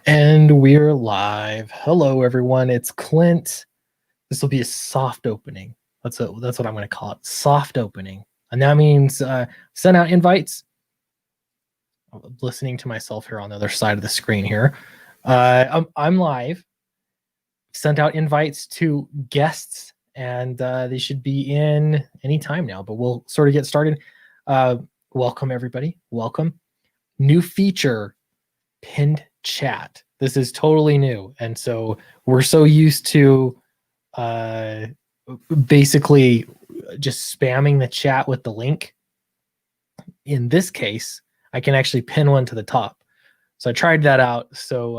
And we're live. Hello, everyone. It's Clint. This will be a soft opening. That's what I'm going to call it. Soft opening, and that means send out invites. I'm listening to myself here on the other side of the screen here. I'm live. Sent out invites to guests, and they should be in any time now. But we'll sort of get started. Welcome, everybody. Welcome. New feature: pinned chat. This is totally new, and so we're so used to basically just spamming the chat with the link. In this case, I can actually pin one to the top. So I tried that out. So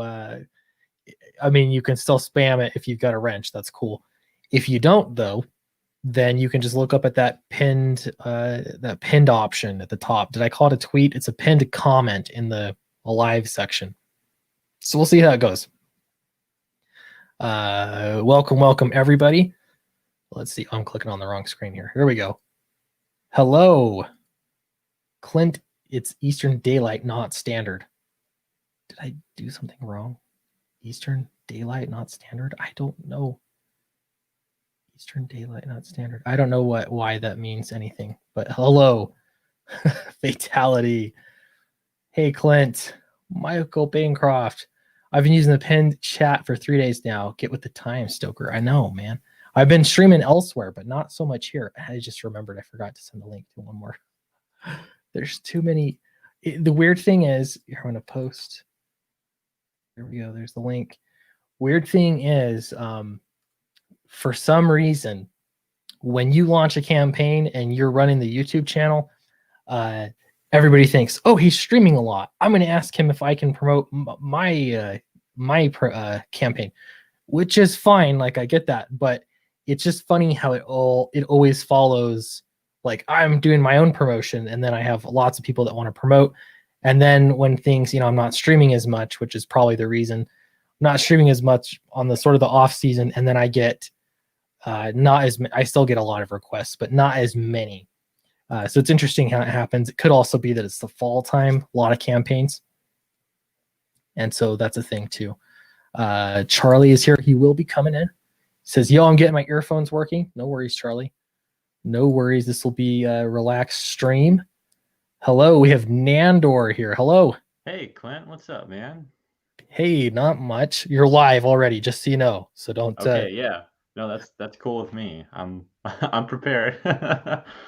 I mean, you can still spam it if you've got a wrench. That's cool. If you don't, though, then you can just look up at that pinned option at the top. Did I call it a tweet? It's a pinned comment in the live section. So we'll see how it goes. Welcome, everybody. Let's see. I'm clicking on the wrong screen here. Here we go. Hello, Clint. It's Eastern Daylight, not Standard. Did I do something wrong? Eastern Daylight, not Standard? I don't know. Eastern Daylight, not Standard. I don't know why that means anything. But hello, Fatality. Hey, Clint. Michael Bancroft. I've been using the pinned chat for 3 days now. Get with the time, Stoker. I know, man. I've been streaming elsewhere, but not so much here. I just remembered I forgot to send a link to one more. There's too many. The weird thing is, here, I'm going to post. There we go. There's the link. Weird thing is, for some reason, when you launch a campaign and you're running the YouTube channel, everybody thinks, oh, he's streaming a lot. I'm going to ask him if I can promote my campaign, which is fine. Like, I get that, but it's just funny how it always follows. Like, I'm doing my own promotion, and then I have lots of people that want to promote. And then when things, I'm not streaming as much, which is probably the reason. I'm not streaming as much on the sort of the off season, and then I get I still get a lot of requests, but not as many. So it's interesting how it happens. It could also be that it's the fall time, a lot of campaigns. And so that's a thing too. Charlie is here. He will be coming in. Says, yo, I'm getting my earphones working. No worries, Charlie. No worries. This will be a relaxed stream. Hello, we have Nandor here. Hello. Hey, Clint. What's up, man? Hey, not much. You're live already, just so you know. So don't. Okay, yeah. No, that's cool with me. I'm prepared.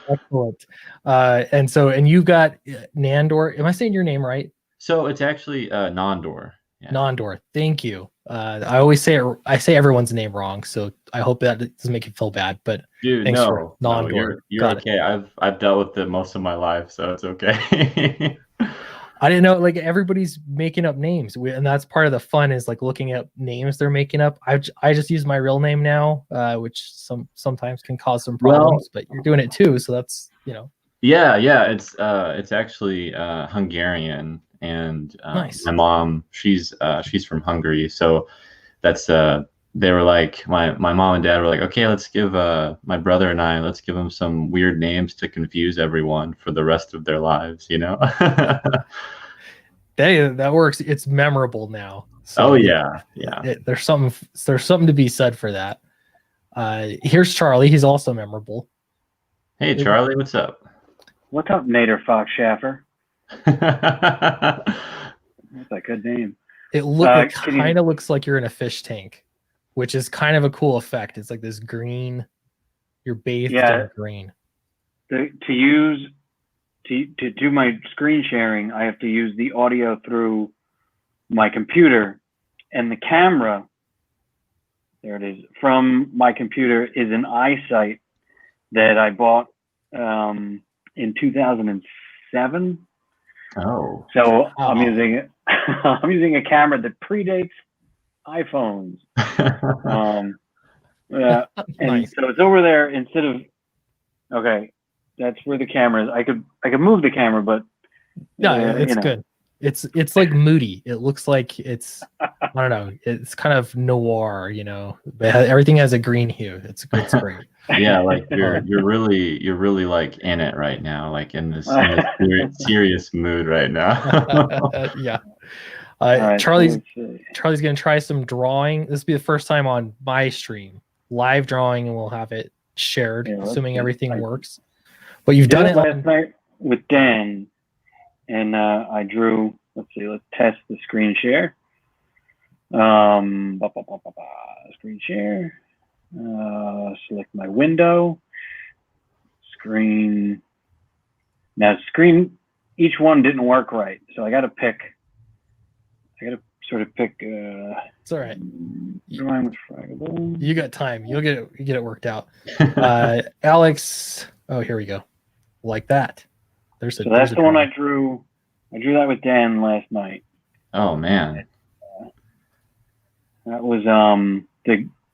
Excellent. And you've got Nandor. Am I saying your name right? So it's actually Nondor. Yeah. Nondor. Thank you. I always say everyone's name wrong, so I hope that doesn't make you feel bad. But dude, thanks for Nondor. You're okay. I've dealt with it most of my life, so it's okay. I didn't know, like, everybody's making up names, and that's part of the fun, is like looking at names they're making up. I just use my real name now, which sometimes can cause some problems. But you're doing it too, so that's Yeah, it's actually Hungarian, and nice. My mom, she's from Hungary, so that's they were like, my mom and dad were like, okay, let's give my brother and I, let's give them some weird names to confuse everyone for the rest of their lives, That works. It's memorable now. So yeah. There's something to be said for that. Here's Charlie. He's also memorable. Hey, Charlie, what's up? What's up, Nader Fox Schaffer? That's a good name. It kind of looks like you're in a fish tank, which is kind of a cool effect. It's like this green. You're bathed in green. To do my screen sharing, I have to use the audio through my computer, and the camera, there it is, from my computer is an iSight that I bought in 2007. Oh. So I'm using a camera that predates iPhones. And nice. So it's over there instead of, okay, that's where the camera is. I could move the camera, but yeah, it's good. It's like moody. It looks like it's I don't know. It's kind of noir, Everything has a green hue. It's great. Yeah, like you're really like in it right now, like in this serious mood right now. Yeah. All right, Charlie's so let's see. Charlie's gonna try some drawing. This will be the first time on my stream, live drawing, and we'll have it shared, Yeah, let's assuming see. everything works. But you've Did done it it last night with Dan, and I drew. Let's see. Let's test the screen share. Screen share. Select my window. Screen. Now screen. Each one didn't work right, so I got to pick. I got to sort of pick. It's all right. Drawing with Fraggable. You got time. You get it worked out. Alex. Oh, here we go. Like that. So that's the one I drew. I drew that with Dan last night. Oh man. That was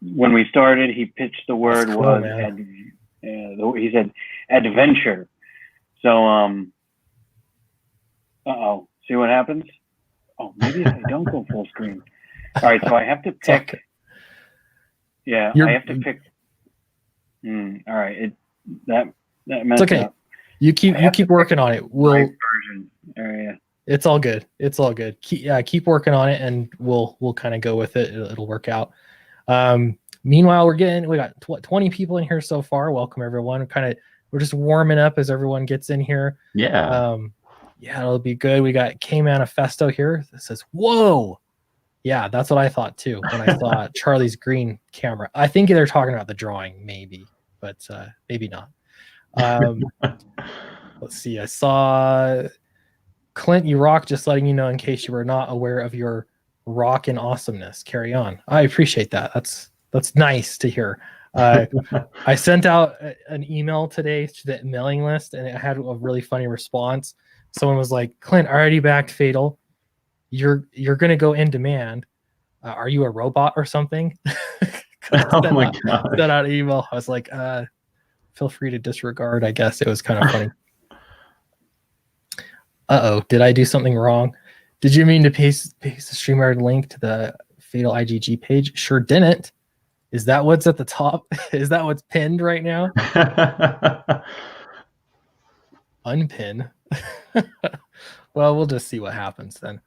when we started. He pitched the word cool, was man. he said adventure. So see what happens? Oh, maybe if I don't go full screen. All right, so I have to pick. Okay. Yeah, I have to pick. All right, that messed It's okay. up. You keep working on it. We'll version area. It's all good. It's all good. Keep working on it, and we'll kind of go with it. It'll work out. Meanwhile, we got 20 people in here so far. Welcome everyone. We're just warming up as everyone gets in here. Yeah. Yeah, it'll be good. We got K Manifesto here that says, "Whoa." Yeah, that's what I thought too when I saw Charlie's green camera. I think they're talking about the drawing, maybe, but maybe not. Let's see. I saw Clint, you rock, just letting you know in case you were not aware of your rock and awesomeness. Carry on. I appreciate that. That's nice to hear. I sent out an email today to the mailing list, and it had a really funny response. Someone was like, "Clint, I already backed Fatal. You're gonna go in demand. Are you a robot or something?" Oh my god! Sent out an email. I was like, "Feel free to disregard." I guess it was kind of funny. Did I do something wrong? Did you mean to paste the StreamYard link to the Fatal IGG page? Sure didn't. Is that what's at the top? Is that what's pinned right now? Unpin. Well, we'll just see what happens then.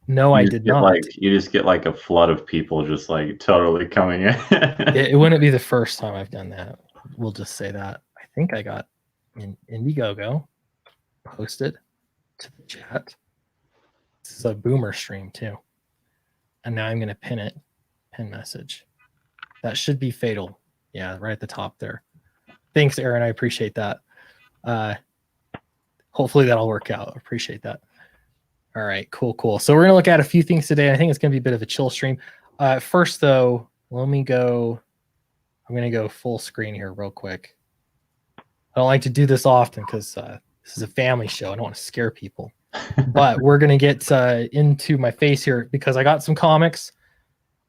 No, I did not. You just get like a flood of people just like totally coming in. It wouldn't be the first time I've done that. We'll just say that. I think I got an Indiegogo posted to the chat. This is a boomer stream too. And now I'm going to pin it. Pin message. That should be Fatal. Yeah, right at the top there. Thanks, Aaron. I appreciate that. Hopefully that'll work out. Appreciate that. All right, cool. So we're going to look at a few things today. I think it's going to be a bit of a chill stream. First, though, I'm going to go full screen here real quick. I don't like to do this often because this is a family show. I don't want to scare people. But we're going to get into my face here because I got some comics.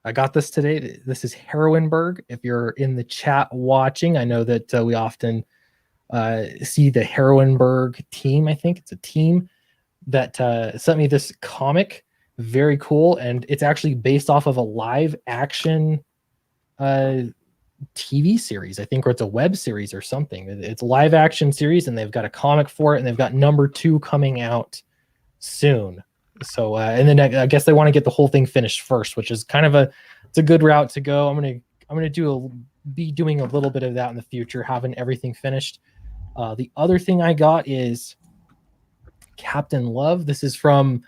I got this today. This is Heroinberg. If you're in the chat watching, I know that we often see the Heroinberg team. I think it's a team that sent me this comic. Very cool. And it's actually based off of a live action TV series, I think, or it's a web series or something. It's a live action series, and they've got a comic for it, and they've got number 2 coming out soon. So, and then I guess they want to get the whole thing finished first, which is kind of it's a good route to go. I'm gonna be doing a little bit of that in the future, having everything finished. The other thing I got is Captain Love. This is from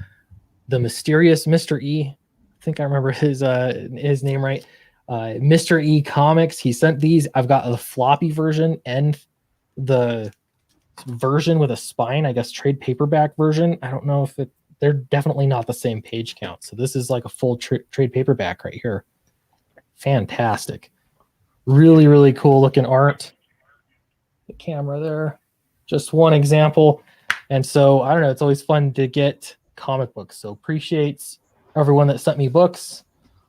the mysterious Mr. E. I think I remember his name right. Mr. E Comics. He sent these. I've got the floppy version and the version with a spine, I guess trade paperback version. I don't know if they're definitely not the same page count. So this is like a full trade paperback right here. Fantastic. Really, really cool looking art. The camera there. Just one example. And so, I don't know, it's always fun to get comic books. So appreciates everyone that sent me books.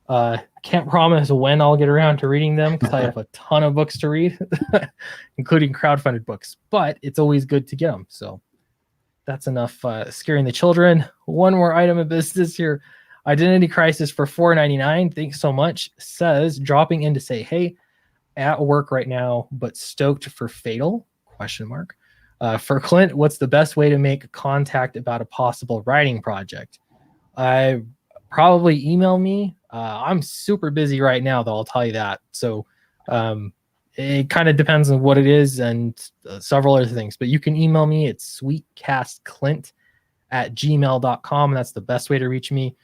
Can't promise when I'll get around to reading them because I have a ton of books to read, including crowdfunded books. But it's always good to get them. So that's enough scaring the children. One more item of business here. Identity Crisis for $4.99. Thanks so much. Says, dropping in to say, hey, at work right now, but stoked for Fatal? ? For Clint, what's the best way to make contact about a possible writing project? I probably email me. I'm super busy right now, though. I'll tell you that. So it kind of depends on what it is and several other things. But you can email me. It's sweetcastclint@gmail.com. That's the best way to reach me.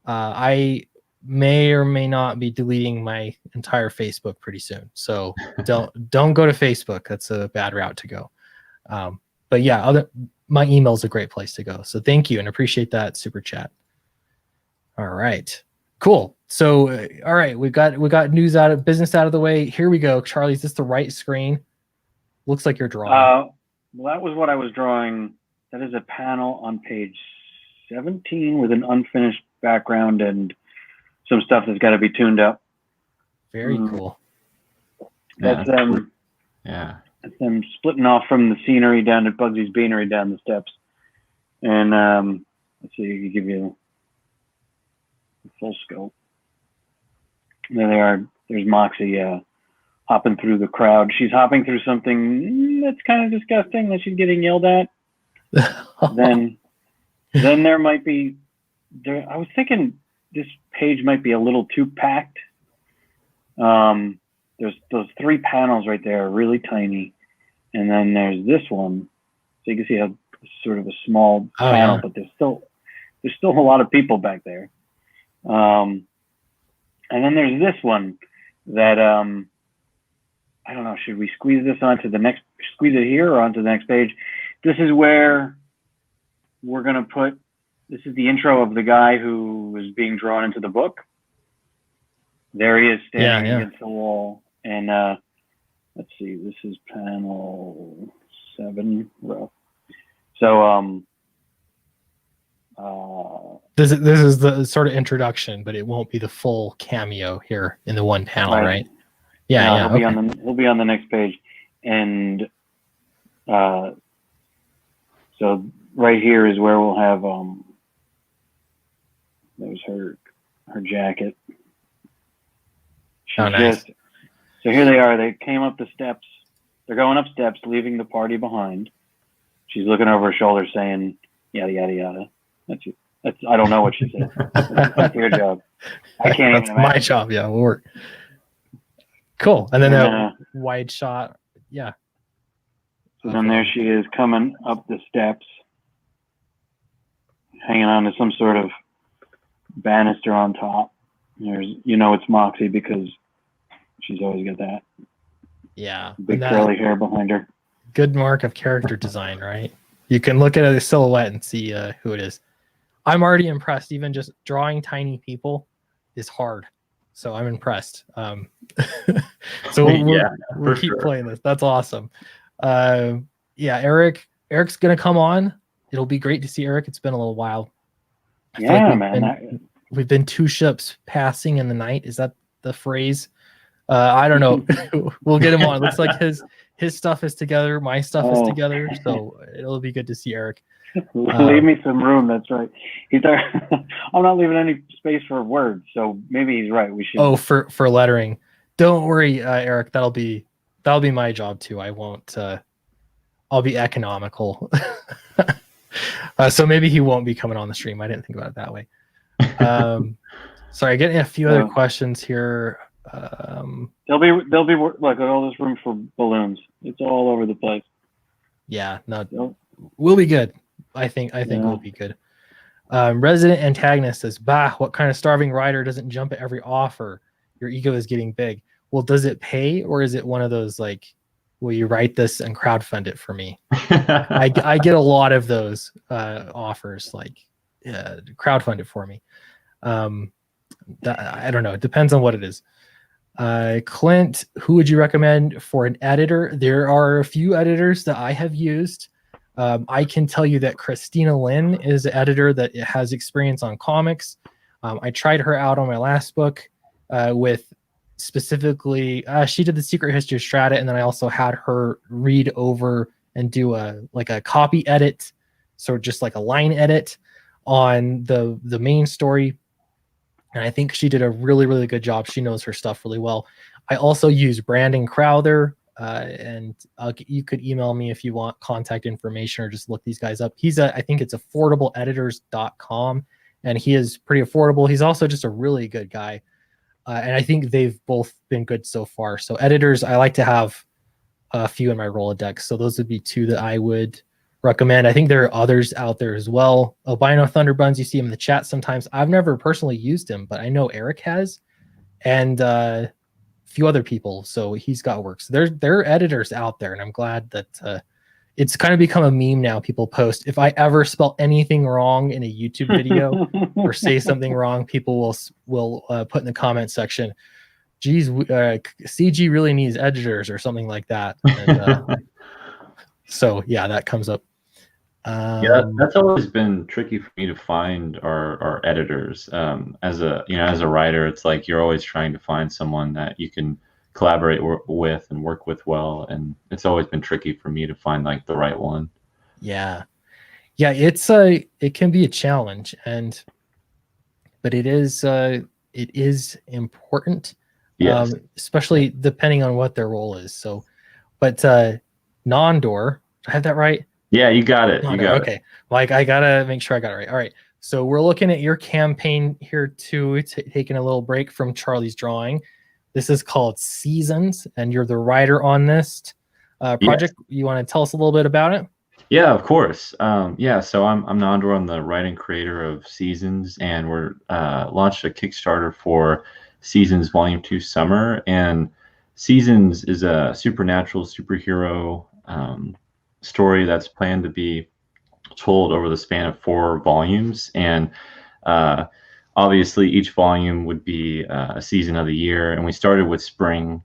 I may or may not be deleting my entire Facebook pretty soon. So don't go to Facebook. That's a bad route to go. But yeah, my email is a great place to go. So thank you and appreciate that super chat. All right, cool. So all right, we got business out of the way. Here we go. Charlie, is this the right screen? Looks like you're drawing. Well, that was what I was drawing. That is a panel on page 17 with an unfinished background and some stuff that's got to be tuned up. Very cool. That's them. Yeah. That's them splitting off from the scenery down at Bugsy's Beanery down the steps. And let's see, I can give you a full scope. There they are. There's Moxie hopping through the crowd. She's hopping through something that's kind of disgusting that she's getting yelled at. Then there might be there. I was thinking this page might be a little too packed. There's those 3 panels right there, really tiny, and then there's this one. So you can see how it's sort of a small panel, but there's still a lot of people back there. And then there's this one that I don't know. Should we squeeze this onto the next? Squeeze it here or onto the next page? This is where we're gonna put. This is the intro of the guy who is being drawn into the book. There he is standing against the wall. And let's see, this is panel 7. So this is the sort of introduction, but it won't be the full cameo here in the one panel, right? Yeah, no, he'll be on the next page. And so right here is where we'll have there's her jacket. Nice. So here they are. They came up the steps. They're going up steps, leaving the party behind. She's looking over her shoulder, saying, "Yada yada yada." That's I don't know what she said. That's your job. I can't. That's even my job. Yeah, we'll work. Cool. And then that wide shot. Yeah. So then there she is coming up the steps, hanging on to some sort of banister on top. It's Moxie because she's always got that. Yeah. Big curly hair behind her. Good mark of character design, right? You can look at a silhouette and see who it is. I'm already impressed. Even just drawing tiny people is hard. So I'm impressed. So we'll keep playing this. That's awesome. Eric's going to come on. It'll be great to see Eric. It's been a little while. We've been 2 ships passing in the night. Is that the phrase? I don't know. We'll get him on. Looks like his stuff is together. My stuff is together. So it'll be good to see Eric. Leave me some room. That's right. He's there. I'm not leaving any space for words. So maybe he's right. We should. Oh, for lettering. Don't worry, Eric. That'll be my job too. I won't. I'll be economical. So maybe he won't be coming on the stream. I didn't think about it that way. Sorry, getting a few other questions here. There'll be like all this room for balloons. It's all over the place. Yeah, no, we'll be good. I think we'll be good. Resident Antagonist says, "Bah, what kind of starving writer doesn't jump at every offer? Your ego is getting big." Well, does it pay, or is it one of those like, will you write this and crowdfund it for me? I get a lot of those offers, like crowdfund it for me. I don't know. It depends on what it is. Clint, who would you recommend for an editor? There are a few editors that I have used. I can tell you that Christina Lynn is an editor that has experience on comics. I tried her out on my last book with specifically, she did the Secret History of Strata, and then I also had her read over and do a copy edit, so just like a line edit on the main story. And I think she did a really, really good job. She knows her stuff really well. I also use Brandon Crowther, and you could email me if you want contact information or just look these guys up. I think it's affordableeditors.com and he is pretty affordable. He's also just a really good guy. And I think they've both been good so far. So editors, I like to have a few in my Rolodex. So those would be two that I would recommend. I think there are others out there as well. Albino Thunderbuns, you see him in the chat sometimes. I've never personally used him, but I know Eric has, and a few other people. So he's got work. So there are editors out there, and I'm glad that it's kind of become a meme now. People post, if I ever spell anything wrong in a YouTube video or say something wrong, people will put in the comment section, geez, CG really needs editors or something like that. And, so yeah, that comes up. Yeah, that's always been tricky for me to find our editors. As a writer, it's like you're always trying to find someone that you can collaborate with and work with well, and it's always been tricky for me to find like the right one. Yeah, it can be a challenge, but it is important. Yes. Especially depending on what their role is. So, but Nondor, I have that right? Yeah, you got it. You got okay. Like, I gotta make sure I got it right. All right. So we're looking at your campaign here too, taking a little break from Charlie's drawing. This is called Seasons, and you're the writer on this project. Yes. You want to tell us a little bit about it? Yeah, of course. So I'm Nandor. I'm the writing creator of Seasons, and we're launched a Kickstarter for Seasons Volume 2 Summer. And Seasons is a supernatural superhero story that's planned to be told over the span of 4 volumes. And obviously each volume would be a season of the year. And we started with spring.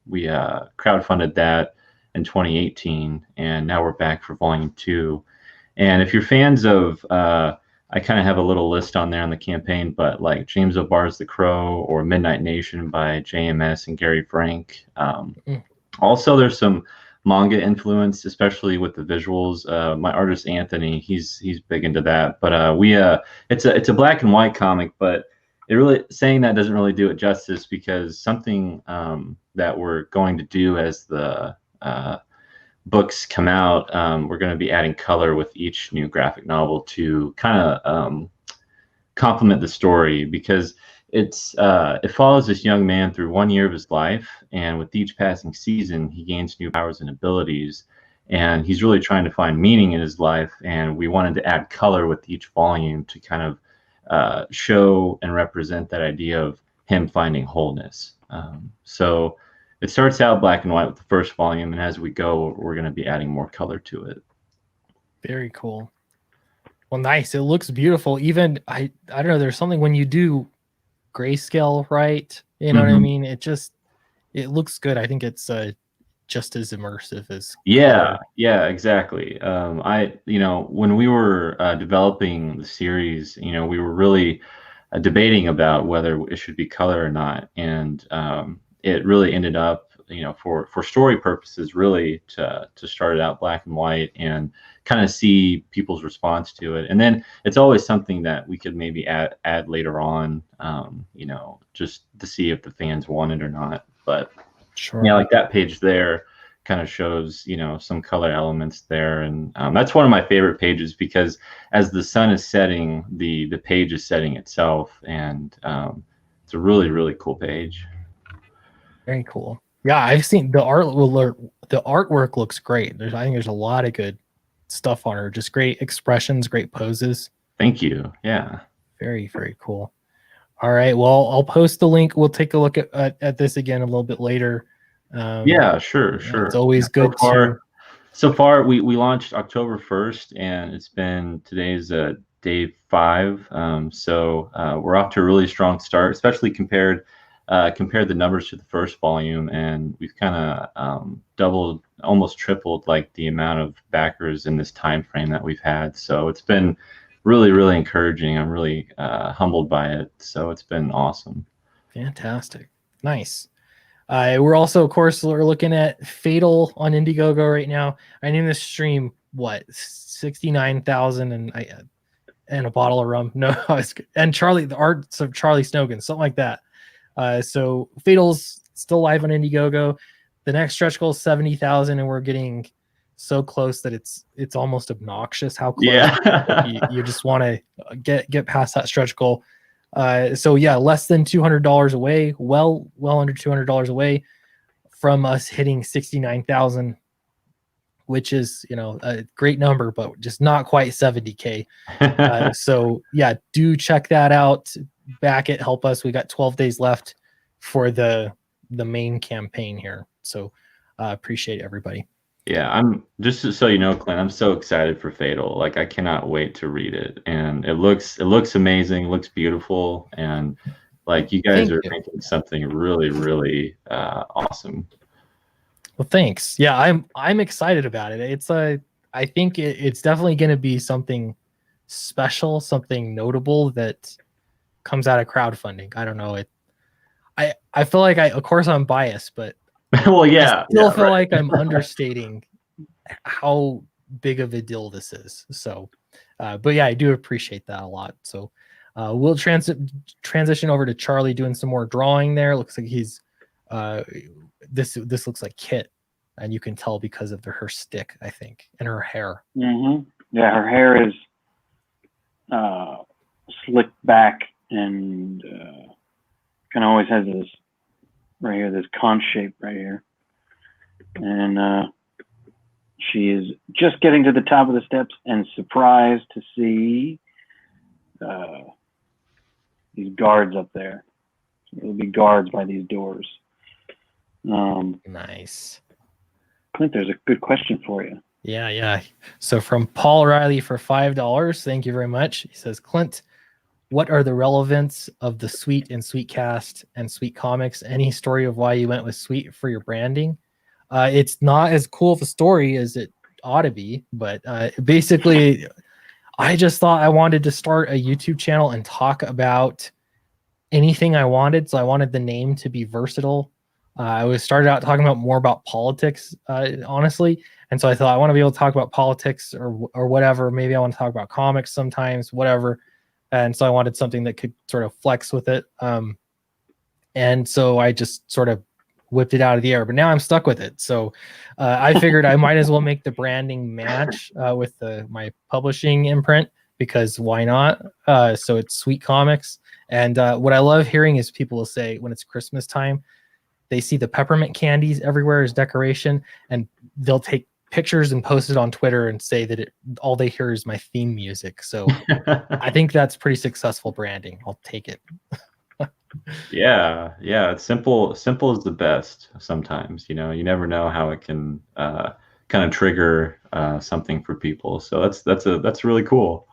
We crowdfunded that in 2018, and now we're back for volume 2. And if you're fans of I kind of have a little list on there on the campaign, but like James O'Barr's The Crow or Midnight Nation by JMS and Gary Frank. Also, there's some manga influence, especially with the visuals. My artist Anthony, he's big into that. But it's a black and white comic, but it really, saying that doesn't really do it justice, because something that we're going to do as the books come out, we're going to be adding color with each new graphic novel to kind of complement the story, because it follows this young man through 1 year of his life, and with each passing season he gains new powers and abilities, and he's really trying to find meaning in his life. And we wanted to add color with each volume to kind of show and represent that idea of him finding wholeness. So it starts out black and white with the first volume, and as we go, we're going to be adding more color to it. Very cool. Well, nice. It looks beautiful. Even I don't know, there's something when you do grayscale, right? You know what I mean? It looks good. I think it's just as immersive as color. Yeah, exactly. When we were developing the series, we were really debating about whether it should be color or not, and it really ended up, for story purposes, really to start it out black and white and kind of see people's response to it. And then it's always something that we could maybe add later on, just to see if the fans want it or not. But sure. Yeah, like that page there kind of shows, some color elements there. And that's one of my favorite pages, because as the sun is setting, the page is setting itself. And it's a really, really cool page. Very cool. Yeah, I've seen the artwork looks great. I think there's a lot of good stuff on her. Just great expressions, great poses. Thank you. Yeah. Very, very cool. All right. Well, I'll post the link. We'll take a look at this again a little bit later. Yeah, sure. It's always good. So far, we launched October 1st, and today's day 5. So we're off to a really strong start, especially compared the numbers to the first volume, and we've kind of doubled, almost tripled, like the amount of backers in this time frame that we've had. So it's been really, really encouraging. I'm really humbled by it. So it's been awesome. Fantastic. Nice. We're also, of course, we're looking at Fatal on Indiegogo right now. I named this stream 69,000 and a bottle of rum. No, and the Art of Charlie Snogans, something like that. So Fatal's still live on Indiegogo. The next stretch goal is 70,000, and we're getting so close that it's almost obnoxious how close. Yeah. you just want to get past that stretch goal. So yeah, less than $200 away, well under $200 away from us hitting 69,000, which is, you know, a great number, but just not quite 70K. So yeah, do check that out. Back it, help us. We got 12 days left for the main campaign here. So appreciate everybody. Yeah, I'm just so you know, Clint, I'm so excited for Fatal. Like I cannot wait to read it. And it looks amazing, looks beautiful, and like you guys are thinking something really, really awesome. Well, thanks. Yeah, I'm excited about it. I think it's definitely going to be something special, something notable that comes out of crowdfunding. I don't know. I feel like of course I'm biased, but well, yeah, I still feel like I'm understating how big of a deal this is. So, but yeah, I do appreciate that a lot. So, we'll transition over to Charlie doing some more drawing there. Looks like he's this looks like Kit, and you can tell because of her stick, I think, and her hair. Mm-hmm. Yeah, her hair is slicked back and kind of always has this right here, this conch shape right here, and she is just getting to the top of the steps and surprised to see these guards up there. There'll be guards by these doors. Nice. Clint, there's a good question for you. Yeah. So from Paul Riley for $5, thank you very much. He says, Clint, what are the relevance of the Sweet and Sweetcast and Sweet Comics? Any story of why you went with Sweet for your branding? It's not as cool of a story as it ought to be, but basically, I just thought I wanted to start a YouTube channel and talk about anything I wanted. So I wanted the name to be versatile. I started out talking about more about politics, honestly. And so I thought I want to be able to talk about politics or whatever. Maybe I want to talk about comics sometimes, whatever. And so I wanted something that could sort of flex with it. And so I just sort of whipped it out of the air, but now I'm stuck with it. So I figured I might as well make the branding match with my publishing imprint, because why not? So it's Sweet Comics. And what I love hearing is people will say when it's Christmas time, they see the peppermint candies everywhere as decoration, and they'll take pictures and post it on Twitter and say that all they hear is my theme music. So I think that's pretty successful branding. I'll take it. Yeah. It's simple is the best sometimes. You know, you never know how it can kind of trigger something for people. So that's really cool.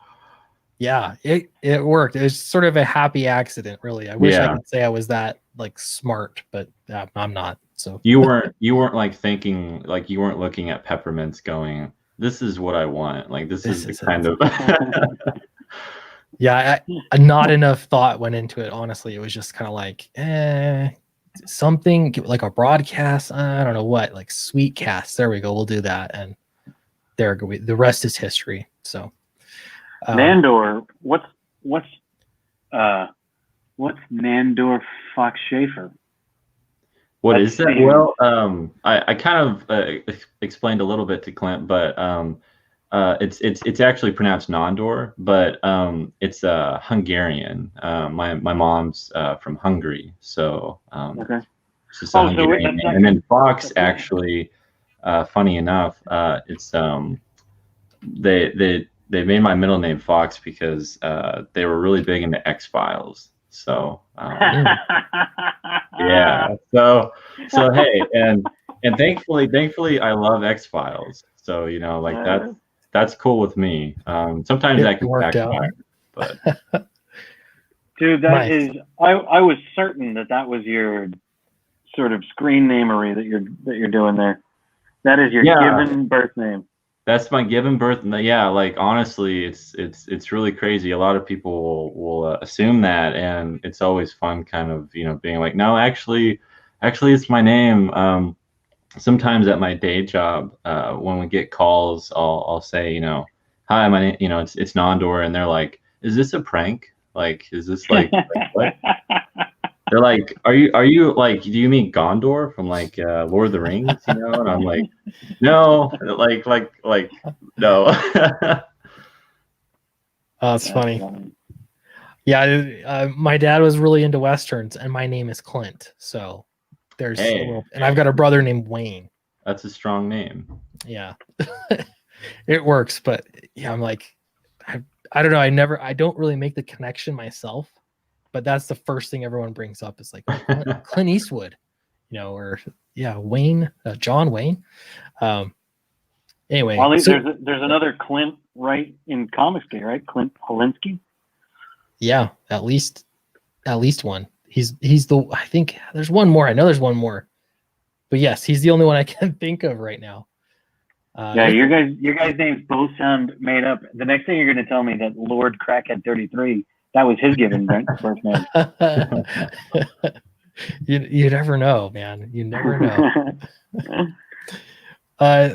Yeah, it worked. It was sort of a happy accident, really. I wish I could say I was that like smart, but I'm not. So you weren't like thinking, like you weren't looking at peppermints going, this is what I want. Like this is the kind of yeah, not enough thought went into it. Honestly, it was just kind of like something like a broadcast. I don't know what, like Sweetcast. There we go. We'll do that, and there go. The rest is history. So. Nandor, what's Nandor Fox Schaefer? What is that? Well, I kind of explained a little bit to Clint, but it's actually pronounced Nandor, but it's Hungarian. My mom's from Hungary, so okay. It's just a Hungarian name. And then Fox actually, funny enough, it's they made my middle name Fox because they were really big into X-Files. So yeah. So hey, and thankfully I love X-Files. So you know, like that's cool with me. Sometimes that can backfire, but dude, that is I was certain that was your sort of screen namery that you're doing there. That is your given birth name. That's my given birth. Yeah, like honestly, it's really crazy. A lot of people will assume that, and it's always fun, kind of, you know, being like, no, actually, it's my name. Sometimes at my day job, when we get calls, I'll say, you know, hi, my name, you know, it's Nandor, and they're like, is this a prank? Like, is this like what? They're like, are you like, do you mean Gondor from like Lord of the Rings? You know, and I'm like, no, like no. Oh, it's funny. Yeah, my dad was really into westerns, and my name is Clint. So there's a Hey. little, and I've got a brother named Wayne. That's a strong name. Yeah, it works. But yeah, I'm like, I don't know. I don't really make the connection myself, but that's the first thing everyone brings up is like, oh, Clint Eastwood, you know, or yeah, Wayne, John Wayne. Anyway, Wally, so, there's another Clint right in Comics Day, right? Clint Polinsky. yeah, at least one. He's the, I think there's one more. I know there's one more, but yes, he's the only one I can think of right now. Yeah, your guys' names both sound made up. The next thing you're going to tell me that Lord Crackhead 33, that was his given birth name. you never know, man. You never know.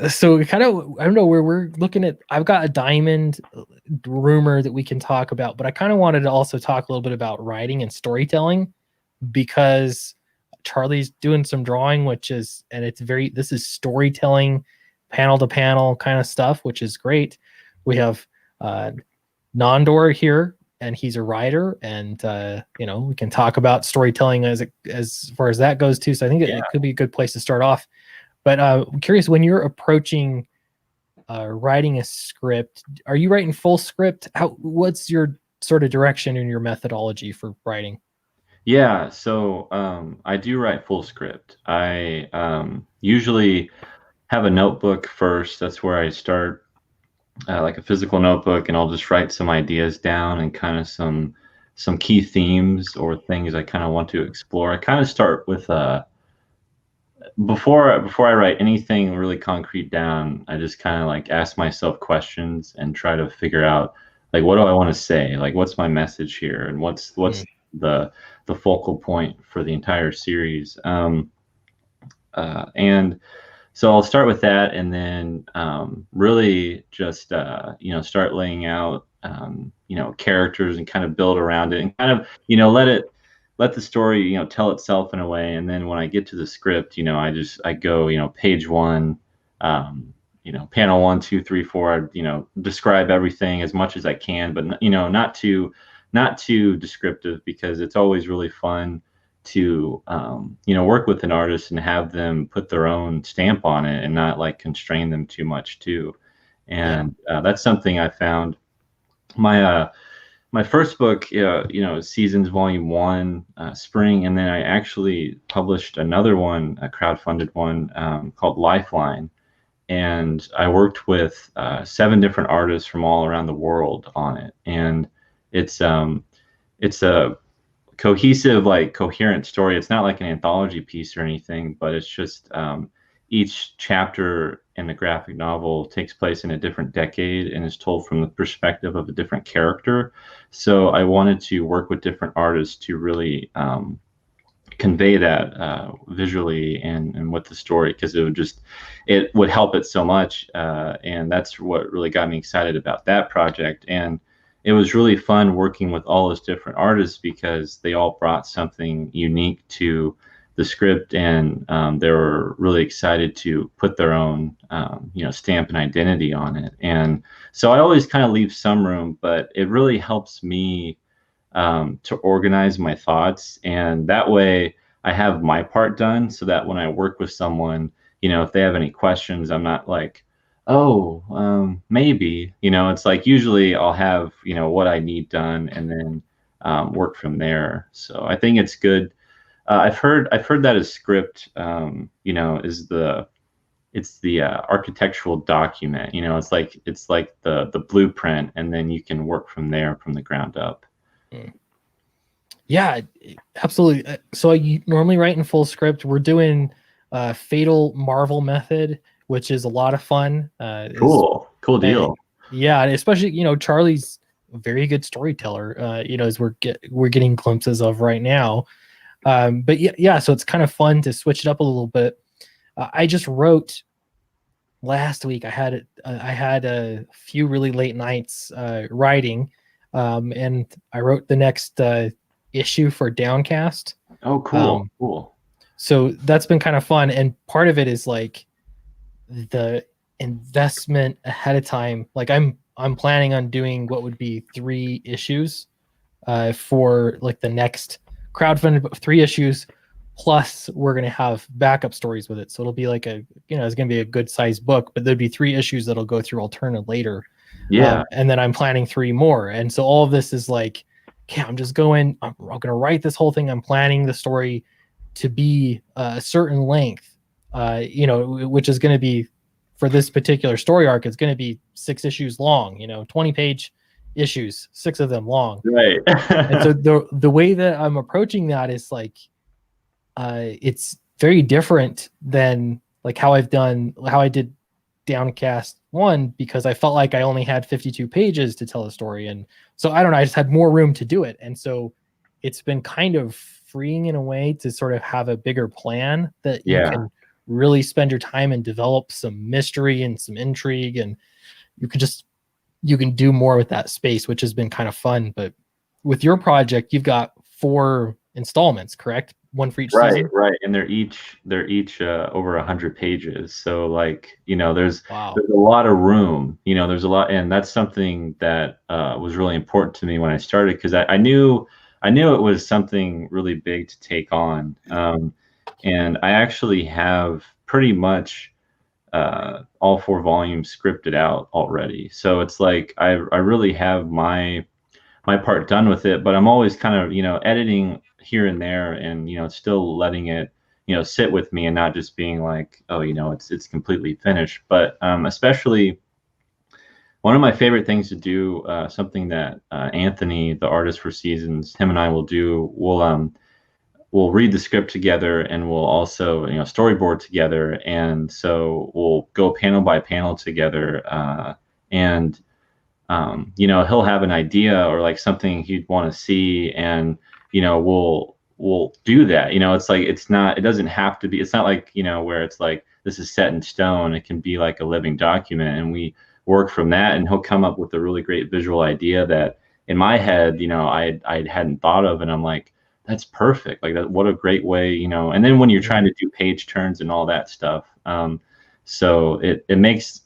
So kind of, I don't know where we're looking at. I've got a diamond rumor that we can talk about, but I kind of wanted to also talk a little bit about writing and storytelling because Charlie's doing some drawing, this is storytelling, panel to panel kind of stuff, which is great. We have Nondor here, and he's a writer, and we can talk about storytelling as far as that goes too. So I think it could be a good place to start off. But I'm curious, when you're approaching writing a script, are you writing full script? What's your sort of direction in your methodology for writing? Yeah, so I do write full script. I usually have a notebook first. That's where I start, like a physical notebook, and I'll just write some ideas down and kind of some key themes or things I kind of want to explore. I kind of start with before I write anything really concrete down, I just kind of like ask myself questions and try to figure out like what do I want to say? Like what's my message here, and what's the focal point for the entire series. And so I'll start with that, and then really just start laying out characters and kind of build around it, and kind of let the story tell itself in a way. And then when I get to the script, I go page one, panel 1, 2, 3, 4. Describe everything as much as I can, but not too descriptive, because it's always really fun to work with an artist and have them put their own stamp on it and not like constrain them too much too. And that's something I found. My first book, Seasons Volume 1, spring, and then I actually published another one, a crowdfunded one, called Lifeline, and I worked with 7 different artists from all around the world on it, and it's a cohesive, like coherent story. It's not like an anthology piece or anything, but it's just each chapter in the graphic novel takes place in a different decade and is told from the perspective of a different character. So I wanted to work with different artists to really convey that visually and with the story, because it would help it so much. And that's what really got me excited about that project. And it was really fun working with all those different artists because they all brought something unique to the script, and they were really excited to put their own stamp and identity on it. And so I always kind of leave some room, but it really helps me to organize my thoughts, and that way I have my part done, so that when I work with someone, if they have any questions, I'm not like, oh, maybe, it's like usually I'll have what I need done, and then work from there. So I think it's good. I've heard that a script, it's the architectural document. It's like the blueprint, and then you can work from there from the ground up. Yeah, absolutely. So I normally write in full script. We're doing Fatal Marvel method, which is a lot of fun. Cool deal. Yeah, and especially Charlie's a very good storyteller. As we're getting glimpses of right now. But yeah, so it's kind of fun to switch it up a little bit. I just wrote last week. I had a few really late nights writing, and I wrote the next issue for Downcast. Oh, cool. Cool. So that's been kind of fun. And part of it is like the investment ahead of time. Like I'm planning on doing what would be 3 issues for like the next crowdfunded 3 issues. Plus we're going to have backup stories with it. So it'll be like it's going to be a good sized book, but there'd be 3 issues that'll go through Alterna later. Yeah. And then I'm planning 3 more. And so all of this is like, okay, I'm going to write this whole thing. I'm planning the story to be a certain length, which is going to be for this particular story arc. It's going to be 6 issues long, 20-page issues, 6 of them long. Right. And so the way that I'm approaching that is like, it's very different than like how I did Downcast 1, because I felt like I only had 52 pages to tell a story. And so I don't know, I just had more room to do it. And so it's been kind of freeing in a way to sort of have a bigger plan that you can really spend your time and develop some mystery and some intrigue, and you can do more with that space, which has been kind of fun. But with your project, you've got 4 installments, correct? 1 for each season? Right. And they're each over 100 pages. So like, there's a lot of room, there's a lot. And that's something that was really important to me when I started, because I knew it was something really big to take on. And I actually have pretty much all 4 volumes scripted out already. So it's like I really have my part done with it, but I'm always kind of, editing here and there, and, still letting it, sit with me and not just being like, oh, it's completely finished. But especially one of my favorite things to do, something that Anthony, the artist for Seasons, him and I will do, we'll read the script together, and we'll also, storyboard together. And so we'll go panel by panel together, and he'll have an idea or like something he'd want to see, and we'll do that. It's like it doesn't have to be. It's not like where it's like this is set in stone. It can be like a living document, and we work from that. And he'll come up with a really great visual idea that in my head, I hadn't thought of, and I'm like, that's perfect. Like that, what a great way, And then when you're trying to do page turns and all that stuff, so it makes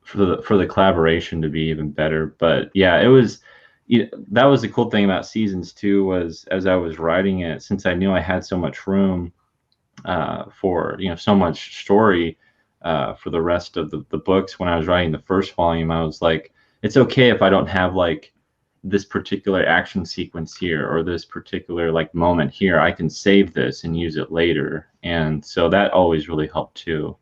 for the collaboration to be even better. But yeah, it was, that was the cool thing about Seasons too, was as I was writing it, since I knew I had so much room for so much story for the rest of the books. When I was writing the first volume, I was like, it's okay if I don't have like this particular action sequence here or this particular like moment here. I can save this and use it later. And so that always really helped too.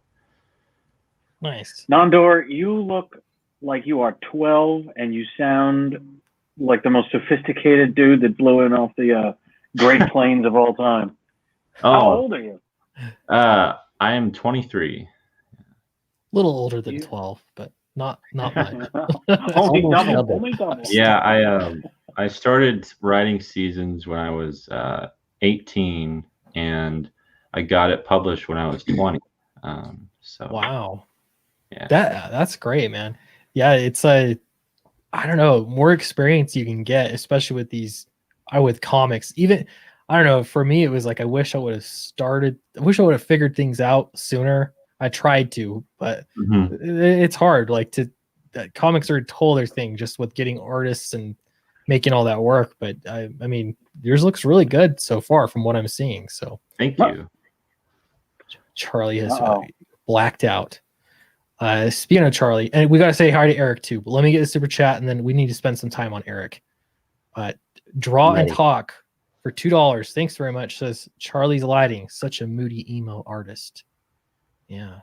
Nice. Nandor, you look like you are 12, and you sound like the most sophisticated dude that blew in off the Great Plains of all time. How old are you? I am 23. A little older than 12, but not much. Only double. Yeah, I started writing Seasons when I was 18, and I got it published when I was 20. So wow. Yeah. That's great, man. Yeah, it's I don't know, more experience you can get, especially with comics. Even I don't know, for me it was like I wish I would have figured things out sooner. I tried to, but it's hard. Like comics are a whole other thing, just with getting artists and making all that work. But I mean, yours looks really good so far from what I'm seeing. So thank you. Charlie has blacked out. Speaking of Charlie, and we got to say hi to Eric too, but let me get the super chat, and then we need to spend some time on Eric. Draw and Talk for $2. Thanks very much. Says Charlie's lighting, such a moody emo artist. Yeah,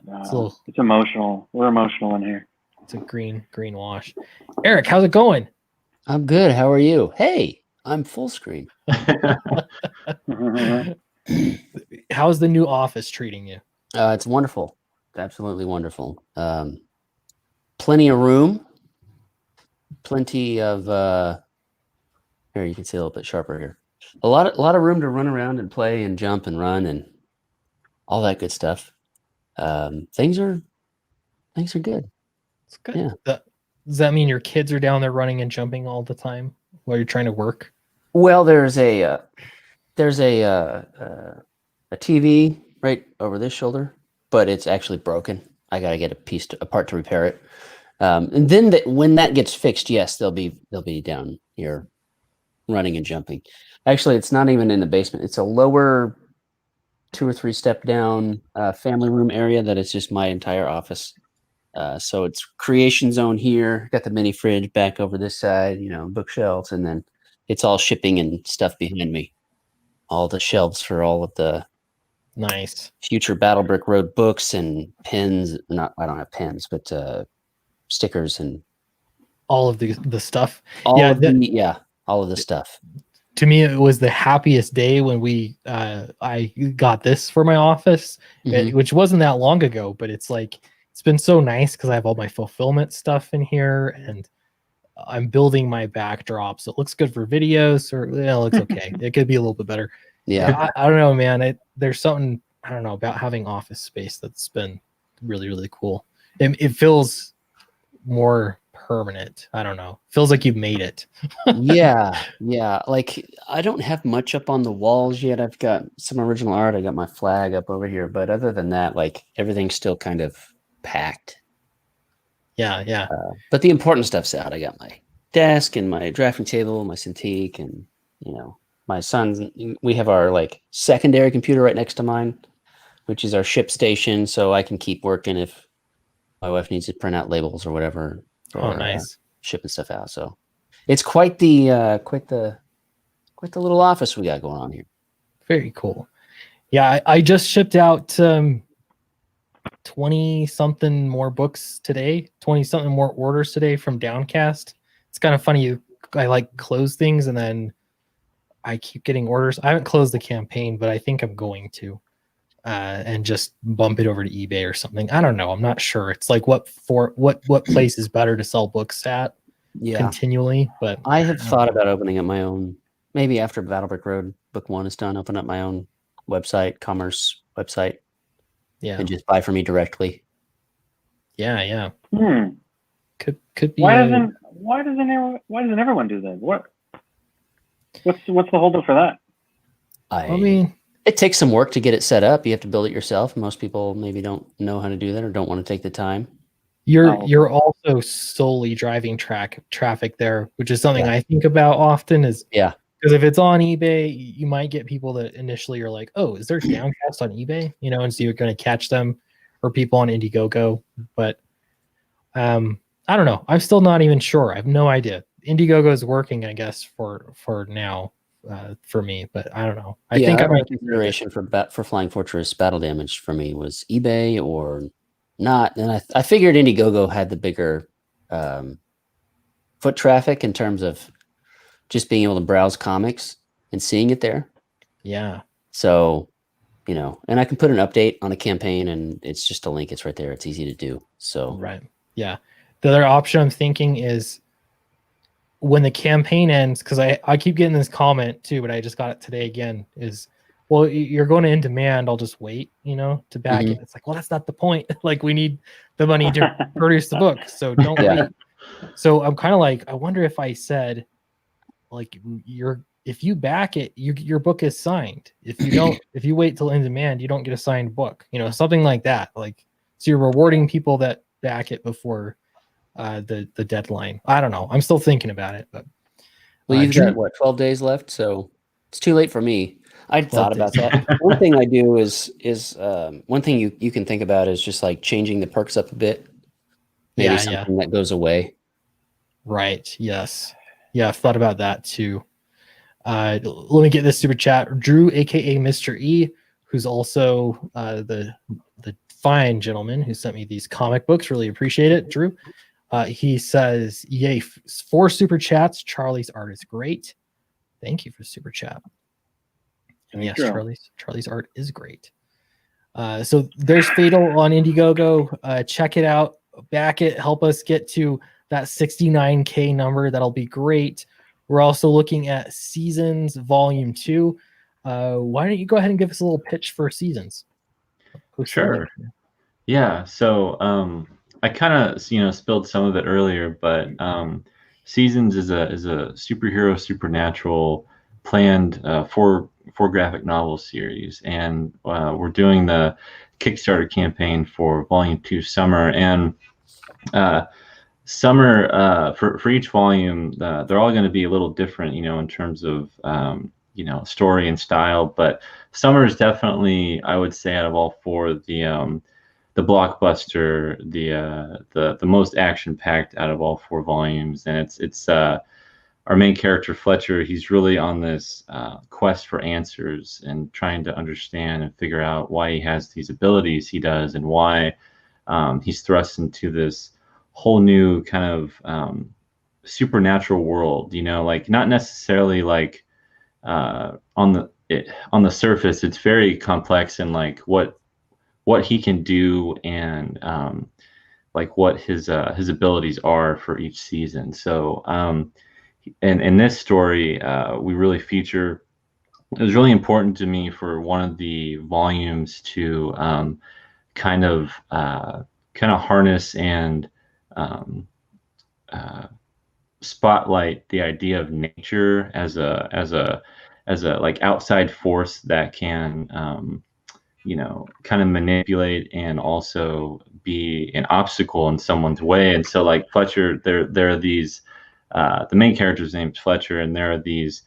it's emotional. We're emotional in here. It's a green wash. Eric, how's it going? I'm good. How are you? Hey, I'm full screen. How's the new office treating you? It's wonderful. Absolutely wonderful. Plenty of room. Plenty of here, you can see a little bit sharper here. A lot of room to run around and play and jump and run and all that good stuff. Things are good. It's good. Yeah. Does that mean your kids are down there running and jumping all the time while you're trying to work? Well, there's a TV right over this shoulder, but it's actually broken. I got to get a part to repair it. And then when that gets fixed, yes, they'll be down here running and jumping. Actually, it's not even in the basement. It's a lower 2 or 3 step down family room area that is just my entire office. So it's creation zone here. Got the mini fridge back over this side, bookshelves, and then it's all shipping and stuff behind me. All the shelves for all of the Nice. future Battle Brick Road books and pins. I don't have pens, but stickers and All of the stuff. all Yeah, of the stuff. To me, it was the happiest day when I got this for my office, Mhm. which wasn't that long ago, but it's like it's been so nice because I have all my fulfillment stuff in here, and I'm building my backdrops. It looks good for videos, or it looks okay. It could be a little bit better. Yeah. I don't know, man. There's something I don't know about having office space that's been really, really cool. It feels more permanent. I don't know. Feels like you've made it. Yeah. Like I don't have much up on the walls yet. I've got some original art. I got my flag up over here, but other than that, like everything's still kind of packed. Yeah. But the important stuff's out. I got my desk and my drafting table, my Cintiq, and my son's. We have our like secondary computer right next to mine, which is our ship station, so I can keep working if my wife needs to print out labels or whatever. Oh, nice. Shipping stuff out. So it's quite the little office we got going on here. Very cool. Yeah, I just shipped out 20 something more books today, 20 something more orders today from Downcast. It's kind of funny. I like close things and then I keep getting orders. I haven't closed the campaign, but I think I'm going to and just bump it over to eBay or something. I don't know. I'm not sure. It's like what place is better to sell books at continually. But I have thought about opening up my own, maybe after Battle Brick Road Book 1 is done, open up my own website, commerce website. Yeah. And just buy for me directly. Yeah. Could be. Why doesn't everyone do that? What's the holdup for that? I mean, it takes some work to get it set up. You have to build it yourself. Most people maybe don't know how to do that or don't want to take the time. You're also solely driving traffic there, which is something I think about often. Is because if it's on eBay, you might get people that initially are like, "Oh, is there Downcast on eBay?" And so you're going to catch them, or people on Indiegogo. But I don't know. I'm still not even sure. I have no idea. Indiegogo is working, I guess, for now for me, but I don't know. I think I might consideration for Flying Fortress Battle Damage for me was eBay or not, and I figured Indiegogo had the bigger foot traffic in terms of just being able to browse comics and seeing it there. Yeah. So, and I can put an update on a campaign and it's just a link. It's right there. It's easy to do. So, right. Yeah. The other option I'm thinking is when the campaign ends, because I keep getting this comment too, but I just got it today again, is, well, you're going to in demand. I'll just wait, to back it. It's like, well, that's not the point. Like we need the money to produce the book. So don't wait. So I'm kind of like, I wonder if I said, like if you back it, your book is signed. If you don't, if you wait till in demand, you don't get a signed book. Something like that. Like, so you're rewarding people that back it before the deadline. I don't know. I'm still thinking about it, but you've got 12 days left, so it's too late for me. I'd thought about that. One thing I do is one thing you can think about is just like changing the perks up a bit. Maybe something that goes away. Right. Yes. Yeah, I've thought about that too. Let me get this super chat. Drew, aka Mr. E, who's also the fine gentleman who sent me these comic books. Really appreciate it, Drew. He says, "Yay, 4 super chats. Charlie's art is great. Thank you for super chat." And yes, Charlie's art is great. So there's Fatal on Indiegogo. Check it out. Back it. Help us get to that 69K number. That'll be great. We're also looking at Seasons Volume 2. Why don't you go ahead and give us a little pitch for Seasons? Sure. Yeah. So I kind of spilled some of it earlier, but Seasons is a superhero supernatural planned four graphic novel series, and we're doing the Kickstarter campaign for Volume 2 Summer. And Summer, for each volume, they're all going to be a little different, in terms of story and style. But Summer is definitely, I would say, out of all four, the blockbuster, the most action packed out of all four volumes. And it's our main character Fletcher. He's really on this quest for answers and trying to understand and figure out why he has these abilities he does, and why he's thrust into this whole new kind of supernatural world. Like, not necessarily like on the surface, it's very complex, and like what he can do, and like what his abilities are for each season. So and in this story, we really feature. It was really important to me for one of the volumes to kind of harness and spotlight the idea of nature as a like outside force that can kind of manipulate and also be an obstacle in someone's way. And so, like, Fletcher, there are these the main character's name's Fletcher, and there are these,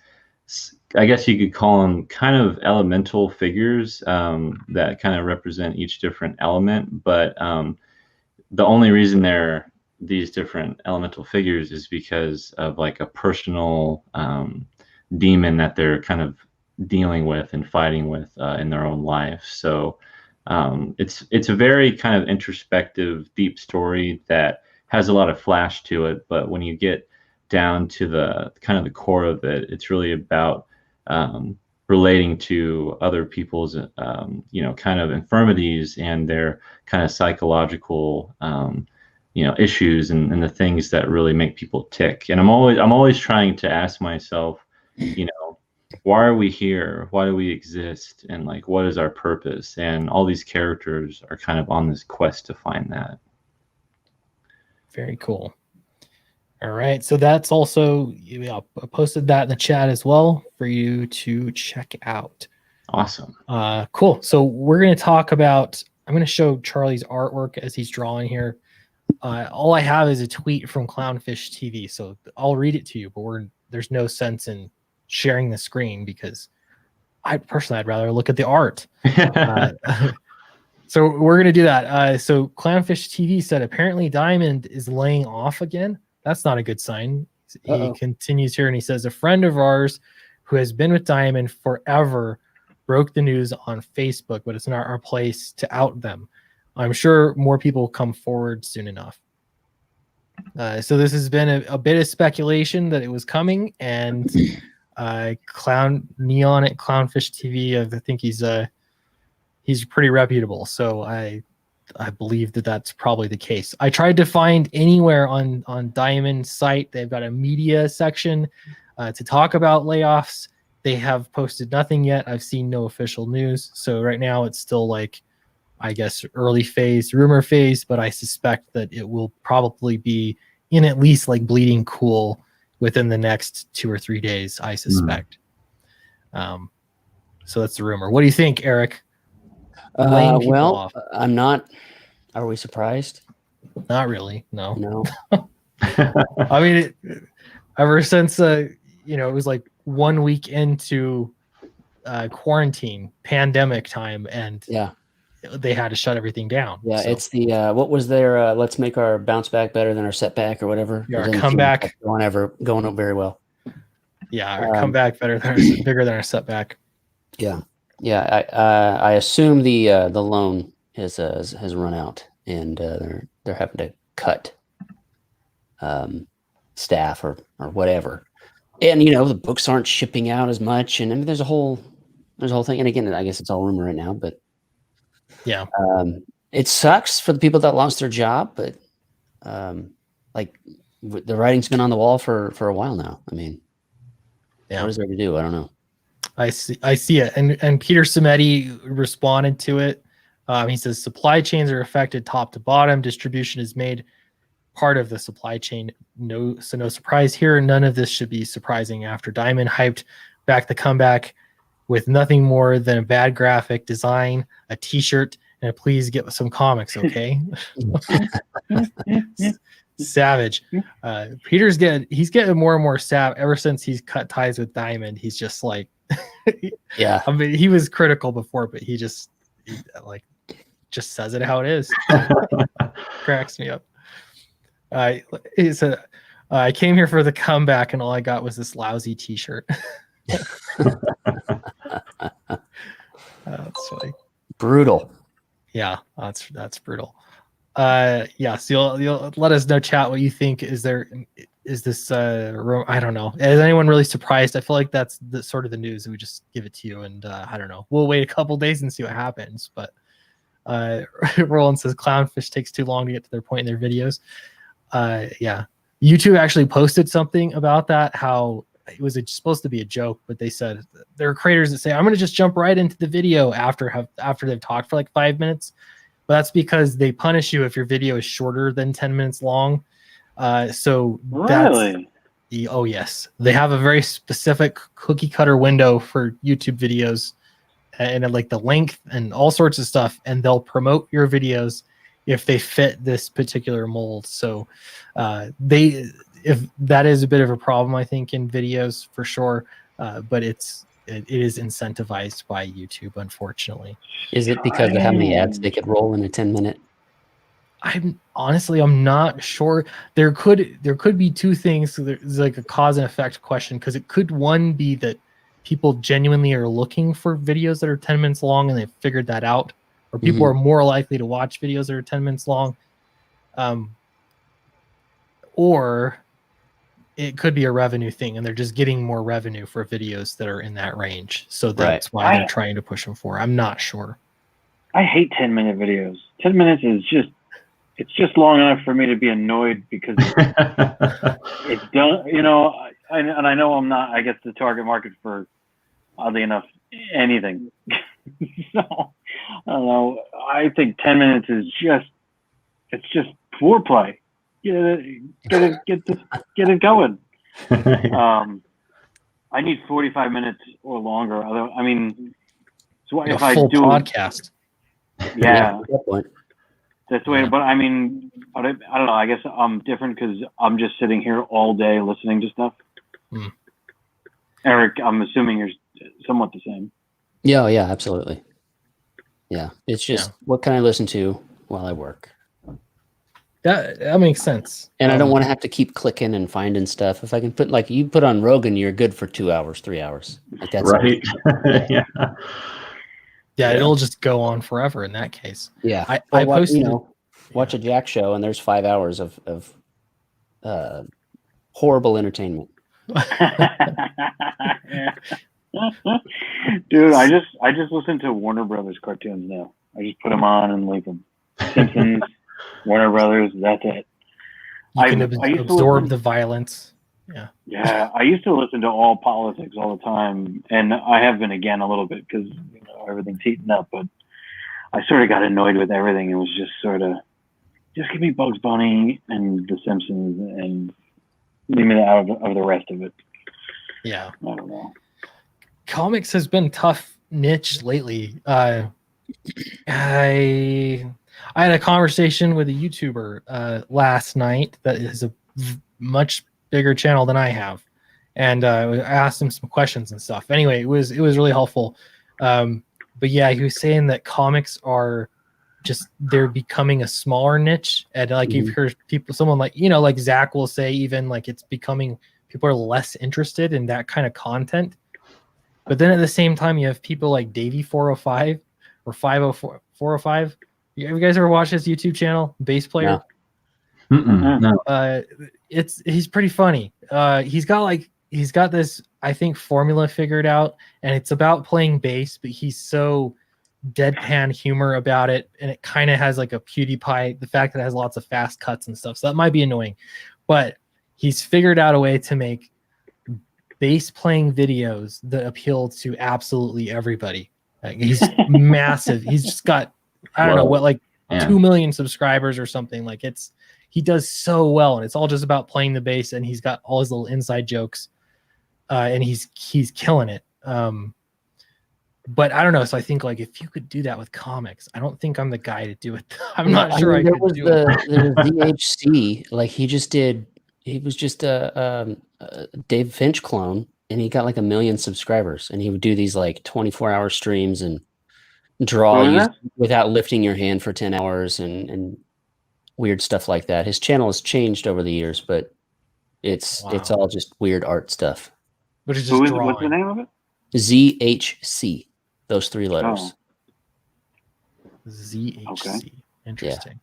I guess you could call them kind of elemental figures that kind of represent each different element. But the only reason they're these different elemental figures is because of like a personal demon that they're kind of dealing with and fighting with in their own life. So it's a very kind of introspective, deep story that has a lot of flash to it. But when you get down to the kind of the core of it, it's really about relating to other people's kind of infirmities and their kind of psychological issues, and the things that really make people tick. And I'm always trying to ask myself, why are we here? Why do we exist? And like, what is our purpose? And all these characters are kind of on this quest to find that. Very cool. All right, so that's also, I posted that in the chat as well for you to check out. Awesome. Cool. So we're going to talk about, I'm going to show Charlie's artwork as he's drawing here. All I have is a tweet from Clownfish TV, so I'll read it to you, but there's no sense in sharing the screen because I'd rather look at the art. So we're going to do that. So Clownfish TV said, apparently Diamond is laying off again. That's not a good sign. He continues here and he says, a friend of ours who has been with Diamond forever broke the news on Facebook, but it's not our place to out them. I'm sure more people will come forward soon enough. So this has been a bit of speculation that it was coming, and Neon at Clownfish TV, I think he's pretty reputable. So I believe that that's probably the case. I tried to find anywhere on Diamond's site. They've got a media section to talk about layoffs. They have posted nothing yet. I've seen no official news. So right now it's still like, I guess, early phase, rumor phase, but I suspect that it will probably be in at least like Bleeding Cool within the next 2 or 3 days, I suspect. So that's the rumor. What do you think, Eric? Well, I'm not. Are we surprised? Not really. No. No. I mean, ever since it was like 1 week into quarantine, pandemic time, and they had to shut everything down. Yeah, so. It's the what was their let's make our bounce back better than our setback or whatever. Yeah, our comeback going up very well. Yeah, our comeback bigger than our setback. Yeah. Yeah, I assume the loan has run out, and they're having to cut staff or whatever, and the books aren't shipping out as much, and I mean there's a whole thing. And again, I guess it's all rumor right now, but yeah, it sucks for the people that lost their job, but like the writing's been on the wall for a while now. I mean, what is there to do? I don't know. I see it. And Peter Cimetti responded to it. He says, supply chains are affected top to bottom. Distribution is made part of the supply chain. No surprise here. None of this should be surprising after Diamond hyped back the comeback with nothing more than a bad graphic design, a T-shirt, and a please get some comics, okay? Savage. Peter's getting more and more savage ever since he's cut ties with Diamond. He's just like, Yeah. I mean, he was critical before, but he just says it how it is. Cracks me up. I came here for the comeback, and all I got was this lousy T-shirt. That's funny. Brutal. Yeah, that's brutal. Yeah, so you'll let us know, chat, what you think. Is this I don't know. Is anyone really surprised? I feel like that's the sort of the news. We just give it to you, and I don't know. We'll wait a couple days and see what happens. But Roland says Clownfish takes too long to get to their point in their videos. Yeah, YouTube actually posted something about that. How it was supposed to be a joke, but they said there are creators that say, I'm going to just jump right into the video after they've talked for like 5 minutes. But that's because they punish you if your video is shorter than 10 minutes long. So really? Oh yes, they have a very specific cookie cutter window for YouTube videos, and like the length and all sorts of stuff, and they'll promote your videos if they fit this particular mold. So if that is a bit of a problem, I think, in videos for sure, but it is incentivized by YouTube, unfortunately. Is it because of how many ads they could roll in a 10-minute? I'm not sure. There could be two things. So there's like a cause and effect question, because it could, one, be that people genuinely are looking for videos that are 10 minutes long and they've figured that out, or people are more likely to watch videos that are 10 minutes long. Or it could be a revenue thing, and they're just getting more revenue for videos that are in that range. So that's why they're trying to push them for. I'm not sure. I hate 10-minute videos. 10 minutes is just long enough for me to be annoyed, because it's done, and I know I'm not, I guess, the target market for, oddly enough, anything. So I don't know. I think 10 minutes is it's just foreplay. Get it going. I need 45 minutes or longer. Although, I mean, so Like if a I full do podcast. Yeah, Good point. that's the way. But I mean, I don't know. I guess I'm different because I'm just sitting here all day listening to stuff. Eric, I'm assuming you're somewhat the same. Yeah, absolutely. Yeah, it's just what can I listen to while I work? That makes sense. And I don't want to have to keep clicking and finding stuff. If I can put, you put on Rogan, you're good for 2 hours, 3 hours. Like that's right. Yeah, it'll just go on forever in that case. Yeah. I posted, watch a Jack show and there's 5 hours of horrible entertainment. Dude, I just listen to Warner Brothers cartoons now. I just put them on and leave them. Simpsons, Warner Brothers, that's it. You can absorb the violence. Yeah, I used to listen to all politics all the time, and I have been again a little bit because everything's heating up. But I sort of got annoyed with everything. It was just sort of, just give me Bugs Bunny and The Simpsons, and leave me out of the rest of it. Yeah, I don't know. Comics has been a tough niche lately. I had a conversation with a YouTuber last night that is a much bigger channel than I have, and I asked him some questions and stuff. Anyway, it was really helpful. But yeah, he was saying that comics are they're becoming a smaller niche, and like you've heard someone like like Zach will say, even like it's becoming, people are less interested in that kind of content. But then at the same time, you have people like Davey 405 or 405. You guys ever watch his YouTube channel, Bass Player? No. He's pretty funny. He's got this, I think, formula figured out, and it's about playing bass, but he's so deadpan humor about it, and it kind of has like a PewDiePie, the fact that it has lots of fast cuts and stuff. So that might be annoying, but he's figured out a way to make bass playing videos that appeal to absolutely everybody. Like, he's massive. He's just got, I don't know what, like 2 million subscribers or something. Like he does so well, and it's all just about playing the bass, and he's got all his little inside jokes. and he's killing it. But I don't know. So I think like if you could do that with comics, I don't think I'm the guy to do it. I'm not sure I could do it. There was DHC, like he was just a Dave Finch clone, and he got like 1 million subscribers, and he would do these like 24-hour streams and draw Who is that? without lifting your hand for 10 hours and weird stuff like that. His channel has changed over the years, but it's all just weird art stuff. Which is Who just is? What's the drawing. name of it? ZHC, those 3 letters. ZHC. Okay. Interesting.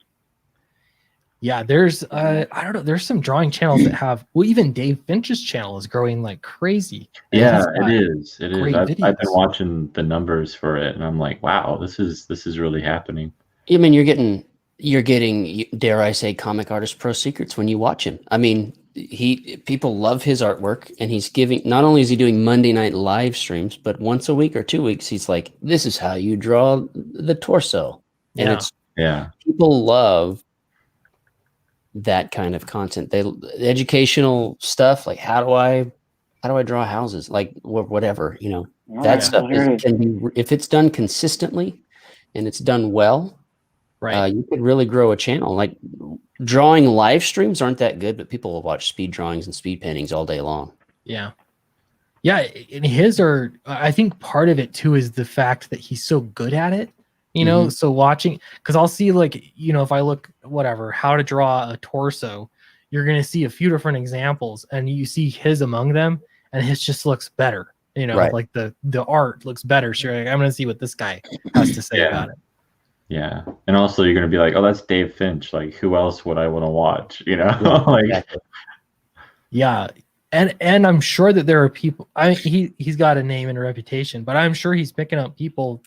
Yeah, there's I don't know, there's some drawing channels that have, well, even Dave Finch's channel is growing like crazy. And Yeah, he's got it is. It is. great I've been videos. watching the numbers for it, and I'm like, wow, this is really happening. I mean, you're getting, dare I say, comic artist pro secrets when you watch him. I mean, people love his artwork, and he's giving, not only is he doing Monday night live streams, but once a week or 2 weeks, he's like, this is how you draw the torso. And Yeah. it's, Yeah. people love that kind of content. The educational stuff, like how do I draw houses, like whatever, Oh, that yeah. stuff Well, here it is. can be, if it's done consistently and it's done well, Right. you could really grow a channel. Like drawing live streams aren't that good, but people will watch speed drawings and speed paintings all day long. Yeah. Yeah. And his are, I think part of it too is the fact that he's so good at it, so watching, because I'll see like, if I look, whatever, how to draw a torso, you're going to see a few different examples and you see his among them and his just looks better, Right. like the art looks better. So you're like, I'm going to see what this guy has to say Yeah. about it. Yeah. And also you're gonna be like, oh, that's Dave Finch. Like, who else would I want to watch? Yeah, Like, exactly. Yeah. And I'm sure that there are people, he's got a name and a reputation, but I'm sure he's picking up people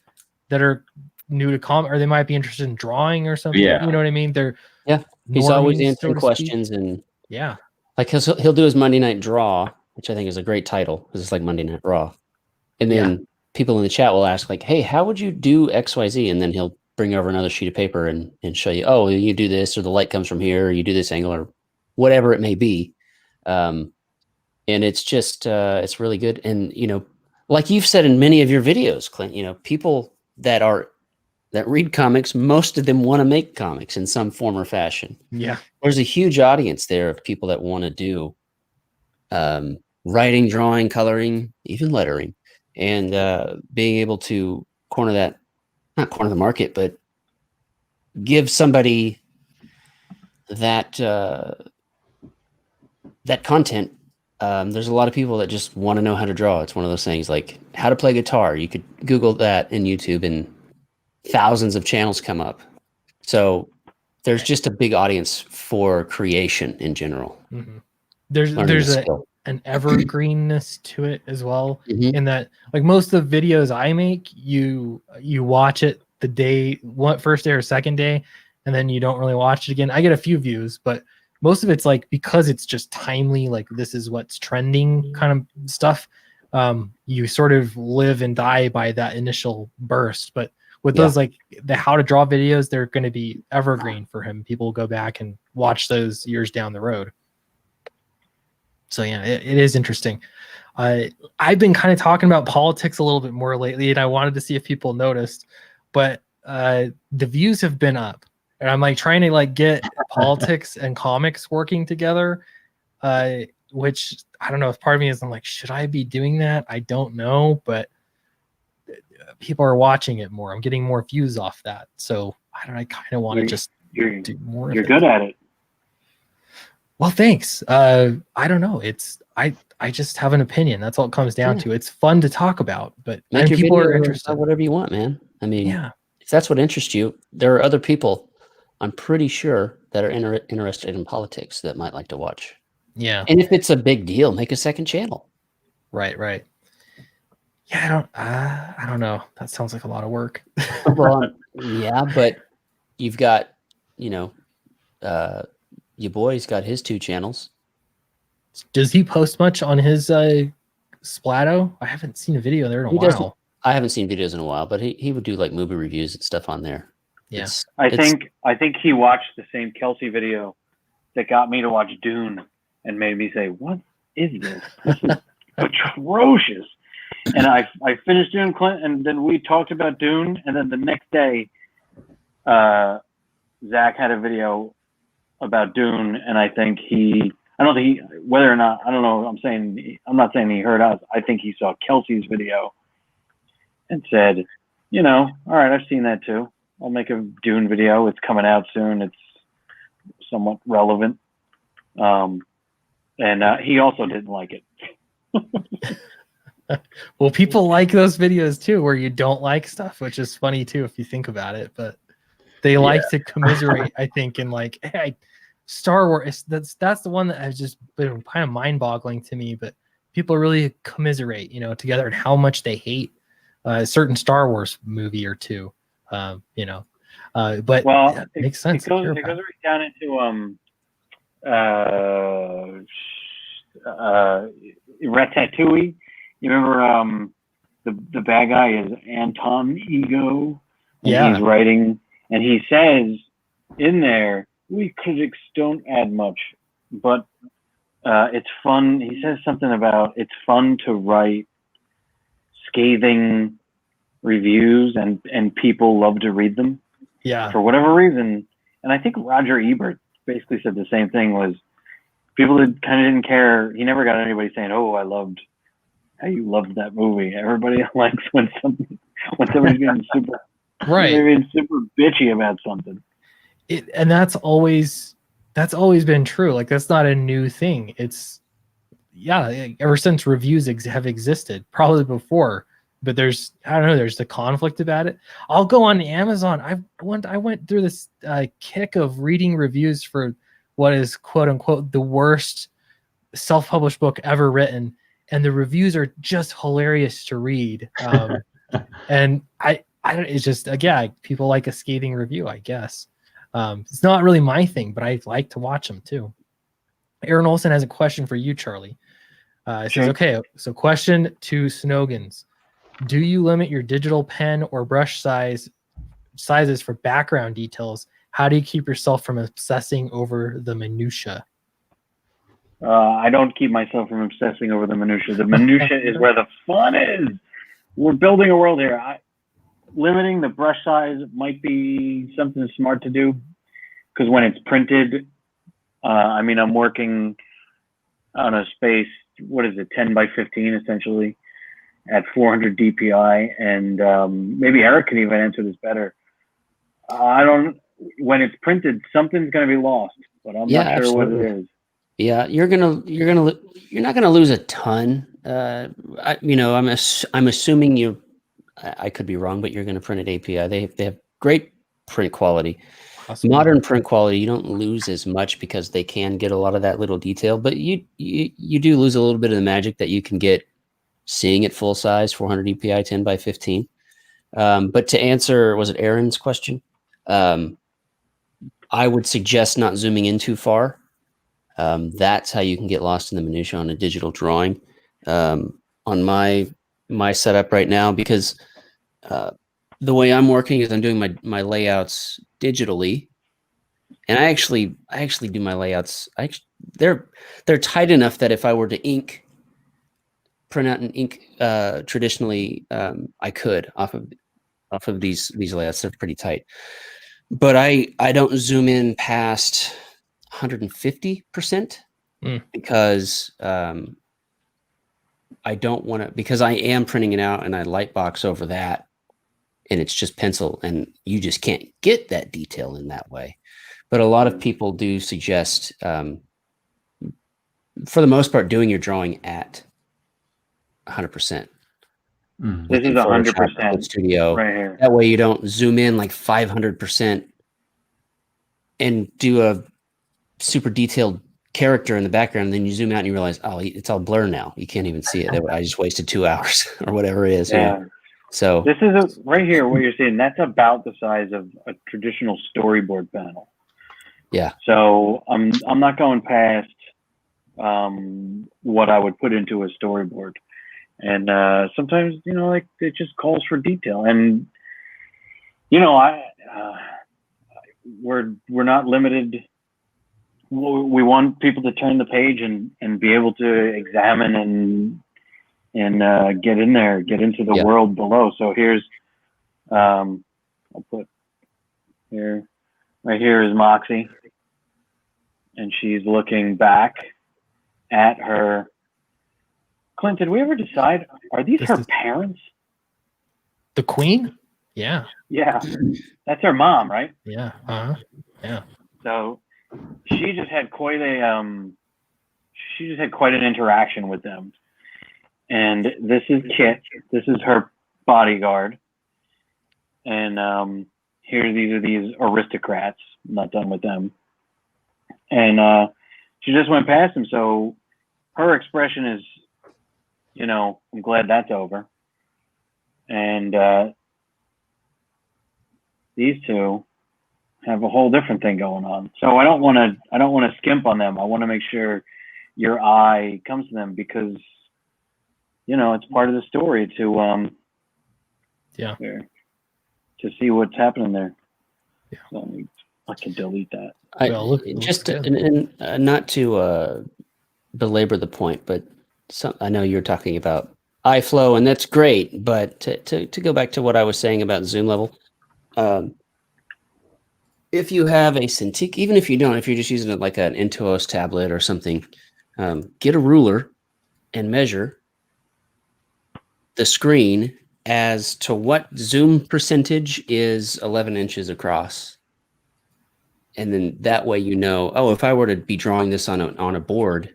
that are new to comic, or they might be interested in drawing or something. Yeah. You know what I mean? They're He's always normies, so answering to speak. questions, and Yeah. like he'll do his Monday Night Draw, which I think is a great title because it's like Monday Night Raw. And then people in the chat will ask like, hey, how would you do XYZ? And then he'll bring over another sheet of paper and show you, oh, you do this, or the light comes from here, or you do this angle, or whatever it may be. And it's just, it's really good. And, like you've said in many of your videos, Clint, people that read comics, most of them want to make comics in some form or fashion. Yeah. There's a huge audience there of people that want to do writing, drawing, coloring, even lettering, and being able to not corner the market, but give somebody that that content. There's a lot of people that just want to know how to draw. It's one of those things like how to play guitar. You could Google that in YouTube and thousands of channels come up. So there's just a big audience for creation in general. Mm-hmm. There's an evergreenness to it as well. Mm-hmm. In that, like most of the videos I make, you watch it the day, first day or second day, and then you don't really watch it again. I get a few views, but most of it's like, because it's just timely, like this is what's trending kind of stuff. You sort of live and die by that initial burst. But with those, like the how to draw videos, they're going to be evergreen for him. People will go back and watch those years down the road. So yeah, it is interesting. I've been kind of talking about politics a little bit more lately, and I wanted to see if people noticed, but the views have been up, and I'm like trying to like get politics and comics working together, which I don't know if part of me is, I'm like, should I be doing that? I don't know, but people are watching it more. I'm getting more views off that, so I kind of want to just do more. You're good at it. Well, thanks. I don't know. I just have an opinion. That's all it comes down to. It's fun to talk about, but and people are interested. Whatever you want, man. I mean, yeah. If that's what interests you, there are other people, I'm pretty sure, that are interested in politics that might like to watch. Yeah. And if it's a big deal, make a second channel. Right. Yeah, I don't know. That sounds like a lot of work. Well, yeah, but you've got, your boy's got his 2 channels. Does he post much on his Splato? I haven't seen a video there in a while. I haven't seen videos in a while, but he would do like movie reviews and stuff on there. Yeah. I think he watched the same Kelsey video that got me to watch Dune and made me say, what is this? atrocious. And I finished Dune, Clint, and then we talked about Dune, and then the next day, Zach had a video about Dune, and I don't think whether or not, I don't know, I'm not saying he heard us. I think he saw Kelsey's video and said, all right, I've seen that too. I'll make a Dune video. It's coming out soon. It's somewhat relevant. And he also didn't like it. Well, people like those videos too, where you don't like stuff, which is funny too if you think about it. But they like to commiserate, I think, and like, hey, Star Wars. That's the one that has just been kind of mind-boggling to me. But people really commiserate, together, and how much they hate a certain Star Wars movie or two. But it makes sense. It goes right down into Ratatouille. You remember the bad guy is Anton Ego. And he's writing, and he says in there, we critics don't add much, but it's fun. He says something about it's fun to write scathing reviews, and people love to read them. Yeah. For whatever reason. And I think Roger Ebert basically said the same thing, was people that kind of didn't care. He never got anybody saying, oh, I loved how you loved that movie. Everybody likes when somebody's being super being super bitchy about something. And that's always been true. Like, that's not a new thing. It's ever since reviews have existed, probably before. But there's the conflict about it. I'll go on Amazon. I went through this kick of reading reviews for what is quote unquote the worst self-published book ever written, and the reviews are just hilarious to read. And it's just people like a scathing review, I guess. It's not really my thing, but I like to watch them too. Aaron Olson has a question for you, Charlie. It says, okay, so question to Snogans. Do you limit your digital pen or brush sizes for background details? How do you keep yourself from obsessing over the minutia? I don't keep myself from obsessing over the minutia. The minutia is where the fun is. We're building a world here. Limiting the brush size might be something smart to do, because when it's printed, I'm working on a space, 10 by 15 essentially, at 400 DPI, and maybe Eric can even answer this better. When it's printed, something's going to be lost, but I'm not sure what it is. Yeah, you're not gonna lose a ton. I'm assuming you. I could be wrong, but you're going to print at API. They have great print quality. Awesome. Modern print quality, you don't lose as much because they can get a lot of that little detail, but you do lose a little bit of the magic that you can get seeing it full size, 400 DPI, 10 by 15. But to answer, was it Aaron's question? I would suggest not zooming in too far. That's how you can get lost in the minutia on a digital drawing. On my setup right now, because the way I'm working is I'm doing my layouts digitally, and I actually do my layouts. They're tight enough that if I were to print out an ink traditionally, I could off of these layouts. They're pretty tight, but I don't zoom in past 150% because I don't want to, because I am printing it out and I lightbox over that, and it's just pencil, and you just can't get that detail in that way. But a lot of people do suggest, for the most part, doing your drawing at 100%. This is 100% studio right here. That way you don't zoom in like 500% and do a super detailed character in the background, and then you zoom out and you realize, oh, it's all blur now. You can't even see it. I just wasted 2 hours or whatever it is. Yeah. So this is right here, what you're seeing, that's about the size of a traditional storyboard panel. Yeah. So I'm not going past what I would put into a storyboard. And sometimes, like, it just calls for detail. And, we're not limited. We want people to turn the page and be able to examine and get in there, get into the world below. So here's, I'll put here, right here is Moxie, and she's looking back at her. Clint, did we ever decide, are these her parents? The Queen? Yeah. Yeah, that's her mom, right? Yeah. Yeah. So she just had quite an interaction with them. And this is Kit. This is her bodyguard. And these are these aristocrats. I'm not done with them. And she just went past him. So her expression is, I'm glad that's over. And these two have a whole different thing going on. So I don't want to skimp on them. I want to make sure your eye comes to them because, it's part of the story to see what's happening there. Yeah. So I can delete that. Not to belabor the point, but I know you're talking about eye flow, and that's great. But to go back to what I was saying about zoom level, if you have a Cintiq, even if you don't, if you're just using it like an Intuos tablet or something, get a ruler and measure the screen as to what zoom percentage is 11 inches across. And then that way, if I were to be drawing this on a board,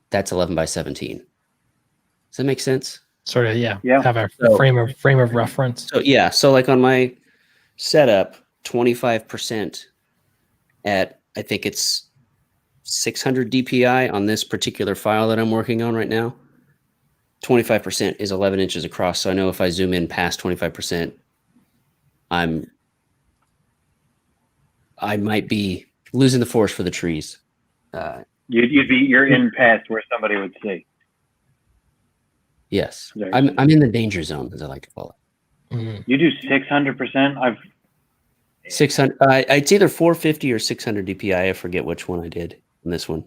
that's 11 by 17. Does that make sense? Sort of, yeah. Have a frame of reference. So like on my setup, 25% at, I think it's 600 DPI on this particular file that I'm working on right now. 25% is 11 inches across. So I know if I zoom in past 25%, I might be losing the forest for the trees. You're in past where somebody would see. Yes, I'm in the danger zone, as I like to call it. Mm-hmm. You do 600%. 600. It's either 450 or 600 DPI. I forget which one I did in this one.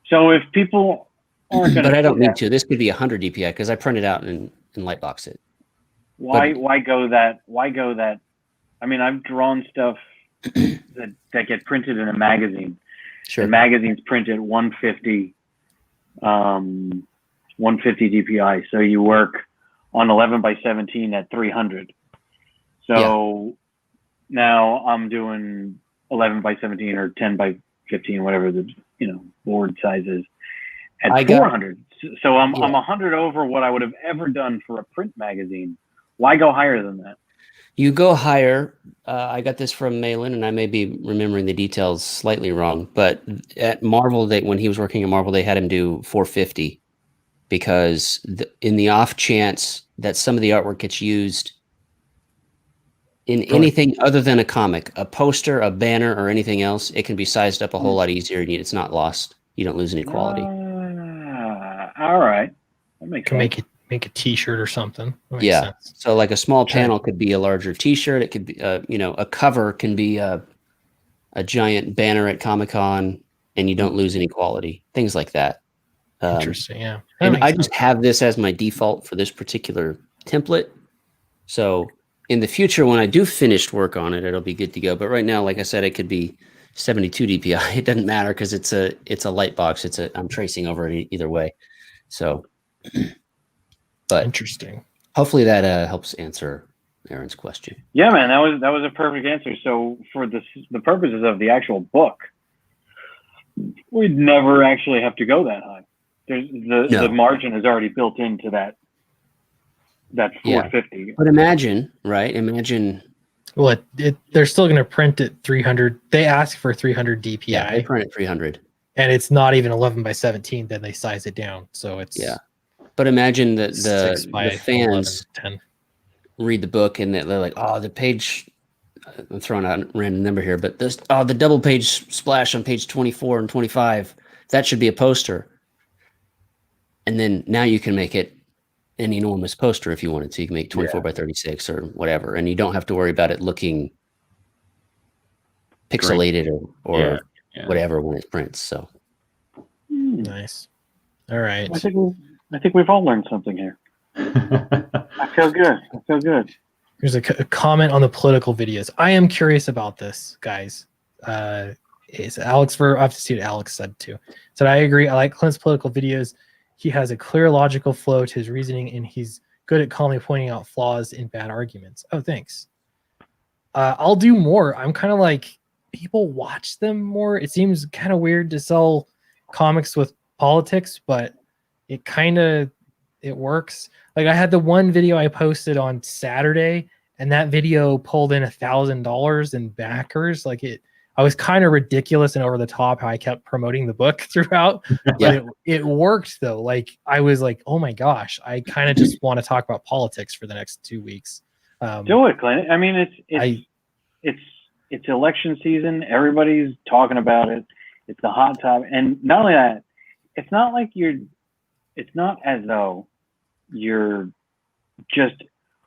So if people aren't going to, but I don't need to. This could be 100 DPI because I print it out and lightbox it. Why go that? Why go that? I mean, I've drawn stuff that get printed in a magazine. Sure. The magazine's printed 150 DPI. So you work on 11 by 17 at 300. So now I'm doing 11 by 17 or 10 by 15, whatever the board size is, at 400. So I'm 100 over what I would have ever done for a print magazine. Why go higher than that? You go higher. I got this from Malin, and I may be remembering the details slightly wrong, but at Marvel, when he was working at Marvel, they had him do 450 because in the off chance that some of the artwork gets used in anything other than a comic, a poster, a banner, or anything else, it can be sized up a whole lot easier, and it's not lost. You don't lose any quality. All right, that makes sense. Make a T-shirt or something. Sense. So like a small panel could be a larger T-shirt. It could be, a cover can be a giant banner at Comic-Con, and you don't lose any quality. Things like that. Interesting. Yeah. And I just have this as my default for this particular template. So in the future, when I do finished work on it, it'll be good to go. But right now, like I said, it could be 72 DPI. It doesn't matter because it's a light box. I'm tracing over it either way. So. But interesting. Hopefully that helps answer Aaron's question. Yeah, man, that was a perfect answer. So for the purposes of the actual book, we'd never actually have to go that high. The margin is already built into that 450. Yeah. But imagine, right? Well, they're still going to print at 300. They ask for 300 DPI. Yeah, they print at 300. And it's not even 11 by 17. Then they size it down. So it's But imagine that the fans 10. Read the book and they're like, oh, the page, I'm throwing out a random number here, but the double page splash on page 24 and 25, that should be a poster. And then now you can make it an enormous poster if you wanted to. You can make 24 by 36 or whatever, and you don't have to worry about it looking pixelated or whatever when it prints. So nice. All right. I think we've all learned something here. I feel good. I feel good. Here's a comment on the political videos. I am curious about this, guys. Is Alex I have to see what Alex said too. Said I agree. I like Clint's political videos. He has a clear logical flow to his reasoning, and he's good at calmly pointing out flaws in bad arguments. Oh, thanks. I'll do more. I'm kind of like, people watch them more. It seems kind of weird to sell comics with politics, but it works. Like I had the one video I posted on Saturday, and that video pulled in $1,000 in backers. I was kind of ridiculous and over the top how I kept promoting the book throughout, but it worked though. Like I was like, oh my gosh, I kind of just want to talk about politics for the next 2 weeks. Do it, Clint. I mean, it's election season. Everybody's talking about it. It's the hot topic, and not only that, it's not as though you're just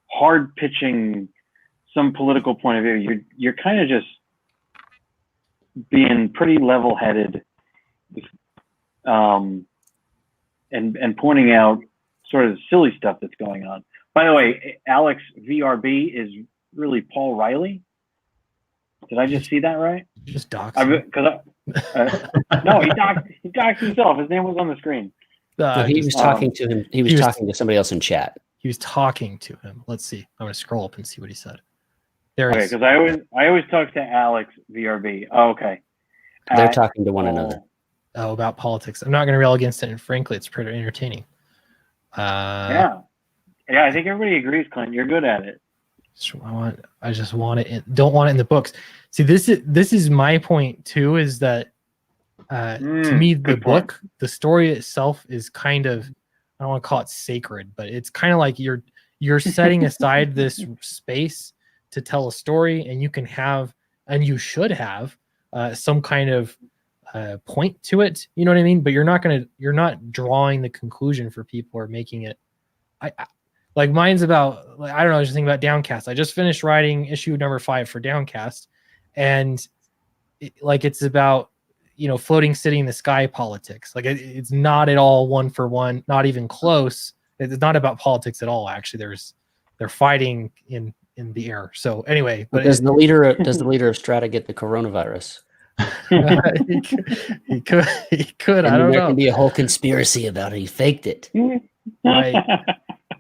hard pitching some political point of view. You're kind of just being pretty level-headed, and pointing out sort of the silly stuff that's going on. By the way, Alex VRB is really Paul Riley. Did I just see that right? Just dox. No, he doxed himself. His name was on the screen. He was talking to him. He was talking to somebody else in chat. He was talking to him. Let's see. I'm going to scroll up and see what he said. There Okay, because I always talk to Alex VRB. Oh, okay. They're talking to one another. Oh, about politics. I'm not going to rail against it, and frankly, it's pretty entertaining. Yeah, I think everybody agrees, Clint. You're good at it. I just want it. Don't want it in the books. See, this is my point too. Is that to me the book, the story itself is kind of, I don't want to call it sacred, but it's kind of like you're setting aside this space to tell a story, and you can have, and you should have some kind of point to it. You know what I mean? But you're not drawing the conclusion for people or making it. Like mine's about, I don't know, I was just thinking about Downcast. I just finished writing issue number 5 for Downcast, and it's about, floating city in the sky politics. Like it's not at all one for one, not even close. It's not about politics at all. Actually, they're fighting in the air. So anyway, but does the leader of Strata get the coronavirus? he could. I don't know. There can be a whole conspiracy about it. He faked it. Right.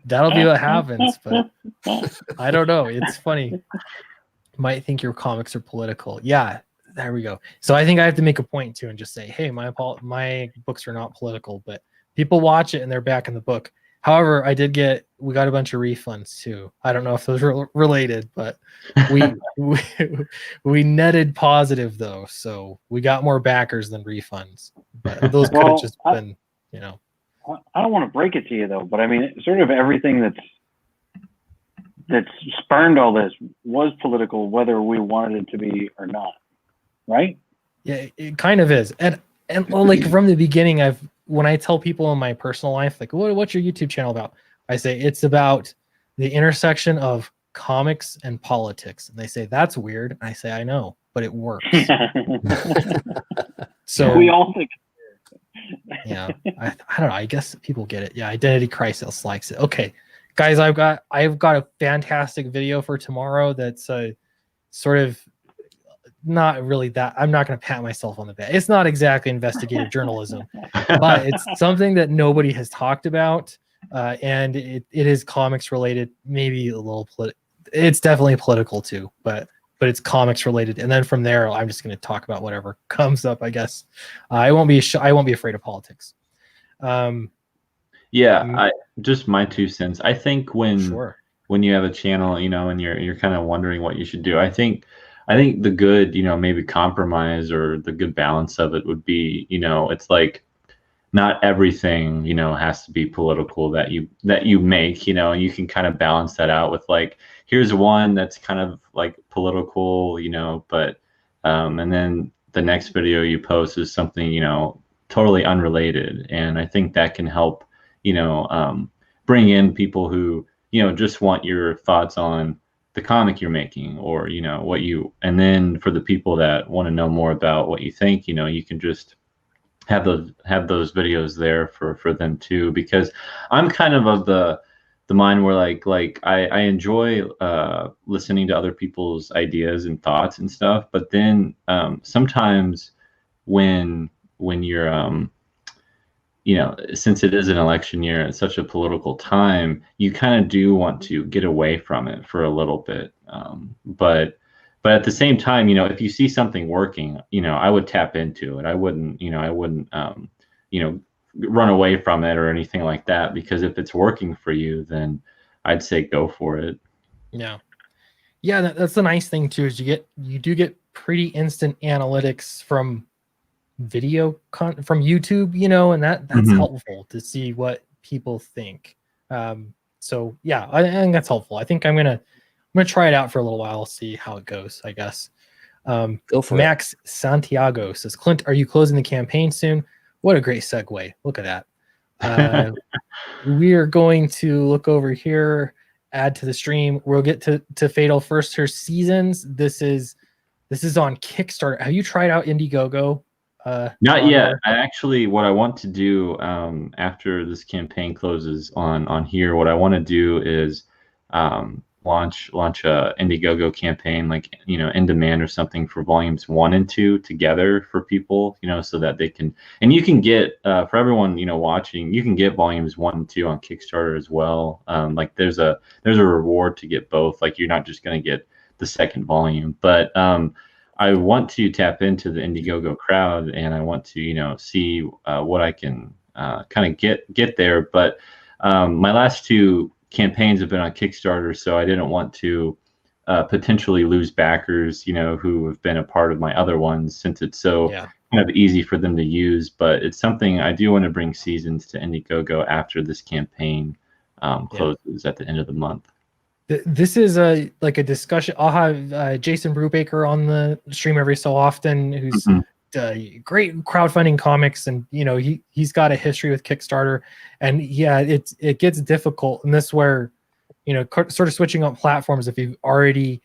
That'll be what happens, but I don't know. It's funny. Might think your comics are political. Yeah, there we go. So I think I have to make a point too and just say, hey, my books are not political, but people watch it and they're back in the book. However, we got a bunch of refunds too. I don't know if those are related, but we netted positive though. So we got more backers than refunds, but those could have just been, I don't want to break it to you though, but I mean, sort of everything that's spurned all this was political, whether we wanted it to be or not, right? Yeah, it kind of is. And like from the beginning, when I tell people in my personal life, like, what's your YouTube channel about? I say it's about the intersection of comics and politics, and they say that's weird. And I say I know, but it works. So we all think. Yeah, I don't know. I guess people get it. Yeah, Identity Crisis likes it. Okay, guys, I've got a fantastic video for tomorrow. That's sort of not really that. I'm not going to pat myself on the back. It's not exactly investigative journalism, but it's something that nobody has talked about, and it is comics related. Maybe a little it's definitely political too, but it's comics related. And then from there, I'm just going to talk about whatever comes up, I guess. I won't be afraid of politics. Just my 2 cents. I think when you have a channel, and you're kind of wondering what you should do, I think the good, maybe compromise or the good balance of it would be, it's like not everything, has to be political that you make, you can kind of balance that out with like, here's one that's kind of like political, but and then the next video you post is something, totally unrelated. And I think that can help, bring in people who, just want your thoughts on the comic you're making, or, and then for the people that want to know more about what you think, you can just have those videos there for them too, because I'm kind of the mind where like I enjoy listening to other people's ideas and thoughts and stuff, but then sometimes when you're since it is an election year and such a political time, you kind of do want to get away from it for a little bit. But at the same time, if you see something working, I would tap into it. I wouldn't run away from it or anything like that, because if it's working for you, then I'd say go for it. Yeah. Yeah, that's the nice thing too, is you do get pretty instant analytics from from YouTube, and that's Mhm. helpful to see what people think. So yeah, I think that's helpful. I think I'm gonna try it out for a little while, see how it goes, I guess. Go for Max Santiago says, Clint, are you closing the campaign soon? What a great segue. Look at that. We are going to look over here, add to the stream. We'll get to Fatal First Her Seasons. This is on Kickstarter. Have you tried out Indiegogo? Not Ron, yet. or- What I want to do after this campaign closes on here, what I want to do is launch a Indiegogo campaign, like In Demand or something, for volumes 1 and 2 together for people, so that they can, and you can get for everyone watching, you can get volumes 1 and 2 on Kickstarter as well. Like there's a reward to get both. Like you're not just going to get the second volume, but I want to tap into the Indiegogo crowd, and I want to, see what I can kind of get there. But my last 2 campaigns have been on Kickstarter, so I didn't want to potentially lose backers, who have been a part of my other ones, since it's so kind of easy for them to use. But it's something I do want to bring Seasons to Indiegogo after this campaign closes at the end of the month. This is a discussion. I'll have Jason Brubaker on the stream every so often, who's great crowdfunding comics, and he's got a history with Kickstarter. And yeah, it gets difficult, and this where sort of switching up platforms if you've already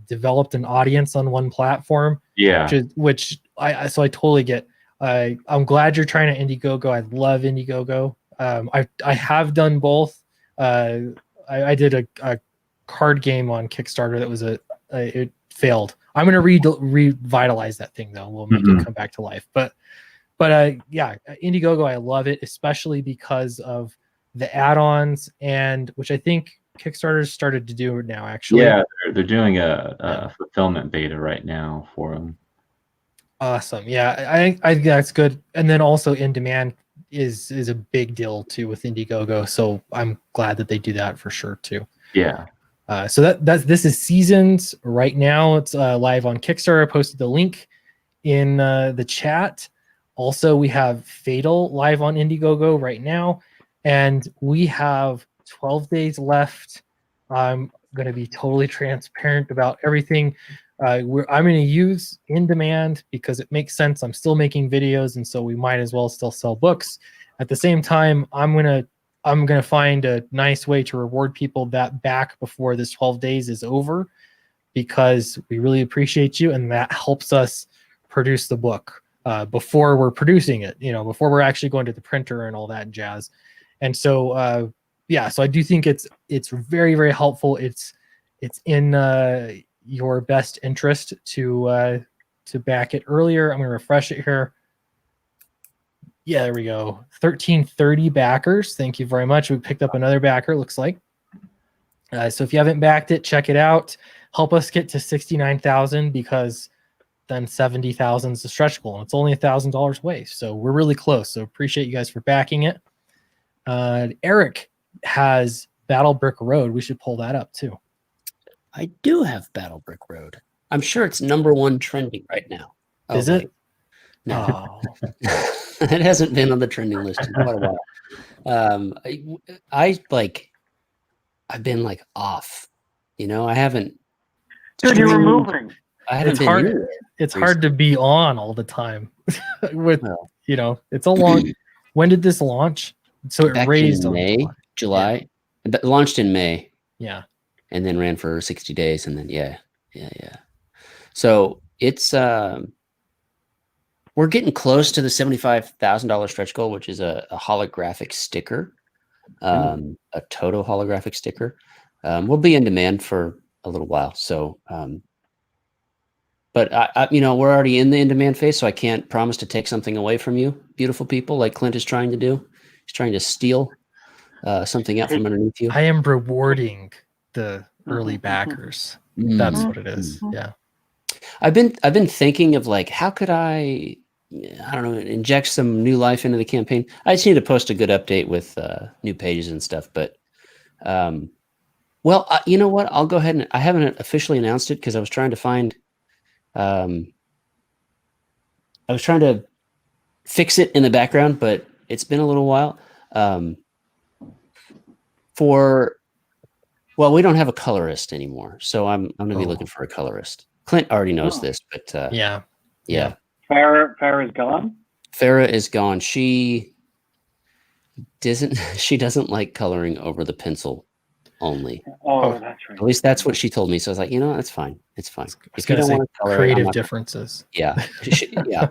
developed an audience on one platform. Yeah, which I totally get. I'm glad you're trying to Indiegogo. I love Indiegogo. I have done both. I did a card game on Kickstarter that was it failed. I'm going to revitalize that thing though. We'll make it come back to life. But yeah, Indiegogo, I love it, especially because of the add-ons, and which I think Kickstarter's started to do now, actually. Yeah, they're doing a fulfillment beta right now for them. Awesome. Yeah, I think that's good. And then also In Demand is a big deal too with Indiegogo, so I'm glad that they do that for sure too. Yeah. So this is Seasons right now. It's live on Kickstarter. I posted the link in the chat. Also, we have Fatal live on Indiegogo right now, and we have 12 days left. I'm going to be totally transparent about everything. I'm going to use In Demand because it makes sense. I'm still making videos, and so we might as well still sell books. At the same time, I'm gonna find a nice way to reward people that back before this 12 days is over, because we really appreciate you, and that helps us produce the book before we're producing it. Before we're actually going to the printer and all that jazz. And so yeah, so I do think it's very, very helpful. It's in your best interest to back it earlier. I'm going to refresh it here. Yeah, there we go. 1330 backers. Thank you very much. We picked up another backer, looks like. So if you haven't backed it, check it out. Help us get to 69,000, because then 70,000 is the stretch goal, and it's only $1,000 away. So we're really close. So appreciate you guys for backing it. Eric has Battle Brick Road. We should pull that up too. I do have Battle Brick Road. I'm sure it's #1 trending right now. Is it? No. Oh. It hasn't been on the trending list in quite a while. I've been off. I haven't. Dude, you were moving. I haven't It's been hard. in it It's hard to be on all the time. With Well. It's a long. When did this launch? So it back raised in on May, July. It launched in May. Yeah. And then ran for 60 days, and then yeah. So it's we're getting close to the $75,000 stretch goal, which is a holographic sticker, a Toto holographic sticker. We'll be in demand for a little while. So, but I we're already in the in-demand phase, so I can't promise to take something away from you, beautiful people, like Clint is trying to do. He's trying to steal something out from underneath you. I am rewarding the early backers. That's Mm. what it is. Yeah. I've been thinking of like, how could I don't know, inject some new life into the campaign. I just need to post a good update with new pages and stuff. But, well, you know what? I'll go ahead and I haven't officially announced it because I was trying to find. I was trying to fix it in the background, but it's been a little while. Well, we don't have a colorist anymore, so I'm going to be looking for a colorist. Clint already knows this, but Yeah. Farrah's gone. Farrah is gone. She doesn't like coloring over the pencil only. Oh, that's right. At least that's what she told me. So I was like, that's fine. It's fine. If you don't want to color, creative differences. Yeah,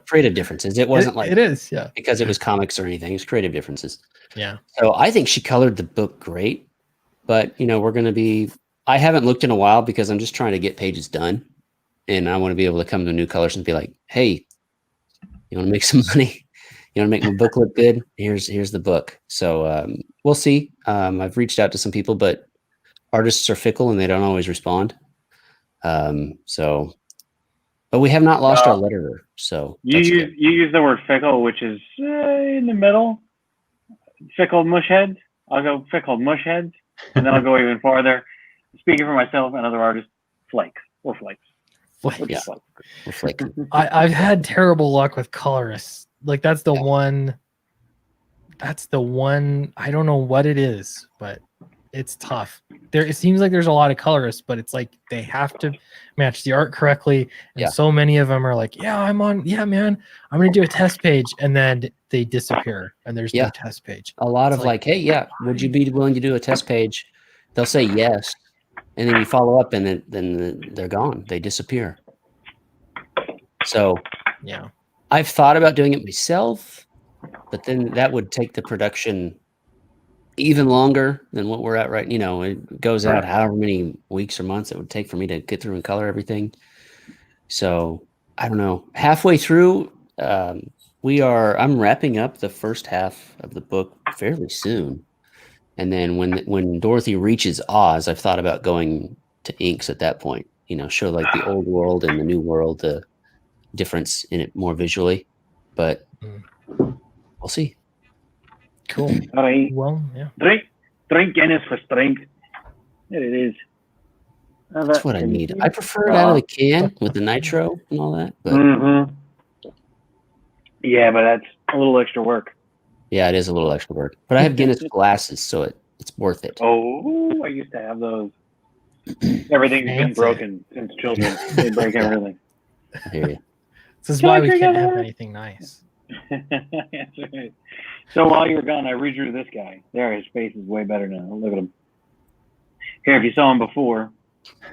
creative differences. It wasn't like it is, yeah, because it was comics or anything. It was creative differences. Yeah. So I think she colored the book great, but we're going to be. I haven't looked in a while because I'm just trying to get pages done, and I want to be able to come to new colors and be like, hey, you want to make some money? You want to make my book look good? Here's the book. So we'll see. I've reached out to some people, but artists are fickle and they don't always respond. But we have not lost our letterer. So you use the word fickle, which is in the middle. Fickle mushheads. I'll go fickle mushheads, and then I'll go even farther. Speaking for myself and other artists, flakes or flakes. Yeah. Flake. I've had terrible luck with colorists. Like that's the one. I don't know what it is, but it's tough. It seems like there's a lot of colorists, but it's like they have to match the art correctly. And so many of them are like, I'm man, I'm going to do a test page. And then they disappear and there's no test page. A lot of like, hey, would you be willing to do a test page? They'll say yes. And then you follow up and then they're gone. They disappear. So yeah, I've thought about doing it myself, but then that would take the production even longer than what we're at right. It goes out however many weeks or months it would take for me to get through and color everything. So I don't know. Halfway through, I'm wrapping up the first half of the book fairly soon. And then when Dorothy reaches Oz, I've thought about going to inks at that point, show like the old world and the new world, the difference in it more visually, but we'll see. Cool. All right. Well, yeah. Drink Guinness for strength. There it is. That's what I need. I prefer it out of the can with the nitro and all that. But yeah, but that's a little extra work. Yeah, it is a little extra work. But I have Guinness glasses, so it's worth it. Oh, I used to have those. Everything's been broken since children. They break everything. I hear you. This is why we can't have anything nice. So while you're gone, I redrew this guy. There, his face is way better now. Look at him. Here, if you saw him before,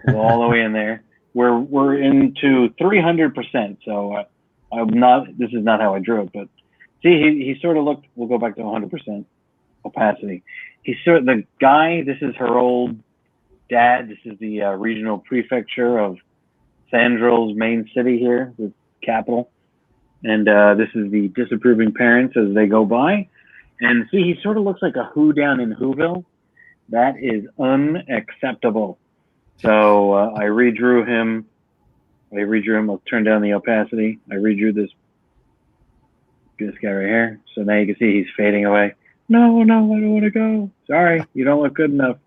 go all the way in there. We're into 300%. So this is not how I drew it, but see, he sort of looked. We'll go back to 100% opacity. The guy. This is her old dad. This is the regional prefecture of Sandrill's main city here, the capital. And this is the disapproving parents as they go by. And see, he sort of looks like a Who down in Whoville. That is unacceptable. So I redrew him. I'll turn down the opacity. I redrew this guy right here. So now you can see he's fading away. No, I don't want to go. Sorry, you don't look good enough.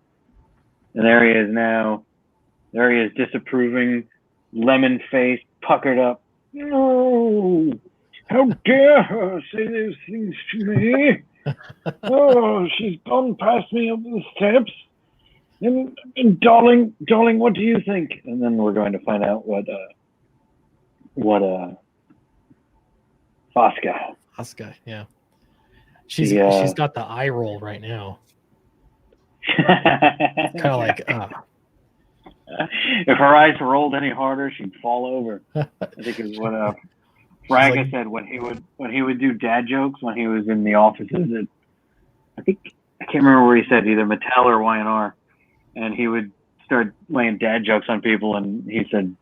And there he is now. There he is, disapproving, lemon face, puckered up. No, how dare her say those things to me? Oh, she's gone past me up the steps. And darling, what do you think? And then we're going to find out what Fosca, yeah. She's got the eye roll right now. Kind of like if her eyes rolled any harder, she'd fall over. I think is what Braga like- said when he would do dad jokes when he was in the offices at, I can't remember where he said, either Mattel or Y&R, and he would start laying dad jokes on people, and he said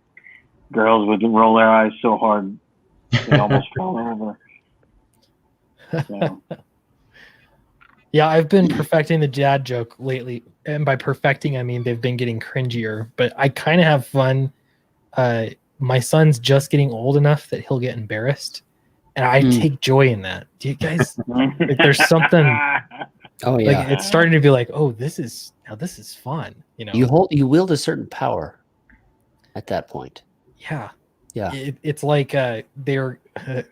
girls would roll their eyes so hard they almost fall over. So. Yeah, I've been perfecting the dad joke lately, and by perfecting I mean they've been getting cringier. But I kind of have fun. My son's just getting old enough that he'll get embarrassed, and I take joy in that. Do you guys? Like, there's something. Oh yeah. Like it's starting to be like, oh, this is fun. You know, You wield a certain power at that point. yeah. Yeah. It's like they're. It's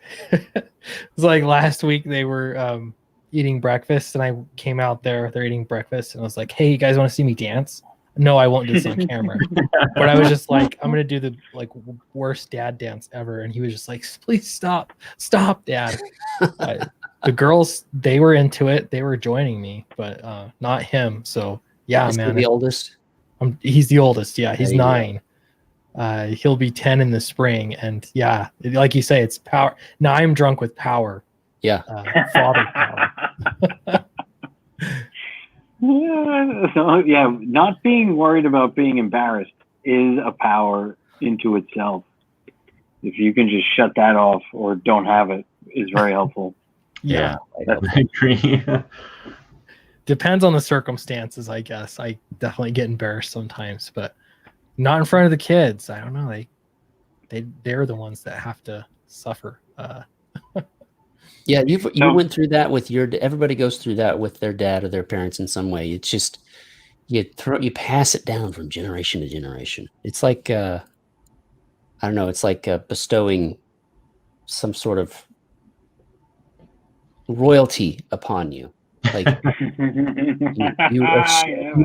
like last week they were eating breakfast, and I came out there. They're eating breakfast, and I was like, "Hey, you guys want to see me dance?" No, I won't do this on camera. But I was just like, I'm gonna do the like worst dad dance ever, and he was just like, "Please stop, Dad." The girls, they were into it. They were joining me, but not him. So yeah, Is he man. the oldest? He's the oldest. Yeah, he's There you 9. He'll be 10 in the spring, and yeah, like you say, it's power. Now I'm drunk with power. Yeah. Father power. So yeah, not being worried about being embarrassed is a power into itself. If you can just shut that off or don't have it, is very helpful. Yeah, I agree. Depends on the circumstances, I guess. I definitely get embarrassed sometimes, but not in front of the kids. I don't know. They're the ones that have to suffer. Yeah, you went through that with everybody goes through that with their dad or their parents in some way. It's just you pass it down from generation to generation. It's like I don't know, it's like bestowing some sort of royalty upon you. Like you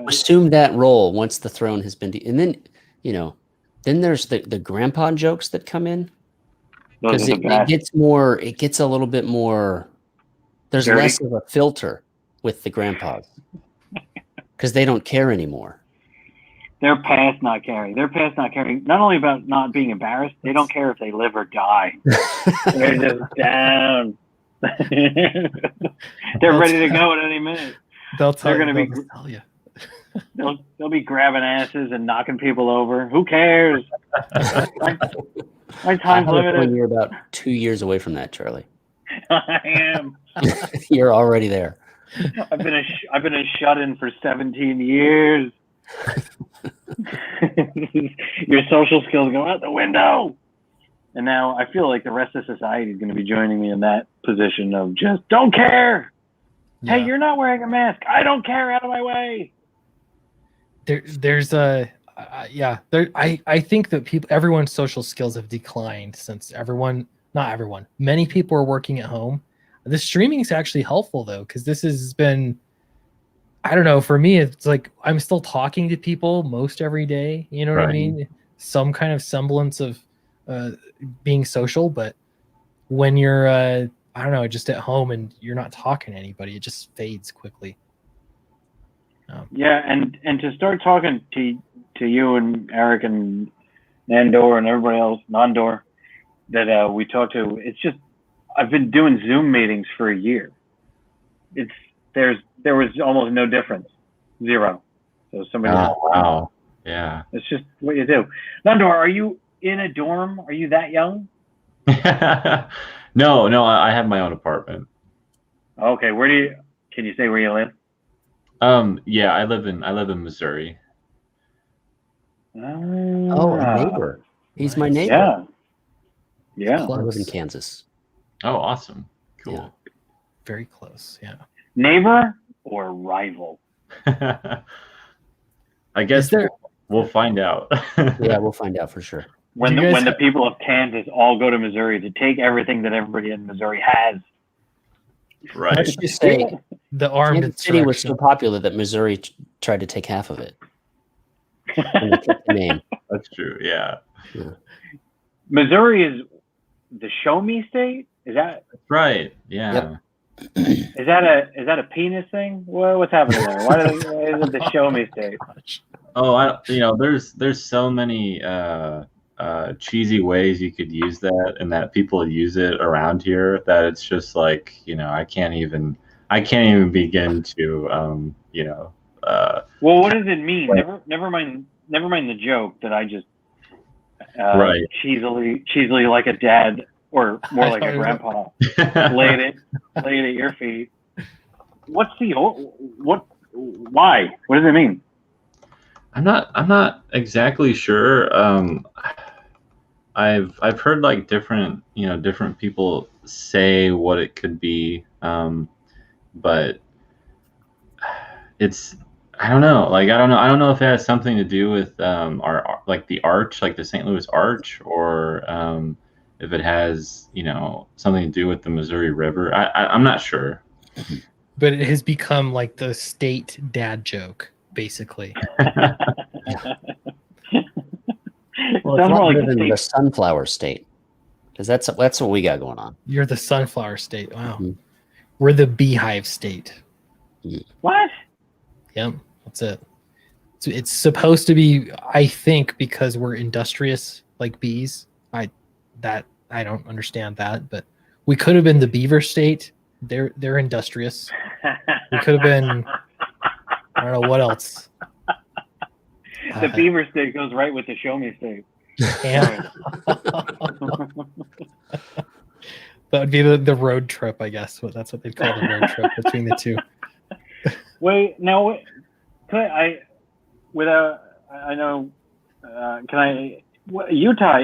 assume that role once the throne has been and then then there's the grandpa jokes that come in. Because it gets a little bit more. There's dirty. less of a filter with the grandpas because they don't care anymore. They're past not caring. They're past not caring. Not only about not being embarrassed, they don't care if they live or die. They're just down. They're ready to go at any minute. They'll tell you. They'll be grabbing asses and knocking people over. Who cares? My time's limited. You're about 2 years away from that, Charlie. I am. You're already there. I've been a shut-in for 17 years. Your social skills go out the window. And now I feel like the rest of society is going to be joining me in that position of just don't care. Yeah. Hey, you're not wearing a mask. I don't care. Out of my way. There's a I think that everyone's social skills have declined since many people are working at home. The streaming is actually helpful though, because this has been, I don't know, for me it's like I'm still talking to people most every day. You know what I mean? Some kind of semblance of being social, but when you're I don't know, just at home and you're not talking to anybody, it just fades quickly. Yeah, and to start talking to you and Eric and Nandor and everybody else, Nandor, that we talked to, it's just, I've been doing Zoom meetings for a year. There was almost no difference, 0. So somebody. Oh, wow. Yeah. It's just what you do. Nandor, are you in a dorm? Are you that young? No, I have my own apartment. Okay, can you say where you live? Yeah, I live in Missouri. Oh, a neighbor. He's my neighbor. Yeah. I live in Kansas. Oh, awesome. Cool. Yeah. Very close. Yeah. Neighbor or rival? I guess we'll find out. Yeah, we'll find out for sure. When the people of Kansas all go to Missouri to take everything that everybody in Missouri has. Right. Let's just say the armed Kansas City was so popular that Missouri tried to take half of it. And they took the name. That's true. Yeah. Missouri is the show me state. Is that right? Yeah. Yep. Is that a penis thing? What's happening there? Why is it the show me state? Oh, there's so many cheesy ways you could use that, and that people use it around here, that it's just like, I can't even begin to Well, what does it mean? Like- Never mind the joke that I just Right. cheesily like a dad, or more like a grandpa, laid it at your feet. What's the what? Why? What does it mean? I'm not exactly sure. I've heard like different people say what it could be, but it's I don't know. Like I don't know if it has something to do with our like the arch, like the St. Louis Arch, or if it has something to do with the Missouri River. I'm not sure. But it has become like the state dad joke, basically. Well, it's more like the sunflower state, because that's what we got going on. You're the sunflower state. Wow. Mm-hmm. We're the beehive state. What? Yep, that's it. So it's supposed to be, I think, because we're industrious like bees. I don't understand that, but we could have been the beaver state. They're industrious. We could have been, I don't know what else. The beaver state goes right with the show me state. Yeah. That would be the road trip, I guess. That's what they'd call the road trip between the two. Wait, now, can I know, Utah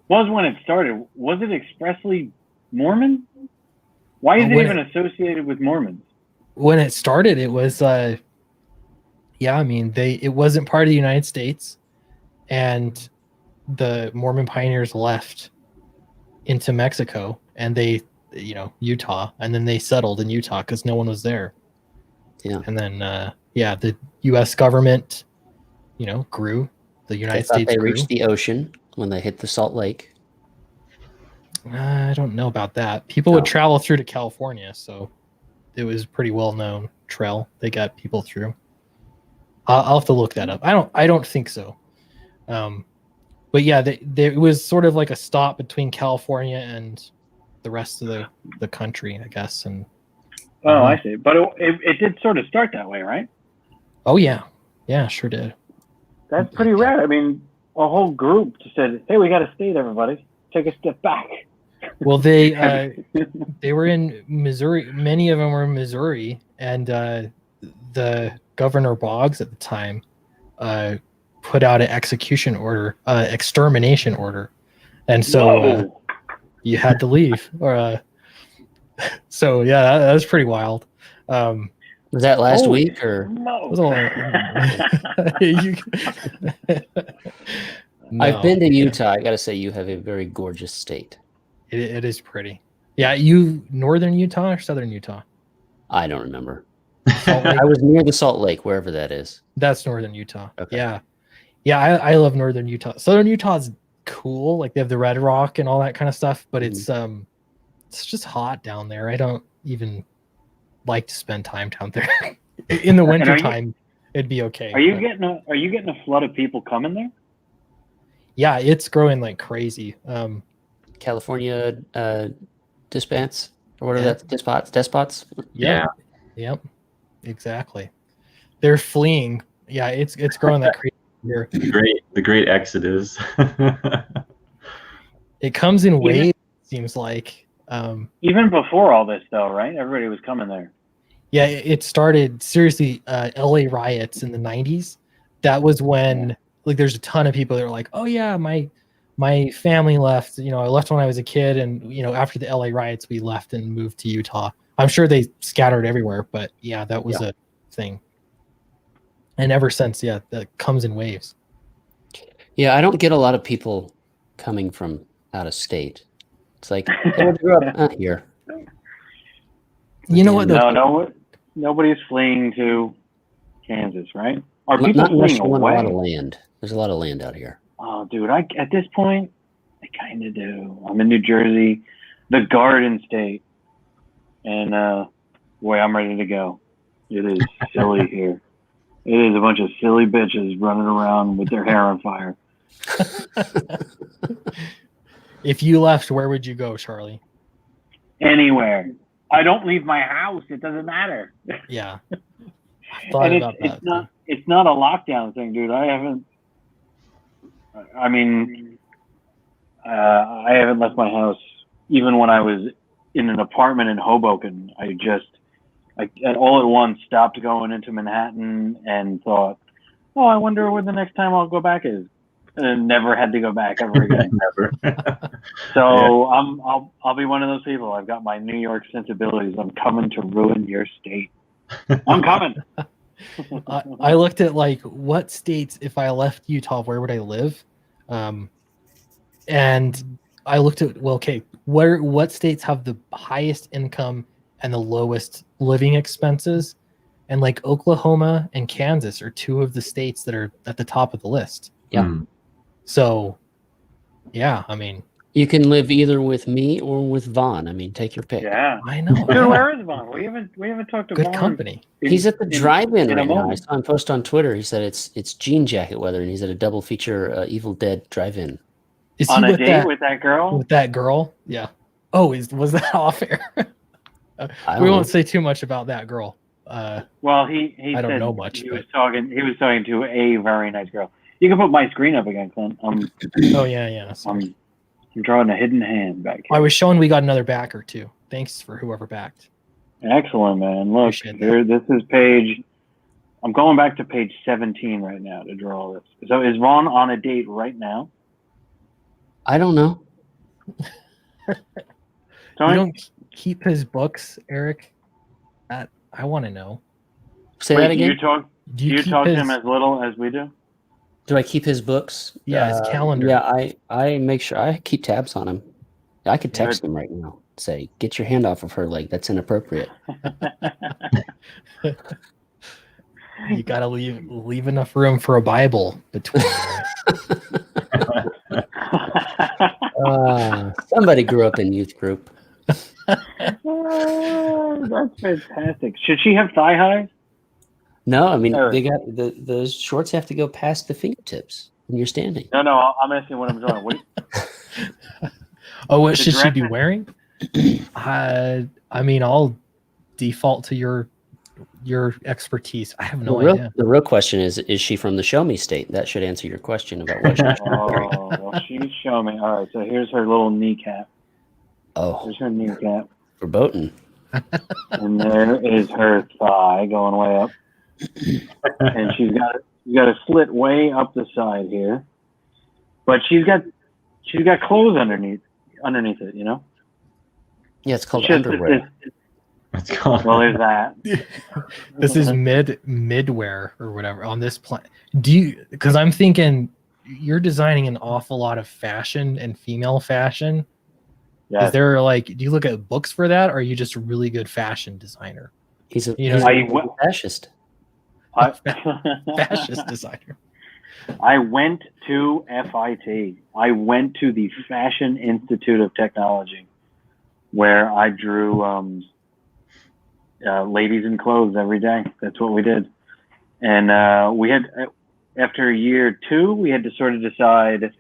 was when it started, was it expressly Mormon? Why is it even associated with Mormons? When it started, it was, it wasn't part of the United States, and the Mormon pioneers left into Mexico, and they, Utah, and then they settled in Utah because no one was there. Yeah. And then, the U.S. government, grew. The United States they grew. reached the ocean when they hit the Salt Lake. I don't know about that. People would travel through to California, so it was a pretty well-known trail. They got people through. I'll have to look that up. I don't think so. But yeah, it was sort of like a stop between California and the rest of the country, I guess. And I see. But it did sort of start that way, right? Oh yeah, sure did. That's pretty rare. I mean, a whole group just said, "Hey, we got a state, everybody. Take a step back." Well, they were in Missouri. Many of them were in Missouri, and the Governor Boggs at the time put out an execution order, extermination order, and so you had to leave. So yeah, that was pretty wild. Was that last week or? No. I've been to Utah. I got to say, you have a very gorgeous state. It is pretty. Yeah, you northern Utah or southern Utah? I don't remember. I was near the Salt Lake, wherever that is. That's northern Utah. Okay. Yeah. I love northern Utah. Southern Utah's cool. Like they have the Red Rock and all that kind of stuff, but it's just hot down there. I don't even like to spend time down there. In the wintertime, it'd be okay. Are you getting a flood of people coming there? Yeah, it's growing like crazy. California despots or whatever that despots. Yeah. Yep. Exactly. They're fleeing. Yeah, it's growing like crazy here. The great exodus. It comes in waves, it seems like. Even before all this, though, right? Everybody was coming there. Yeah, it started seriously. LA riots in the 90s. That was when like there's a ton of people that are like, oh yeah, my family left. I left when I was a kid, and after the LA riots, we left and moved to Utah. I'm sure they scattered everywhere, but yeah, that was a thing. And ever since, that comes in waves. Yeah, I don't get a lot of people coming from out of state. It's like, hey, where'd you grow up? Here. You know what? No, nobody's fleeing to Kansas, right? Are people not unless fleeing you want away? a lot of land. There's a lot of land out here. Oh, dude, at this point, I kind of do. I'm in New Jersey, the Garden State, and boy, I'm ready to go. It is silly here. It is a bunch of silly bitches running around with their hair on fire. If you left, where would you go, Charlie? Anywhere. I don't leave my house. It doesn't matter. Yeah. I thought And about that. it's not a lockdown thing, dude. I haven't left my house even when I was in an apartment in Hoboken. I all at once stopped going into Manhattan and thought, oh, I wonder where the next time I'll go back is. And never had to go back ever again. Never. So yeah. I'll be one of those people. I've got my New York sensibilities. I'm coming to ruin your state. I'm coming. I looked at like what states, if I left Utah, where would I live? And I looked at, well, okay, what states have the highest income and the lowest living expenses? And like Oklahoma and Kansas are two of the states that are at the top of the list. Yeah. So, yeah, I mean, you can live either with me or with Vaughn. I mean, take your pick. Yeah, I know. Dude, where is Vaughn? We haven't talked to Good Vaughn. company. He's at the drive-in in a right now. I moment. saw him post on Twitter. He said it's jean jacket weather, and he's at a double feature Evil Dead drive-in. Is he On a with date with that girl? With that girl? Yeah. Oh, was that off air? I We don't won't know. say too much about that girl. Well, he I don't said know much, He but- was talking to a very nice girl. You can put my screen up again, Clint. Oh yeah. Sorry. I'm drawing a hidden hand back I here. was showing we got another backer too. Thanks for whoever backed. Excellent, man. Look, Appreciate that. here. This is page. I'm going back to page 17 right now to draw this. So is Ron on a date right now? I don't know. You Tony? don't keep his books, Eric? I want to know. Say Wait, that do again. Do you keep talk his, to him as little as we do? Do I keep his books? Yeah, his calendar. Yeah, I make sure I keep tabs on him. I could text Good. him right now. Say, get your hand off of her leg. That's inappropriate. You gotta leave enough room for a Bible between you. Somebody grew up in youth group. Oh, that's fantastic. Should she have thigh highs? No, I mean Eric. they got the shorts have to go past the fingertips when you're standing. No, I'm asking what I'm drawing. What, Oh, what The should she be dress- wearing? I mean, I'll default to your expertise. I have no idea. The real question is she from the Show Me State? That should answer your question about what she's wearing. oh, well, she's showing me. All right, so here's her little kneecap. Oh, Here's her kneecap. for boating. And there is her thigh going way up. And she's got a slit way up the side here. But she's got clothes underneath it, you know? Yeah, it's called It's just- underwear. Let's go. well, there's that. This is midwear or whatever on this plan. Because I'm thinking you're designing an awful lot of fashion and female fashion. Yeah. Is there do you look at books for that, or are you just a really good fashion designer? He's a, You know, he's I a w- fascist. Fascist designer. I went to FIT. I went to the Fashion Institute of Technology, where I drew ladies in clothes every day. That's what we did. And we had, after year 2, we had to sort of decide,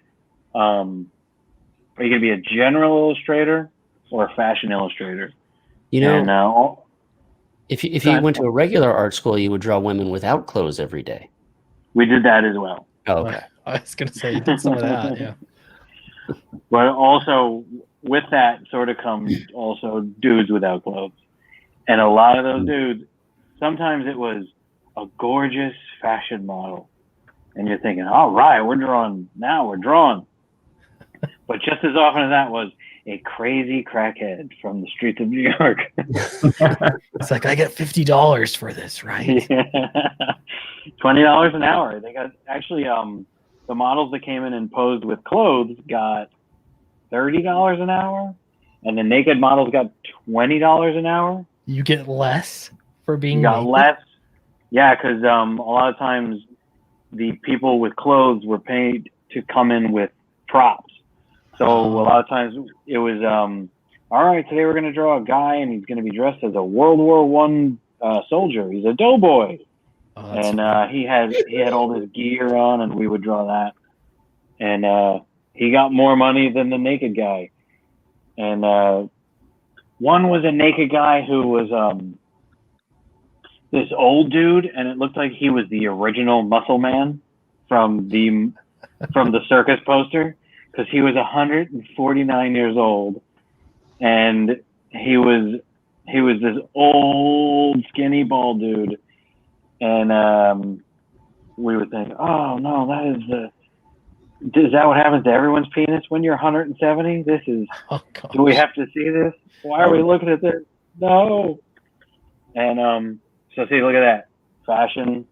are you going to be a general illustrator or a fashion illustrator? You know, And if you went to a regular art school, you would draw women without clothes every day. we did that as well. Oh, okay. I was gonna say you did some of that, yeah. But also with that sort of comes also dudes without clothes. And a lot of those dudes, sometimes it was a gorgeous fashion model. And you're thinking, all right, we're drawing. But just as often as that was a crazy crackhead from the streets of New York. It's like, I get $50 for this, right? $20 an hour. They got actually the models that came in and posed with clothes got $30 an hour, and the naked models got $20 an hour. You get less for being You got naked? less. Yeah, because a lot of times the people with clothes were paid to come in with props. So a lot of times it was, all right, today we're going to draw a guy and he's going to be dressed as a World War I soldier. He's a doughboy. Oh, that's And he had all this gear on, and we would draw that. and he got more money than the naked guy. And one was a naked guy who was this old dude, and it looked like he was the original Muscle Man from the circus poster, because he was 149 years old, and he was this old skinny bald dude, and we would think, oh no, is that what happens to everyone's penis when you're 170? This is, do we have to see this? Why are we looking at this? No. And so see, look at that. Fashion,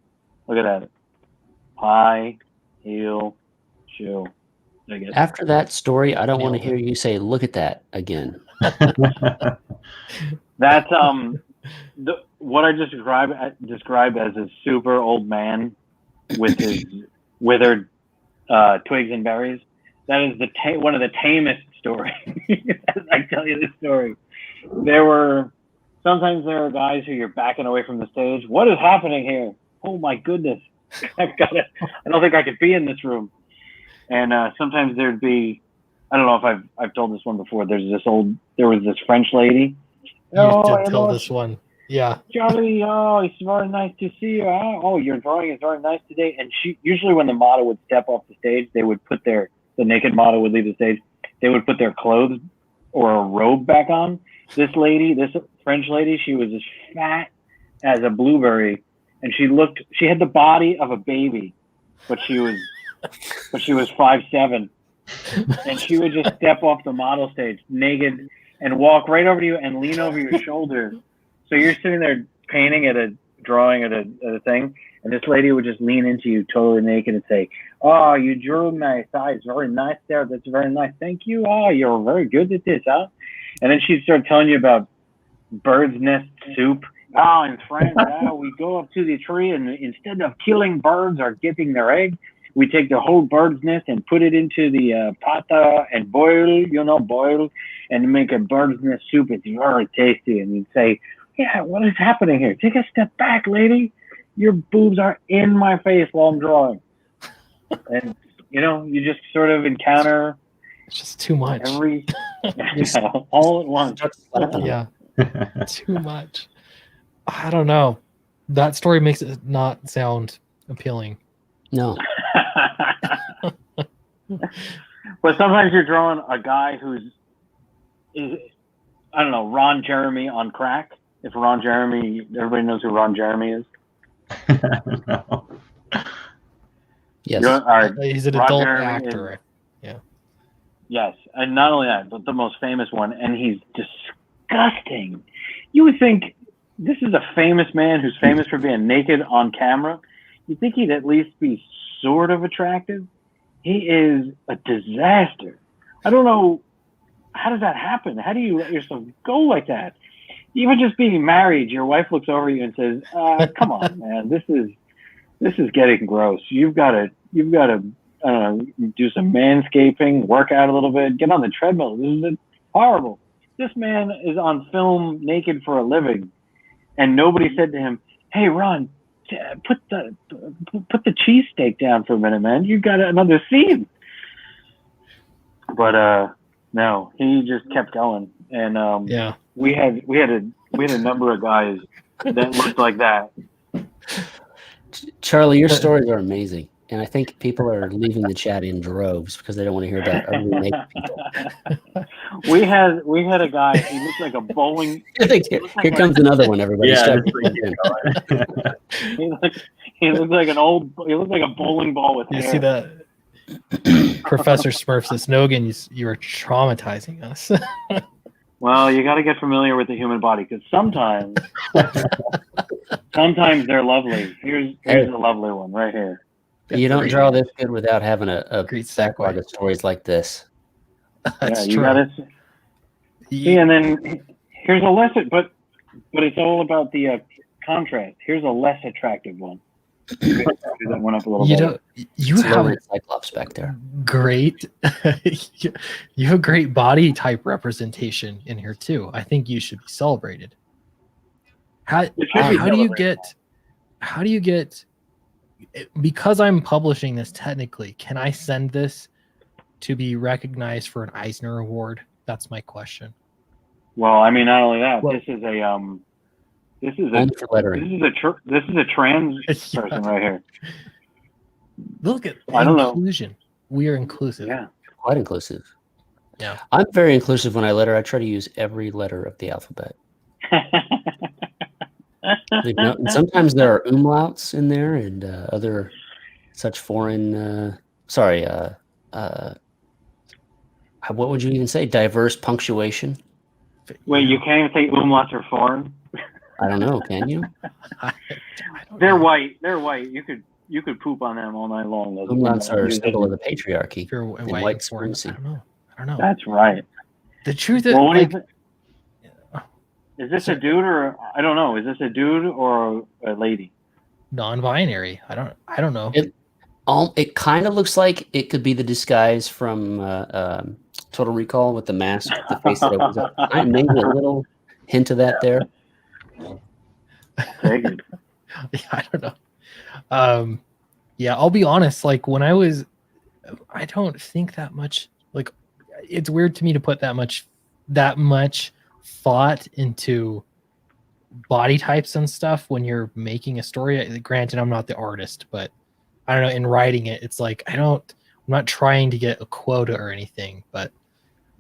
look at that. High heel shoe. After that story, I don't want to hear you say, look at that again. That's what I just described as a super old man with his withered twigs and berries. That is one of the tamest stories. I tell you this story. Sometimes there are guys who you're backing away from the stage. What is happening here? Oh my goodness. I don't think I could be in this room. And sometimes there'd be, I don't know if I've told this one before. There was this French lady. You did tell this one. Yeah. Charlie, it's very nice to see you. Oh, your drawing is very nice today. And usually when the model would step off the stage, they would put the naked model would leave the stage. They would put their clothes or a robe back on. This French lady, she was as fat as a blueberry, and she had the body of a baby, but she was 5'7", and she would just step off the model stage naked and walk right over to you and lean over your shoulder. So you're sitting there painting at a drawing at a thing, and this lady would just lean into you totally naked and say, "Oh, you drew my size very nice there. That's very nice. Thank you. Oh, you're very good at this, huh?" And then she'd start telling you about bird's nest soup. Oh, in France, we go up to the tree, and instead of killing birds or getting their egg, we take the whole bird's nest and put it into the pot and boil, and make a bird's nest soup. It's very tasty. And you'd say, "Yeah, what is happening here? Take a step back, lady. Your boobs are in my face while I'm drawing." And, you just sort of encounter... It's just too much. All at once. Yeah. Too much. I don't know. That story makes it not sound appealing. No. But sometimes you're drawing a guy I don't know, Ron Jeremy on crack. If Ron Jeremy, everybody knows who Ron Jeremy is. No. Yes. He's an adult actor. Yes, and not only that, but the most famous one, and he's disgusting. You would think, this is a famous man who's famous for being naked on camera. You'd think he'd at least be sort of attractive. He is a disaster. I don't know, how does that happen? How do you let yourself go like that? Even just being married, your wife looks over you and says, "Come on, man, this is getting gross. You've got to do some manscaping, work out a little bit, get on the treadmill. This is horrible." This man is on film naked for a living, and nobody said to him, "Hey, Ron, put the cheesesteak down for a minute, man. You got another scene." But no, he just kept going, and we had a number of guys that looked like that. Charlie, your stories are amazing. And I think people are leaving the chat in droves because they don't want to hear about ugly naked people. We had a guy. He looked like a bowling. Here comes another one. Everybody, Yeah, he looked like a bowling ball with hair. You see that, Professor Smurfs and Snogans? You are traumatizing us. Well, you got to get familiar with the human body, because sometimes they're lovely. Here's a lovely one right here. You don't draw this good without having a great backlog of stories like this. That's you true. gotta see, and then here's a less, but it's all about the contrast. Here's a less attractive one. That went up a little bit. You have a Cyclops back there. Great. You have great body type representation in here too. I think you should be celebrated. How do you get? Because I'm publishing this technically, can I send this to be recognized for an Eisner Award? That's my question. Well, I mean, not only that, Well- this is a Only for lettering. this is a trans Yeah. person right here. Look at I don't know. inclusion. We are inclusive. Yeah. Quite inclusive. Yeah. I'm very inclusive when I letter. I try to use every letter of the alphabet. And sometimes there are umlauts in there and other such foreign. What would you even say? Diverse punctuation. Wait, you can't even say umlauts are foreign? I don't know. Can you? I don't They're know. white. They're white. You could poop on them all night long. Those Umlauts are a umlauts. symbol of the patriarchy. If you're in white, white and foreign, supremacy. I don't know. That's right. The truth is, Well, what like, is this a dude or I don't know? Is this a dude or a lady? non-binary. I don't know. It kind of looks like it could be the disguise from Total Recall with the mask, the face that opens up. Maybe a little hint of that there. Figured. Yeah, I don't know. Yeah, I'll be honest. Like when I don't think that much. Like, it's weird to me to put that much thought into body types and stuff when you're making a story. Granted, I'm not the artist, but I don't know. In writing it, it's like I'm not trying to get a quota or anything, but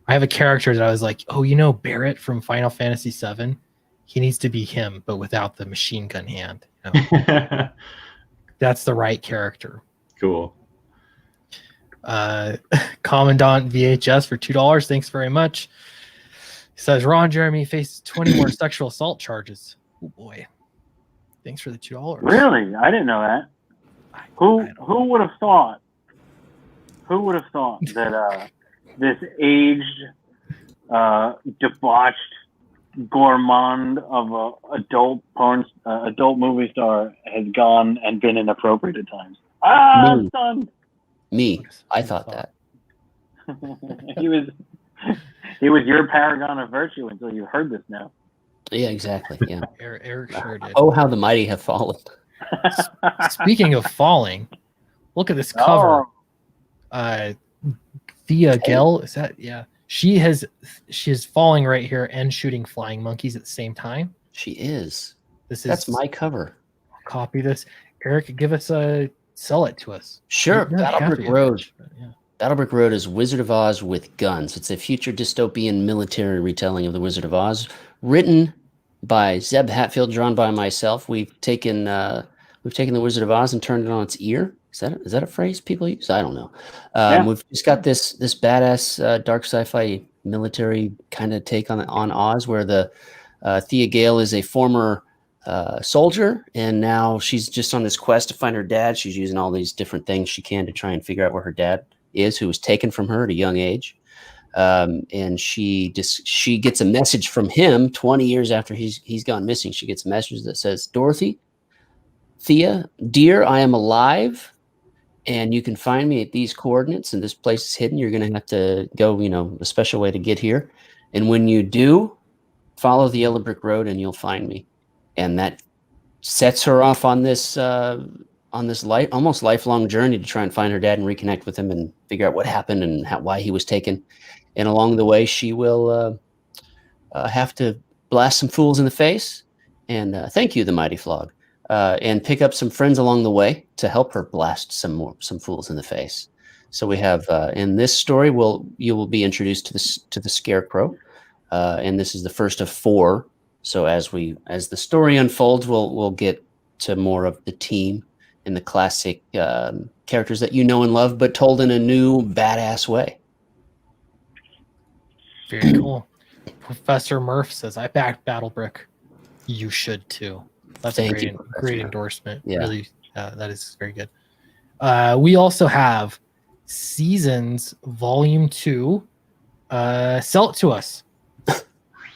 I have a character that I was like, oh, Barrett from Final Fantasy VII. He needs to be him, but without the machine gun hand. That's the right character. Cool. Commandant VHS for $2. Thanks very much. He says Ron Jeremy faces 20 more sexual assault charges. Oh boy. Thanks for the $2. Really? I didn't know that. Who would have thought? Who would have thought that this aged, debauched gourmand of a adult movie star has gone and been inappropriate at times? I'm stunned. Me, I thought that. he was your paragon of virtue until you heard this now. Yeah, exactly. Yeah. Eric sure did. Oh, how the mighty have fallen. Speaking of falling, look at this cover. Thea Gell, is that? Yeah. She is falling right here and shooting flying monkeys at the same time. She is. That's my cover. Copy this. Eric, sell it to us. Sure. Battlebrick Road. Yeah. Battlebrick Road is Wizard of Oz with guns. It's a future dystopian military retelling of the Wizard of Oz, written by Zeb Hatfield, drawn by myself. We've taken the Wizard of Oz and turned it on its ear. Is that a phrase people use? I don't know. Yeah. We've just got this badass dark sci-fi military kind of take on Oz, where the Thea Gale is a former soldier, and now she's just on this quest to find her dad. She's using all these different things she can to try and figure out where her dad is, who was taken from her at a young age. And she gets a message from him 20 years after he's gone missing. She gets a message that says, Dorothy, Thea, dear, I am alive, and you can find me at these coordinates, and this place is hidden. You're going to have to go, a special way to get here. And when you do, follow the Yellow Brick Road and you'll find me. And that sets her off on this almost lifelong journey to try and find her dad and reconnect with him and figure out what happened and why he was taken. And along the way, she will have to blast some fools in the face. And thank you, the Mighty Flog. And pick up some friends along the way to help her blast some fools in the face. So we have in this story, you will be introduced to the Scarecrow, and this is the first of 4. So as the story unfolds, we'll get to more of the team and the classic characters that you know and love, but told in a new badass way. Very cool. Professor Murph says, "I backed Battlebrick. You should too." That's a great endorsement. Yeah. Really, that is very good. We also have Seasons Volume 2. Sell it to us.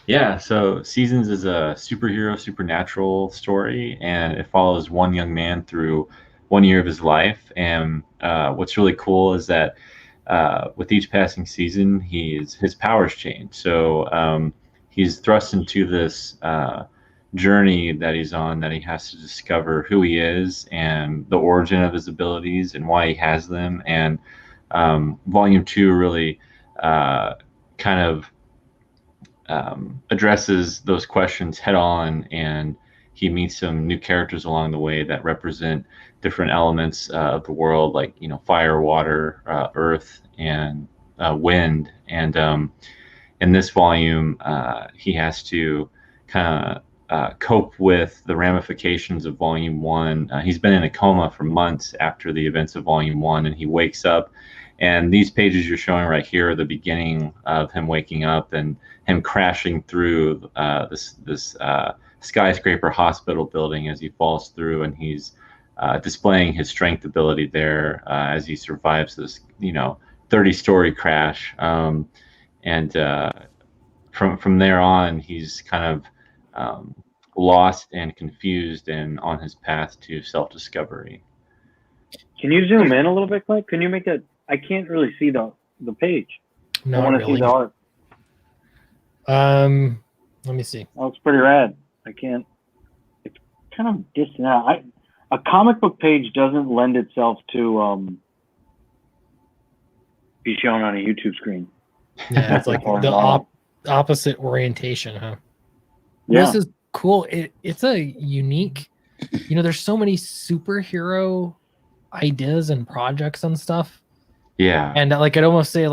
Yeah, so Seasons is a superhero, supernatural story, and it follows one young man through 1 year of his life. And what's really cool is that with each passing season, his powers change. So he's thrust into this journey that he's on, that he has to discover who he is and the origin of his abilities and why he has them. And Volume 2 really kind of addresses those questions head on, and he meets some new characters along the way that represent different elements of the world, like fire, water, earth, and wind. And in this volume, he has to kind of cope with the ramifications of Volume 1. He's been in a coma for months after the events of Volume 1, and he wakes up. And these pages you're showing right here are the beginning of him waking up and him crashing through this skyscraper hospital building as he falls through, and he's displaying his strength ability there as he survives this 30-story crash. And from there on, he's kind of lost and confused and on his path to self-discovery. Can you zoom in a little bit, Clint? Can you make that? I can't really see the page. Not I want to really. see the art. Let me see. Oh, it's pretty rad. I can't. It's kind of distant out. A comic book page doesn't lend itself to be shown on a YouTube screen. Yeah, it's like the opposite orientation, huh? Yeah. This is cool. It's a unique. There's so many superhero ideas and projects and stuff. Yeah. And I'd almost say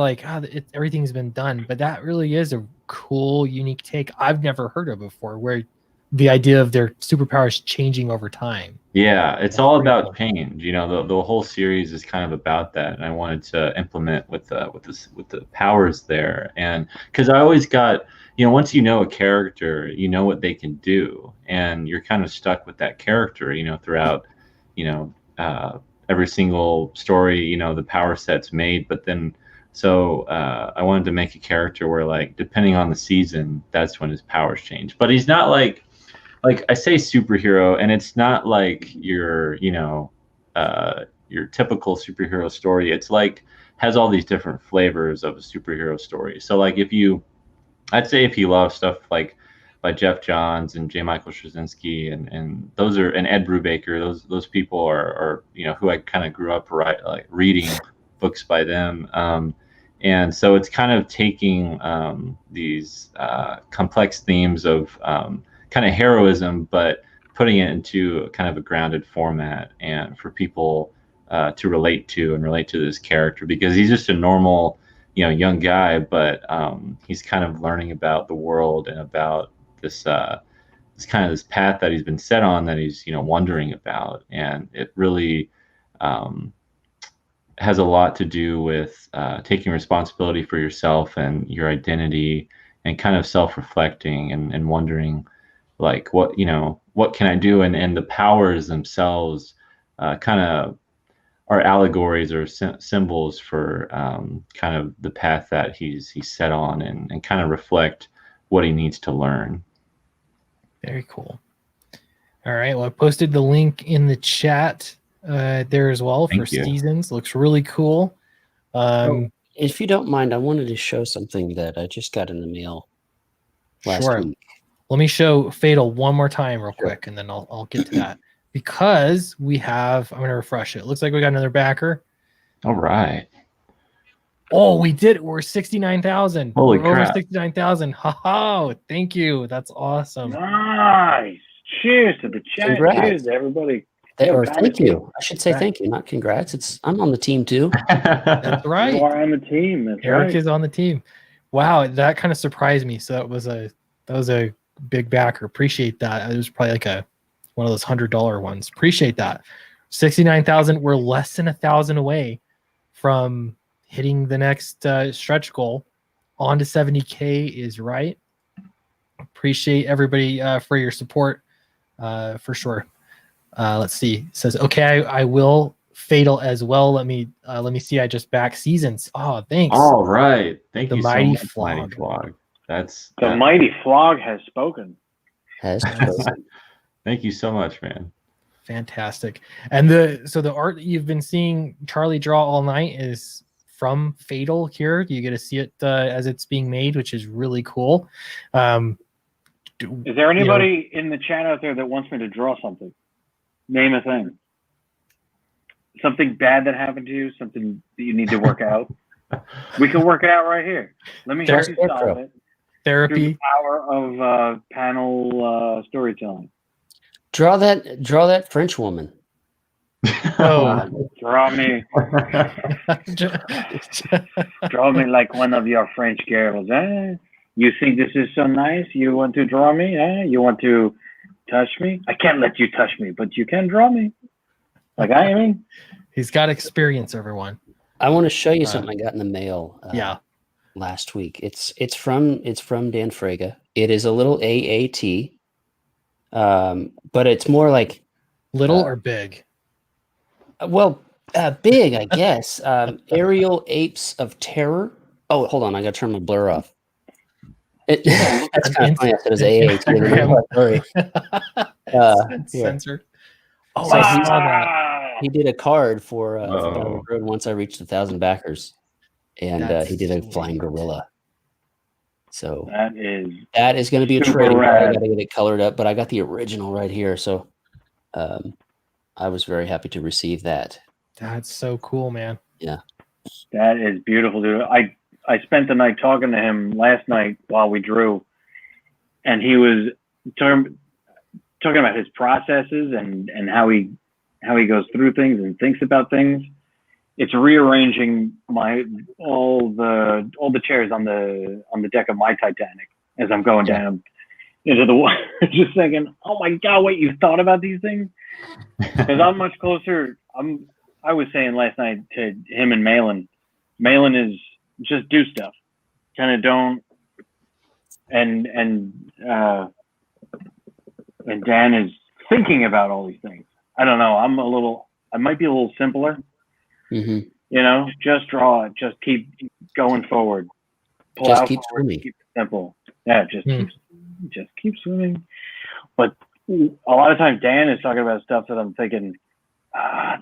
everything's been done, but that really is a cool, unique take I've never heard of before, where the idea of their superpowers changing over time. Yeah, it's all about change. The whole series is kind of about that, and I wanted to implement with the powers there. And because I always got, once you know a character, you know what they can do, and you're kind of stuck with that character, throughout, every single story, the power set's made. But then, so I wanted to make a character where, depending on the season, that's when his powers change. But he's not like I say superhero, and it's not like your typical superhero story. It's has all these different flavors of a superhero story. So I'd say if you love stuff by Jeff Johns and J. Michael Straczynski and those are, and Ed Brubaker, those people are who I kind of grew up reading books by them. And so it's kind of taking these complex themes of kind of heroism, but putting it into kind of a grounded format, and for people to relate to this character, because he's just a normal, young guy, but he's kind of learning about the world and about this path that he's been set on, that he's wondering about. And it really has a lot to do with taking responsibility for yourself and your identity, and kind of self-reflecting and wondering what can I do, and the powers themselves kind of are allegories or symbols for kind of the path that he's set on, and kind of reflect what he needs to learn. Very cool. All right. Well, I posted the link in the chat there as well for seasons. Looks really cool. If you don't mind, I wanted to show something that I just got in the mail last week. Let me show Fatal one more time real quick, and then I'll get to that. Because we have, I'm going to refresh it. It looks like we got another backer. All right. Oh, we did it. We're 69,000. Holy crap. Over 69,000. Ha-ha. Thank you. That's awesome. Nice. Cheers to the chat. Congrats. Cheers to everybody. Thank you. I should say thank you, not congrats. I'm on the team too. That's right. You are on the team. That's Eric right. is on the team. Wow, that kind of surprised me. So that was a big backer. Appreciate that. It was probably one of those $100 ones. Appreciate that. 69,000. We're less than 1,000 away from hitting the next stretch goal. On to 70K is right. Appreciate everybody for your support, for sure. Let's see. It says, okay, I will Fatal as well. Let me see. I just back seasons. Oh, thanks. All right. Thank you Mighty so much, Flog. Mighty Flog. The Mighty Flog has spoken. Thank you so much, man. Fantastic. And the art that you've been seeing Charlie draw all night is from Fatal here. You get to see it as it's being made, which is really cool. Is there anybody in the chat out there that wants me to draw something? Name a thing. something bad that happened to you, something that you need to work out, we can work it out right here. Let me help you solve it. Through the Therapy. power of panel storytelling. Draw that French woman. Oh. Draw me like one of your French girls. Eh? You think this is so nice? You want to draw me? Eh? You want to touch me? I can't let you touch me, but you can draw me. Like I mean, He's got experience, everyone. I want to show you something I got in the mail. Yeah. Last week. It's from Dan Frege. It is a little AAT, but it's more like Little or big? Big, I guess. Aerial Apes of Terror. Oh, hold on, I got to turn my blur off. That's kind of funny. I said it was AAT. Sorry. Censored. Oh, So I saw that. he did a card for Down the Road once I reached 1,000 backers. And he did a flying gorilla. So that is going to be a trade. I got to get it colored up, but I got the original right here. So I was very happy to receive that. That's so cool, man. Yeah. That is beautiful, dude. I spent the night talking to him last night while we drew, and he was talking about his processes and how he goes through things and thinks about things. It's rearranging all the chairs on the deck of my Titanic as I'm going down into the water. Just thinking, oh my God, wait, you thought about these things? Because I'm much closer. I was saying last night to him and Malin is just do stuff, kind of don't, and Dan is thinking about all these things. I don't know. I might be a little simpler. Mm-hmm. You know, just draw it. Just keep going forward. Just keep swimming. Keep it simple. Yeah, just keep swimming. But a lot of times Dan is talking about stuff that I'm thinking,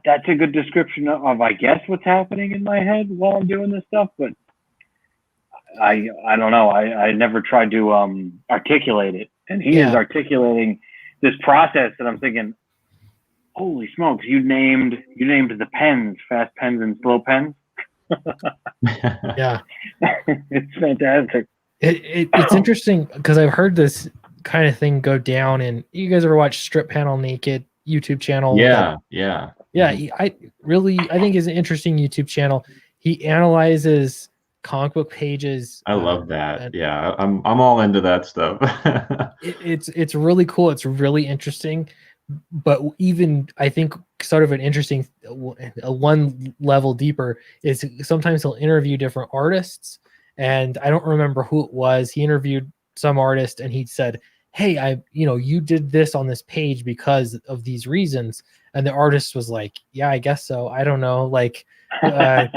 that's a good description of I guess what's happening in my head while I'm doing this stuff. But I don't know. I never tried to articulate it, and he is articulating this process that I'm thinking, holy smokes, you named the pens, fast pens and slow pens. Yeah. It's fantastic. It's interesting because I've heard this kind of thing go down, and you guys ever watch Strip Panel Naked YouTube channel? Yeah. I think is an interesting YouTube channel. He analyzes comic book pages. I love that. Yeah, I'm all into that stuff. It's really cool. It's really interesting. But even I think sort of an interesting one level deeper is sometimes he'll interview different artists, and I don't remember who it was. He interviewed some artist and he said, hey, you did this on this page because of these reasons. And the artist was like, yeah, I guess so. I don't know. Like, and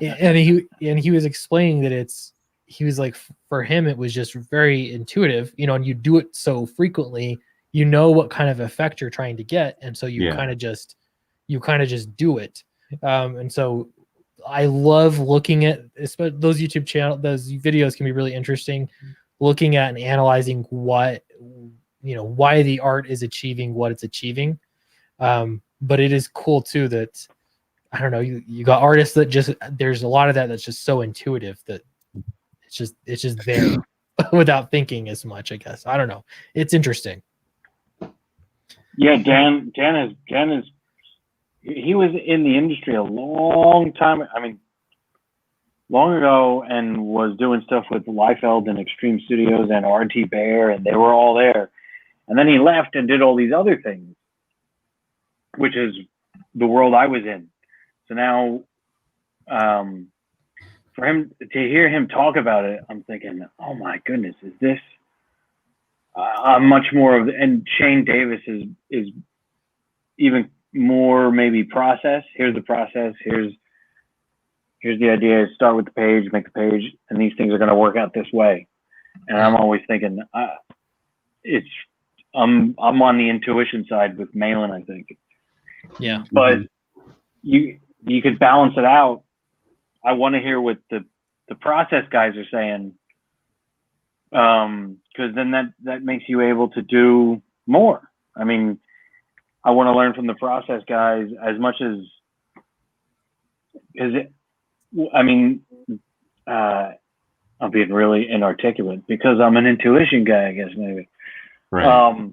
he was explaining that he was like, for him, it was just very intuitive, and you do it so frequently, what kind of effect you're trying to get. And so you kind of just do it. And so I love looking at those YouTube channel, those videos can be really interesting, looking at and analyzing why the art is achieving what it's achieving. But it is cool too that, I don't know, you got artists that there's a lot of that's just so intuitive that it's just there without thinking as much, I guess. I don't know. It's interesting. Yeah, Dan is he was in the industry a long time. I mean, long ago, and was doing stuff with Liefeld and Extreme Studios and RT Bear, and they were all there. And then he left and did all these other things, which is the world I was in. So now, for him to hear him talk about it, I'm thinking, oh my goodness, is this? I'm much more of, and Shane Davis is even more maybe process. Here's the process. Here's the idea. Start with the page, make the page, and these things are going to work out this way. And I'm always thinking, I'm on the intuition side with Malin, I think. Yeah. But you could balance it out. I want to hear what the process guys are saying, because then that makes you able to do more. I mean, I want to learn from the process guys as much as because I mean, I'm being really inarticulate because I'm an intuition guy, I guess maybe. Right.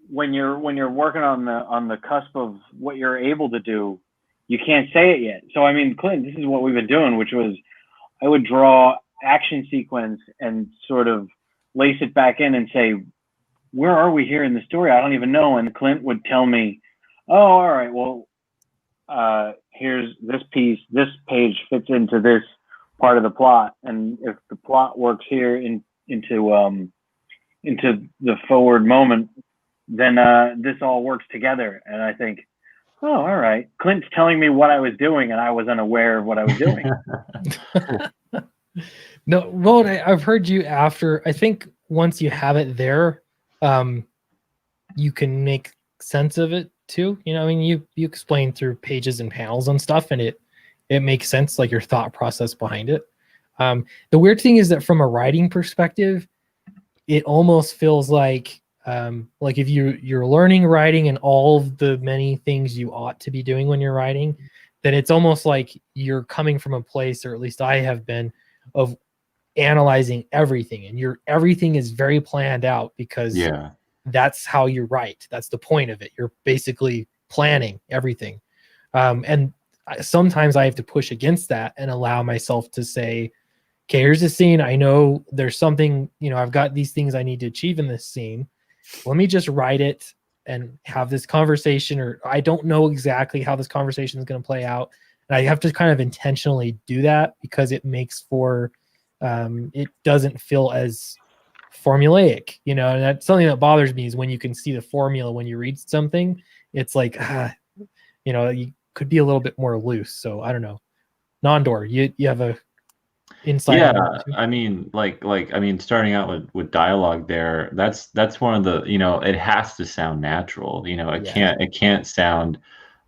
When you're working on the cusp of what you're able to do, you can't say it yet. So I mean, Clint, this is what we've been doing, which was I would draw action sequence and sort of lace it back in and say, where are we here in the story? I don't even know. And Clint would tell me, oh, all right, well, here's this piece, this page fits into this part of the plot. And if the plot works here into the forward moment, then this all works together. And I think, oh, all right. Clint's telling me what I was doing, and I was unaware of what I was doing. No, well, I've heard you after. I think once you have it there, you can make sense of it too. You know, I mean, you explain through pages and panels and stuff, and it makes sense, like your thought process behind it. The weird thing is that from a writing perspective, it almost feels like if you're learning writing and all of the many things you ought to be doing when you're writing, then it's almost like you're coming from a place, or at least I have been, of analyzing everything, and everything is very planned out because that's how you write. That's the point of it. You're basically planning everything. And sometimes I have to push against that and allow myself to say, okay, here's the scene. I know there's something, I've got these things I need to achieve in this scene. Let me just write it and have this conversation, or I don't know exactly how this conversation is going to play out. And I have to kind of intentionally do that because it makes for, it doesn't feel as formulaic, and that's something that bothers me, is when you can see the formula when you read something, it's like, you could be a little bit more loose. So I don't know. Nondor, you have a insight? Yeah, I mean, starting out with dialogue there, that's one of the, it has to sound natural. It can't sound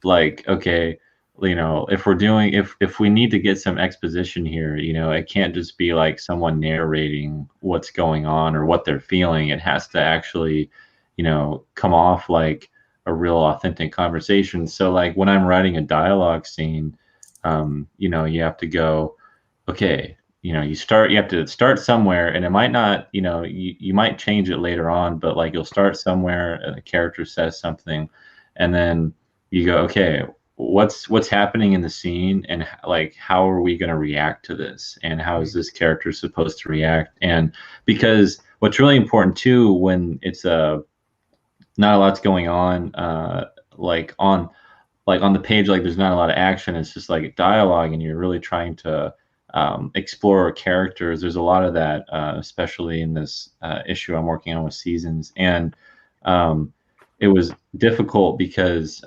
like, okay, if we need to get some exposition here, it can't just be like someone narrating what's going on or what they're feeling. It has to actually, come off like a real authentic conversation. So like when I'm writing a dialogue scene, you have to go, okay, you have to start somewhere, and it might not, you might change it later on, but like you'll start somewhere and a character says something, and then you go, okay, what's happening in the scene, and like how are we going to react to this, and how is this character supposed to react? And because what's really important too, when it's not a lot's going on, like on the page, like there's not a lot of action, it's just like dialogue, and you're really trying to explore characters. There's a lot of that, especially in this issue I'm working on with Seasons, and it was difficult because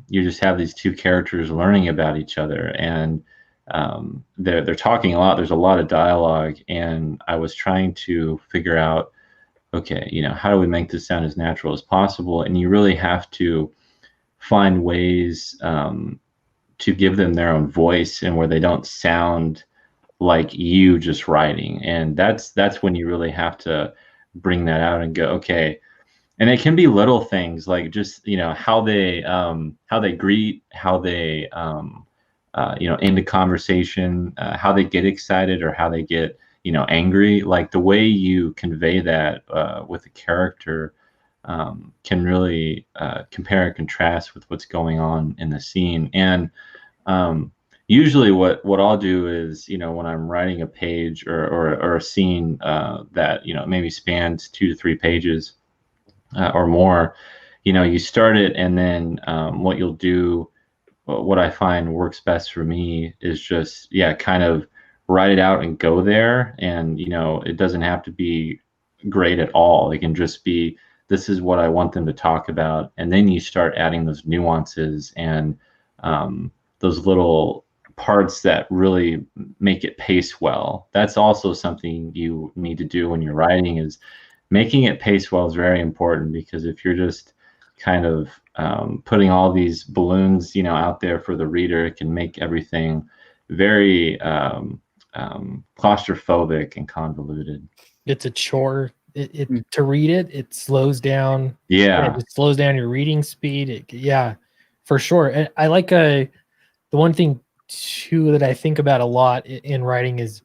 you just have these two characters learning about each other, and they're talking a lot. There's a lot of dialogue, and I was trying to figure out, okay, how do we make this sound as natural as possible? And you really have to find ways to give them their own voice, and where they don't sound like you just writing. And that's when you really have to bring that out and go, okay. And it can be little things, like just how they greet, how they end a conversation, how they get excited or how they get angry. Like the way you convey that with a character can really compare and contrast with what's going on in the scene. And usually what I'll do is, when I'm writing a page or a scene that maybe spans 2 to 3 pages or more, you start it, and then what you'll do, what I find works best for me, is just kind of write it out and go there. And it doesn't have to be great at all. It can just be, this is what I want them to talk about, and then you start adding those nuances and those little parts that really make it pace well. That's also something you need to do when you're writing, is making it pace well is very important, because if you're just kind of putting all these balloons out there for the reader, it can make everything very claustrophobic and convoluted. It's a chore. To read it slows down. Yeah, it slows down your reading speed. for sure. And I like the one thing too that I think about a lot in writing is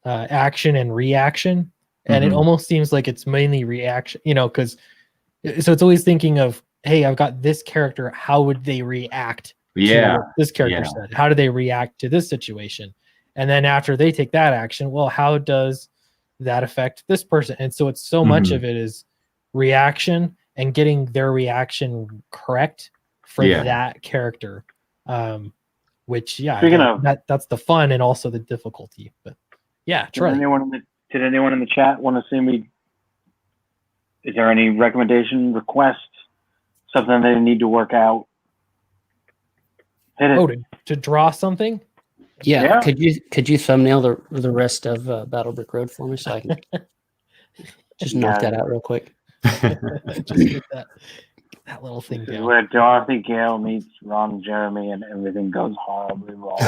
action and reaction. And it Mhm. almost seems like it's mainly reaction, because so it's always thinking of, hey, I've got this character. How would they react to Yeah. what this character Yeah. said? How do they react to this situation? And then after they take that action, well, how does that affect this person? And so it's so much Mhm. of it is reaction and getting their reaction correct for Yeah. that character. Which Speaking of- that's the fun and also the difficulty. But yeah, Did Charlie. anyone in the chat want to see me? Is there any recommendation, request, something they need to work out? Hit it. Oh, to draw something? Yeah. Yeah. Could you thumbnail the rest of Battle Brick Road for me so I can just knock Yeah. that out real quick? Just get that little thing This is down. where Dorothy Gale meets Ron Jeremy and everything goes horribly wrong.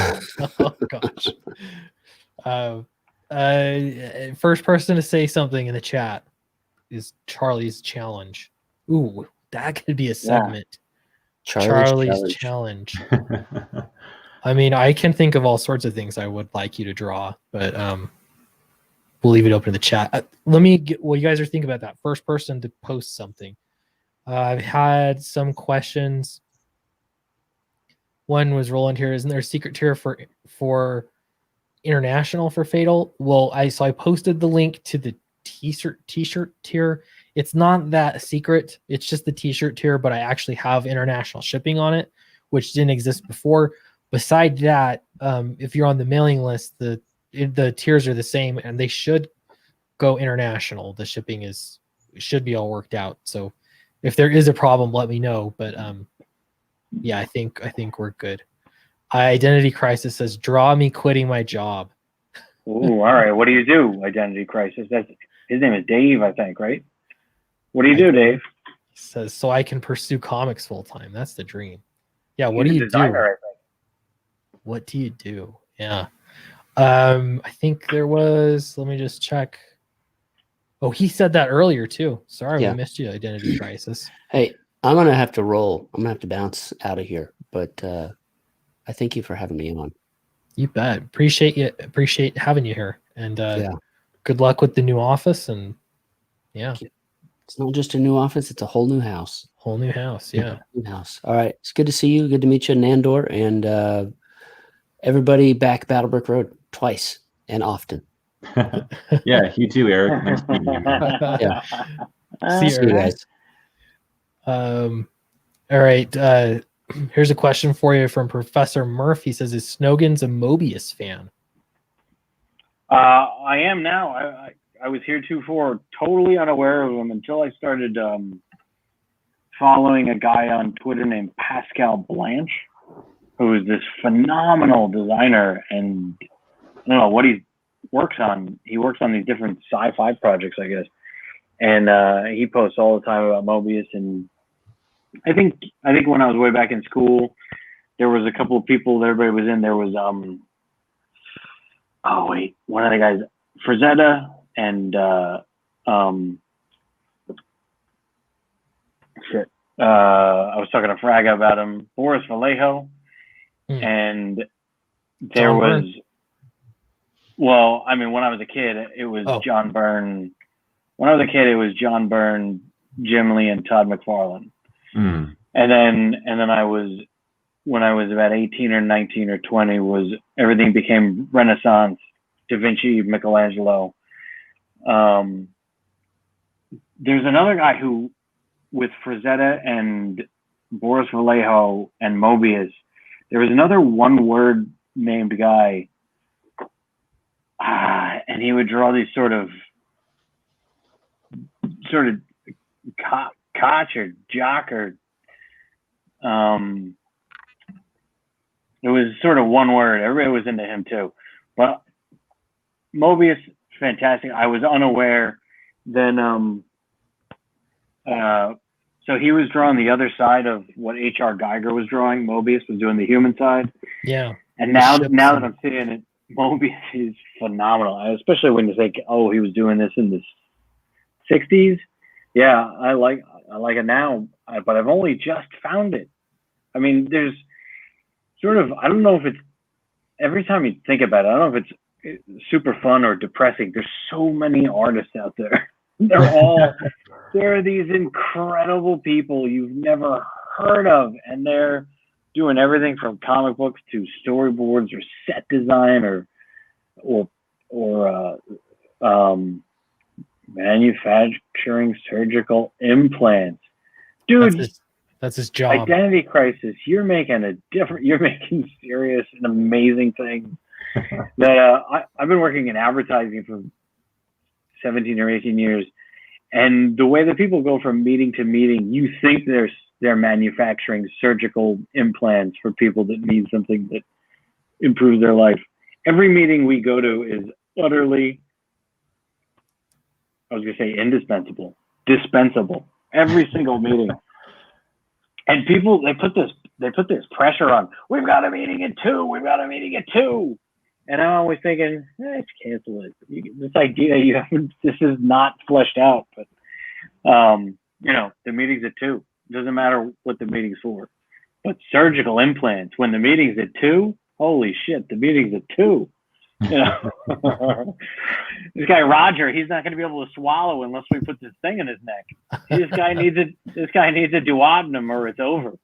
Oh gosh. First person to say something in the chat is Charlie's challenge. Ooh, that could be a segment. Charlie's challenge. I mean, I can think of all sorts of things I would like you to draw, but we'll leave it open in the chat. Let me get what you guys are thinking about that. First person to post something. I've had some questions. One was Roland here. Isn't there a secret tier for international for Fatal? Well, I posted the link to the t-shirt tier. It's not that secret. It's just the t-shirt tier, but I actually have international shipping on it, which didn't exist before. Besides that, if you're on the mailing list, the tiers are the same and they should go international. The shipping should be all worked out. So if there is a problem, let me know. But yeah, I think we're good. Identity Crisis says, "Draw me quitting my job." Ooh, all right. What do you do? Identity Crisis. His name is Dave, I think, right? What do you do, Dave? He says, "So I can pursue comics full time." That's the dream. Yeah. What He's do a you designer, do? I think. What do you do? Yeah. I think there was. Let me just check. Oh, he said that earlier too. Sorry, Yeah. we missed you. Identity Crisis. Hey, I'm gonna have to roll. I'm gonna have to bounce out of here. But I thank you for having me on. You bet. Appreciate you. Appreciate having you here. And Yeah. good luck with the new office. And yeah, It's not just a new office; it's a whole new house. whole new house. Yeah. New house. All right. It's good to see you. Good to meet you in Andor, and everybody back Battle Brick Road twice and often. Yeah, you too, Eric. Nice meeting you, man. Yeah. See See you guys. All right. Here's a question for you from Professor Murph. He says, "Is Snogans a Mobius fan?" I am now. I was heretofore totally unaware of him until I started following a guy on Twitter named Pascal Blanche, who is this phenomenal designer, and I don't know what he works on. He works on these different sci-fi projects, I guess, and he posts all the time about Mobius. And I think when I was way back in school, there was a couple of people that everybody was in. There was one of the guys, Frazetta, and I was talking to Fraga about him, Boris Vallejo, and there John was Byrne. Well, I mean, when I was a kid, it was John Byrne. When I was a kid, it was John Byrne, Jim Lee, and Todd McFarlane. Mm. And then I was, when I was about 18 or 19 or 20, was everything became Renaissance, Da Vinci, Michelangelo. There's another guy who, with Frazetta and Boris Vallejo and Mobius, there was another one-word named guy, and he would draw these sort of Koch or Jock or it was sort of one word. Everybody was into him too, but Mobius, fantastic. I was unaware. Then so he was drawing the other side of what H.R. Geiger was drawing. Mobius was doing the human side. Yeah. And now that I'm seeing it, Mobius is phenomenal, especially when you think, oh, he was doing this in the 60s. Yeah, I like it now, but I've only just found it. I mean, there's sort of, I don't know if it's, every time you think about it, I don't know if it's super fun or depressing. There's so many artists out there. There are these incredible people you've never heard of, and they're doing everything from comic books to storyboards or set design or manufacturing surgical implants. Dude, that's his job. Identity Crisis, you're making serious and amazing things that I've been working in advertising for 17 or 18 years. And the way that people go from meeting to meeting, you think they're manufacturing surgical implants for people that need something that improves their life. Every meeting we go to is utterly, I was going to say dispensable. Every single meeting. And people, they put this pressure on. We've got a meeting at 2. And I'm always thinking, let's cancel it. This idea this is not fleshed out. But the meeting's at 2. It doesn't matter what the meeting's for. But surgical implants, when the meeting's at 2, holy shit, the meeting's at 2. This guy Roger, he's not going to be able to swallow unless we put this thing in his neck. This guy needs a duodenum or it's over.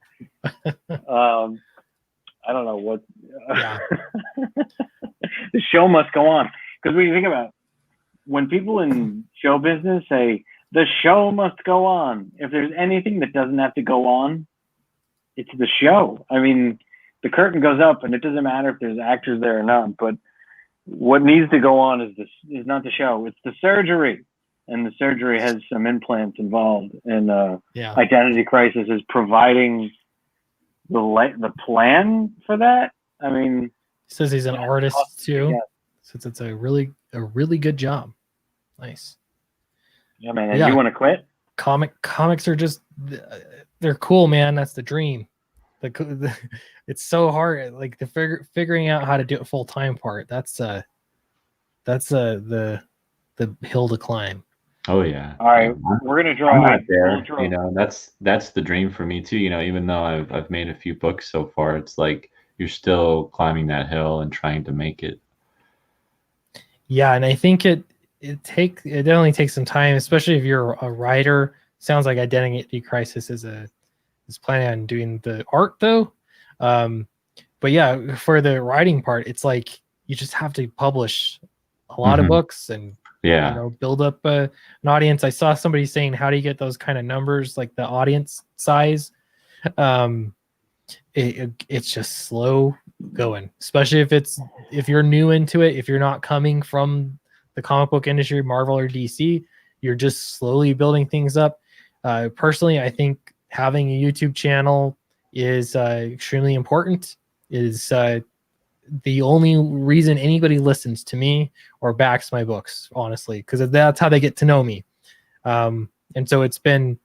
I don't know what. Yeah. The show must go on, because when you think about it, when people in show business say the show must go on, if there's anything that doesn't have to go on, it's the show. I mean, the curtain goes up, and it doesn't matter if there's actors there or not. But what needs to go on is not the show; it's the surgery, and the surgery has some implants involved. And Identity Crisis is providing the plan for that. I mean, he says he's an artist too, since it's a really good job. Nice. Yeah, man. And you want to quit? Comics are just, they're cool, man. That's the dream. It's so hard, like the figuring out how to do it full time part. That's the hill to climb. Oh yeah. All right, we're gonna draw. I'm not there. That's the dream for me too. Even though I've made a few books so far, it's like you're still climbing that hill and trying to make it. Yeah, and I think it only takes some time, especially if you're a writer. Sounds like Identity Crisis is planning on doing the art though. But yeah, for the writing part, it's like you just have to publish a lot of books and build up an audience. I saw somebody saying, how do you get those kind of numbers, like the audience size? It's just slow going, especially if you're new into it. If you're not coming from the comic book industry, Marvel or DC, you're just slowly building things up. Personally, I think having a YouTube channel is extremely important. It is the only reason anybody listens to me or backs my books, honestly, because that's how they get to know me. And so it's been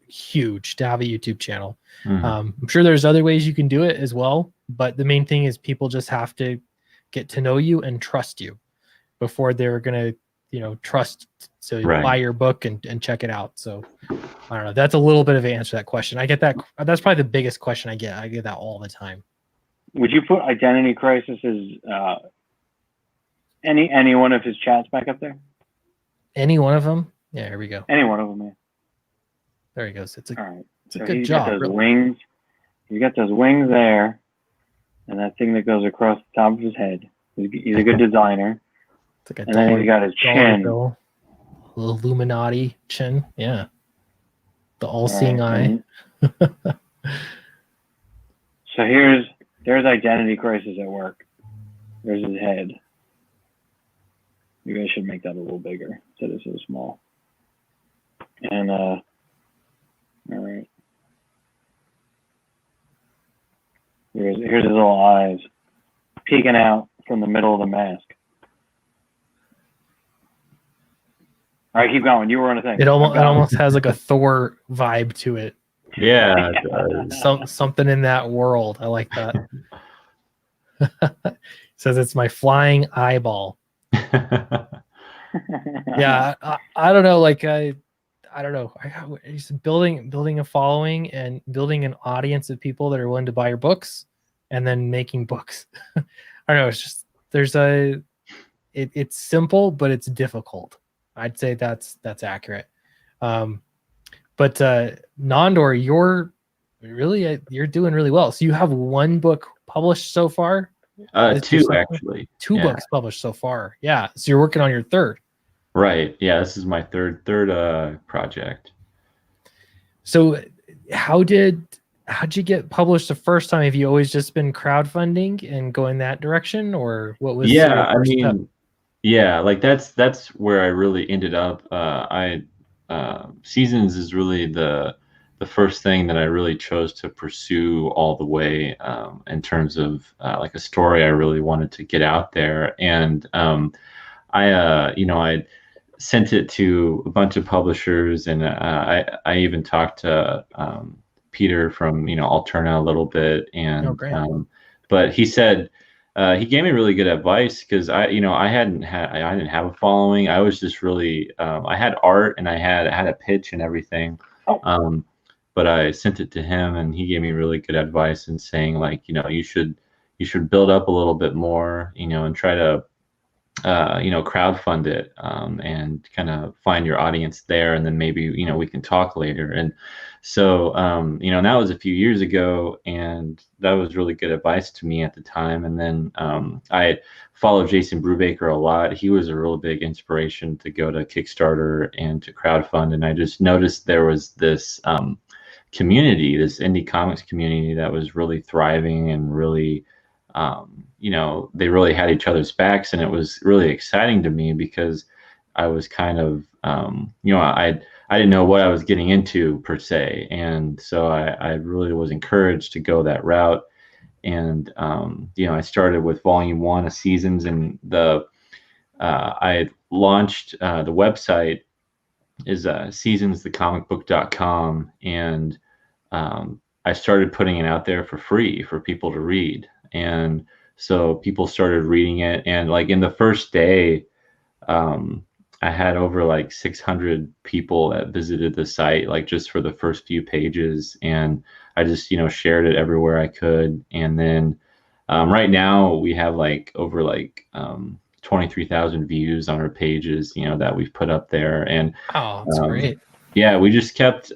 huge to have a YouTube channel. I'm sure there's other ways you can do it as well, but the main thing is people just have to get to know you and trust you before they're gonna trust to buy your book and check it out. So I don't know, that's a little bit of an answer to that question. I get that. That's probably the biggest question I get that all the time. Would you put Identity Crisis as any one of his chats back up there? Any one of them? Yeah, here we go. Any one of them, yeah. There he goes. It's a so good job. Got those wings. He's got those wings there, and that thing that goes across the top of his head. He's a good designer. It's like and then he's got his chin. The Illuminati chin. Yeah. The all-seeing eye. So there's Identity Crisis at work. There's his head. Maybe I should make that a little bigger instead of so small. And all right. Here's his little eyes peeking out from the middle of the mask. All right, keep going. You were on a thing. It almost has like a Thor vibe to it. Yeah. Something in that world. I like that. It says it's my flying eyeball. Yeah, I don't know. Like I I don't know. Just building a following and building an audience of people that are willing to buy your books, and then making books. I don't know. It's just it's simple, but it's difficult. I'd say that's accurate. But Nondor, you're doing really well. So you have one book published so far? Two actually. Two books published so far. Yeah. So you're working on your third. Right. Yeah. This is my third project. So how'd you get published the first time? Have you always just been crowdfunding and going that direction, or what was yeah your first step? Yeah, like that's where I really ended up. Seasons is really the first thing that I really chose to pursue all the way, in terms of like a story I really wanted to get out there. And I sent it to a bunch of publishers, and I even talked to Peter from Alterna a little bit, and but he said he gave me really good advice, because I didn't have a following. I was just really I had art, and I had a pitch and everything. But I sent it to him, and he gave me really good advice in saying, like, you should build up a little bit more, and try to crowdfund it, and kind of find your audience there, and then maybe we can talk later. And so that was a few years ago, and that was really good advice to me at the time. And then I followed Jason Brubaker a lot. He was a real big inspiration to go to Kickstarter and to crowdfund, and I just noticed there was this community, this indie comics community, that was really thriving and really they really had each other's backs, and it was really exciting to me, because I was kind of I didn't know what I was getting into per se, and so I really was encouraged to go that route. And I started with volume 1 of Seasons, and I had launched the website is seasonsthecomicbook.com, and I started putting it out there for free for people to read. And so people started reading it, and like in the first day, I had over like 600 people that visited the site, like just for the first few pages. And I just shared it everywhere I could. And then right now we have like over 23,000 views on our pages, that we've put up there. And that's great. Yeah, we just kept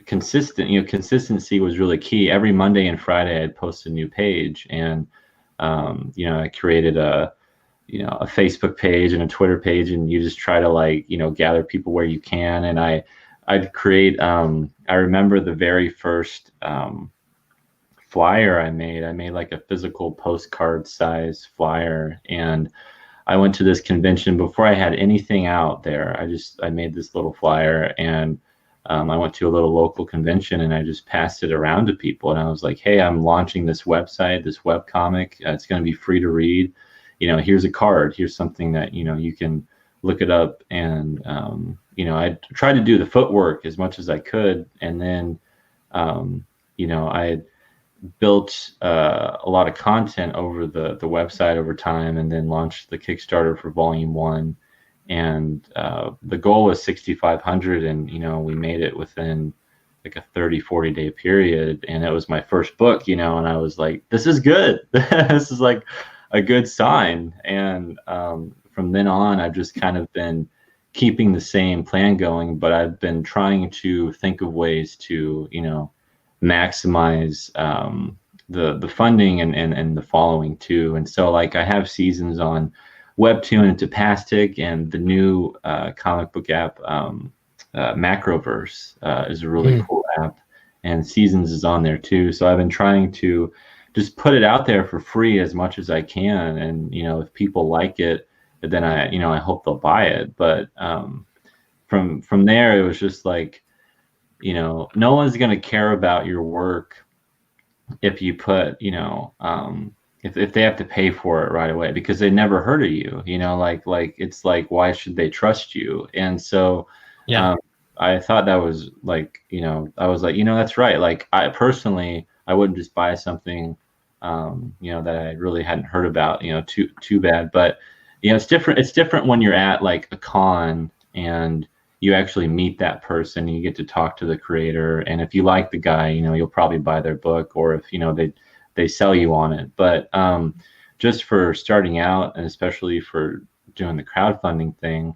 consistent. Consistency was really key. Every Monday and Friday I'd post a new page, and I created a Facebook page and a Twitter page, and you just try to gather people where you can. And I'd create I remember the very first flyer I made like a physical postcard size flyer, and I went to this convention before I had anything out there. I made this little flyer, and I went to a little local convention, and I just passed it around to people. And I was like, hey, I'm launching this website, this webcomic. It's going to be free to read. Here's a card. Here's something that, you can look it up. And, I tried to do the footwork as much as I could. And then, I built a lot of content over the website over time, and then launched the Kickstarter for volume 1. And the goal was 6,500, and we made it within like a 30-40 day period, and it was my first book, and I was like, this is good. This is like a good sign. And from then on, I've just kind of been keeping the same plan going, but I've been trying to think of ways to maximize the funding and the following too. And so like I have Seasons on Webtoon and Tapastic, and the new comic book app Macroverse is a really cool app, and Seasons is on there too. So I've been trying to just put it out there for free as much as I can, and if people like it, then I hope they'll buy it. But from there, it was just like no one's gonna care about your work if you put if they have to pay for it right away, because they never heard of you, like it's like, why should they trust you? And so I thought that was like, I was like, that's right. Like I personally, I wouldn't just buy something that I really hadn't heard about, too bad. But it's different when you're at like a con, and you actually meet that person, you get to talk to the creator, and if you like the guy, you'll probably buy their book, or if they sell you on it. But just for starting out, and especially for doing the crowdfunding thing,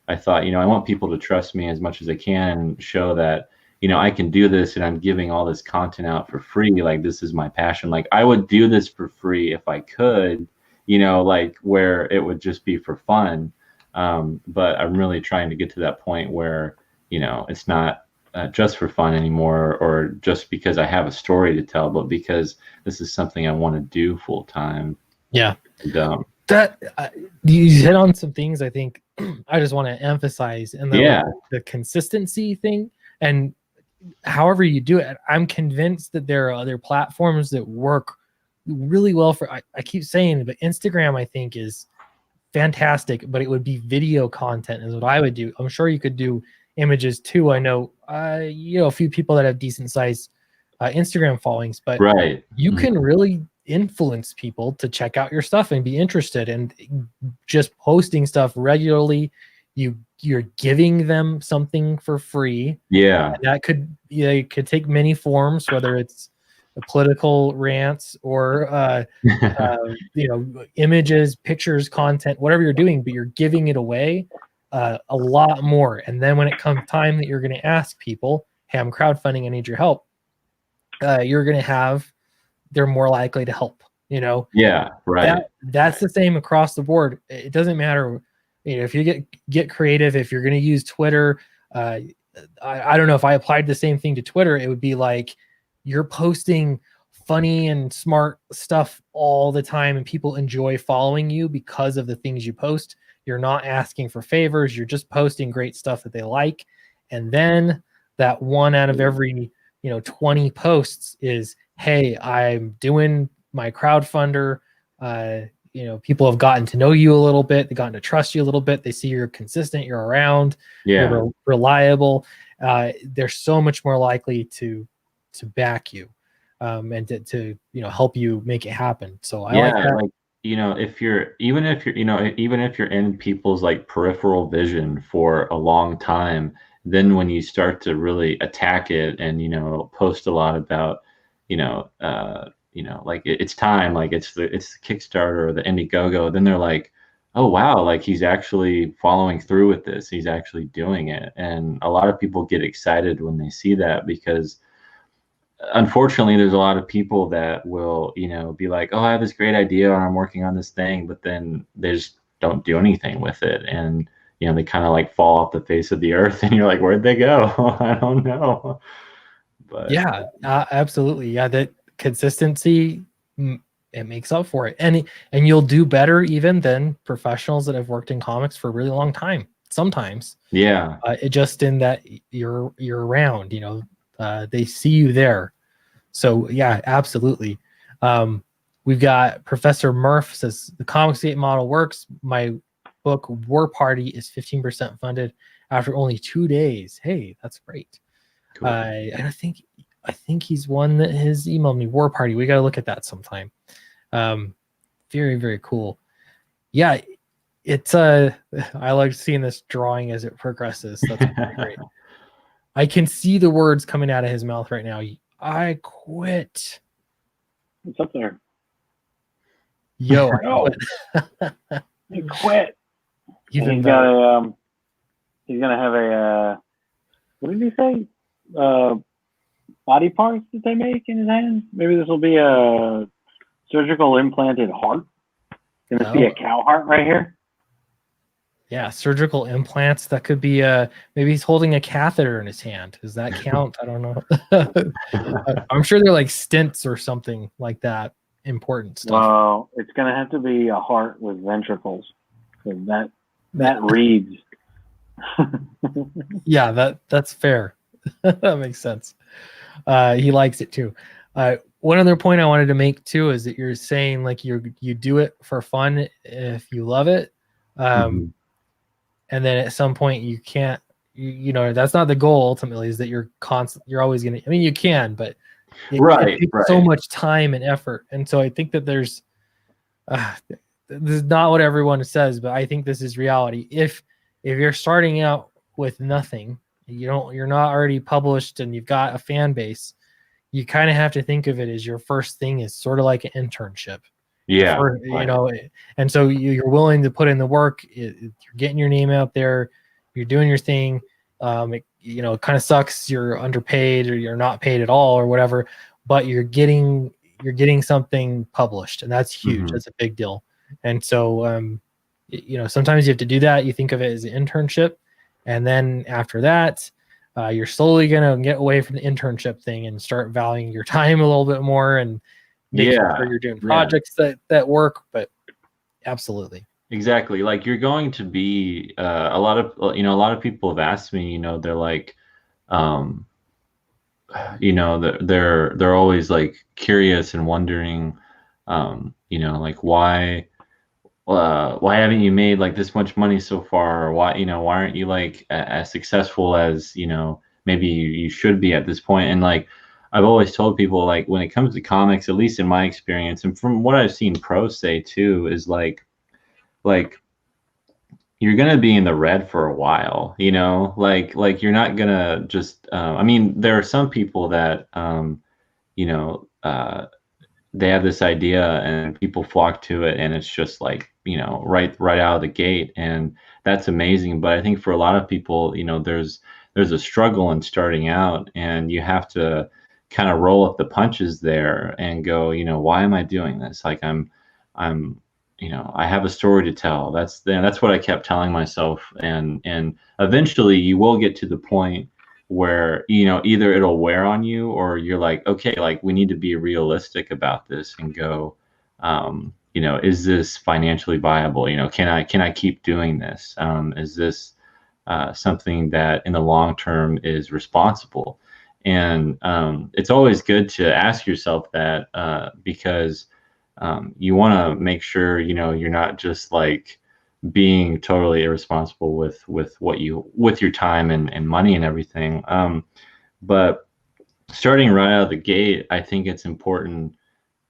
I thought, I want people to trust me as much as they can and show that, I can do this, and I'm giving all this content out for free. Like, this is my passion. Like, I would do this for free if I could, like where it would just be for fun. But I'm really trying to get to that point where, it's not just for fun anymore, or just because I have a story to tell, but because this is something I want to do full time. Yeah. And, that you hit on some things I think I just want to emphasize, and the consistency thing, and however you do it. I'm convinced that there are other platforms that work really well for, I keep saying it, but Instagram I think is fantastic, but it would be video content is what I would do. I'm sure you could do images too. I know a few people that have decent sized Instagram followings, but you can really influence people to check out your stuff and be interested, and just posting stuff regularly, you're giving them something for free. And that could it could take many forms, whether it's political rants or images, pictures, content, whatever you're doing, but you're giving it away a lot more. And then when it comes time that you're going to ask people, hey, I'm crowdfunding, I need your help, you're going to have, they're more likely to help, that's the same across the board. It doesn't matter, if you get creative, if you're going to use Twitter, I don't know, if I applied the same thing to Twitter, it would be like you're posting funny and smart stuff all the time, and people enjoy following you because of the things you post. You're not asking for favors, you're just posting great stuff that they like. And then that one out of every 20 posts is, hey, I'm doing my crowdfunder. People have gotten to know you a little bit, they've gotten to trust you a little bit, they see you're consistent, you're around, you're reliable. They're so much more likely to back you and to help you make it happen. So I like that. Like, if you're even if you're in people's like peripheral vision for a long time, then when you start to really attack it and post a lot about like it's time, like it's the Kickstarter or the Indiegogo, then they're like, oh wow, like he's actually following through with this, he's actually doing it. And a lot of people get excited when they see that, because unfortunately there's a lot of people that will be like, oh, I have this great idea and I'm working on this thing, but then they just don't do anything with it, and they kind of like fall off the face of the earth, and you're like, where'd they go? I don't know. But absolutely, that consistency, it makes up for it, and you'll do better even than professionals that have worked in comics for a really long time sometimes. It just in that you're around, they see you there. So absolutely. We've got Professor Murph says the Comicsgate model works. My book War Party is 15% funded after only 2 days. Hey, that's great. Cool. And I think he's one that has emailed me. War Party, we got to look at that sometime. Very, very cool. It's I like seeing this drawing as it progresses. That's great. I can see the words coming out of his mouth right now. I quit. What's up there? Yo, He quit. He's gonna have a what did he say? Body parts that they make in his hands. Maybe this will be a surgical implanted heart. Gonna see a cow heart right here. Yeah, surgical implants. That could be maybe he's holding a catheter in his hand. Does that count? I don't know. I'm sure they're like stents or something like that. Important stuff. Well, it's gonna have to be a heart with ventricles. That reads. That's fair. That makes sense. He likes it too. One other point I wanted to make too is that you're saying like you do it for fun if you love it. And then at some point you can't, that's not the goal ultimately, is that you're always going to, you can, but it takes so much time and effort. And so I think that there's, this is not what everyone says, but I think this is reality. If you're starting out with nothing, you're not already published and you've got a fan base, you kind of have to think of it as your first thing is sort of like an internship. Yeah. You know, and so you're willing to put in the work. You're getting your name out there. You're doing your thing. You know, it kind of sucks. You're underpaid or you're not paid at all or whatever, but you're getting something published, and that's huge. That's a big deal. And so, you know, sometimes you have to do that. You think of it as an internship, and then after that, you're slowly gonna get away from the internship thing and start valuing your time a little bit more and making sure you're doing projects that work. But absolutely. Exactly. Like you're going to be a lot of people have asked me, you know, they're like, you know, they're always like curious and wondering, you know, like why haven't you made like this much money so far? Or why aren't you like as successful as, you know, maybe you should be at this point? And like, I've always told people, like, when it comes to comics, at least in my experience, and from what I've seen pros say too, is like you're gonna be in the red for a while, you know, like you're not gonna just. I mean, there are some people that, you know, they have this idea and people flock to it, and it's just like, you know, right out of the gate, and that's amazing. But I think for a lot of people, you know, there's a struggle in starting out, and you have to kind of roll up the punches there and go, you know, why am I doing this? Like I'm, you know, I have a story to tell. That's what I kept telling myself. And eventually you will get to the point where, you know, either it'll wear on you or you're like, okay, like we need to be realistic about this and go, you know, is this financially viable? You know, can I keep doing this? Is this something that in the long term is responsible? And it's always good to ask yourself that because you want to make sure, you know, you're not just like being totally irresponsible with your time and money and everything. But starting right out of the gate, I think it's important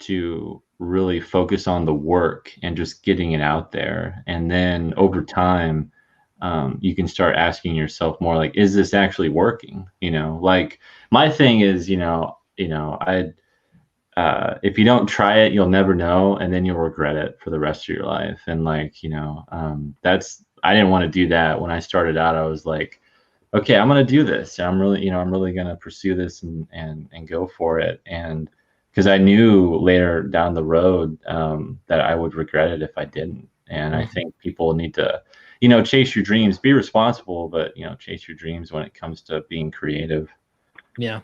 to really focus on the work and just getting it out there. And then over time, you can start asking yourself more like, is this actually working? You know, like my thing is, you know, if you don't try it, you'll never know, and then you'll regret it for the rest of your life. And like, you know, I didn't want to do that when I started out. I was like, okay, I'm going to do this. I'm really going to pursue this and go for it. And because I knew later down the road that I would regret it if I didn't. And I think people need to, you know, chase your dreams, be responsible, but, you know, chase your dreams when it comes to being creative. Yeah.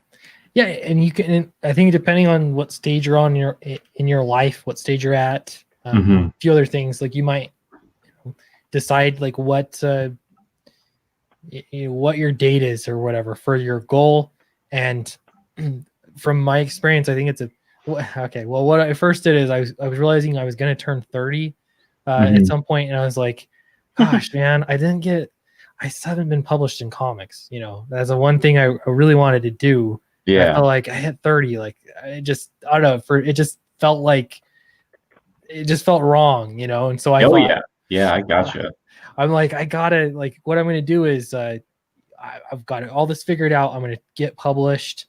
Yeah. And you can, I think depending on what stage you're on in your life, what stage you're at, a few other things, like you might decide like what your date is or whatever for your goal. And from my experience, I think it's okay. Well, what I first did is I was realizing I was going to turn 30 at some point, and I was like, gosh, man, I haven't been published in comics. You know, that's the one thing I really wanted to do. Yeah. I felt like I hit 30. Like I don't know, it just felt wrong, you know? And so I thought, yeah, I gotcha. I'm like, I gotta, like, what I'm going to do is I've got all this figured out. I'm going to get published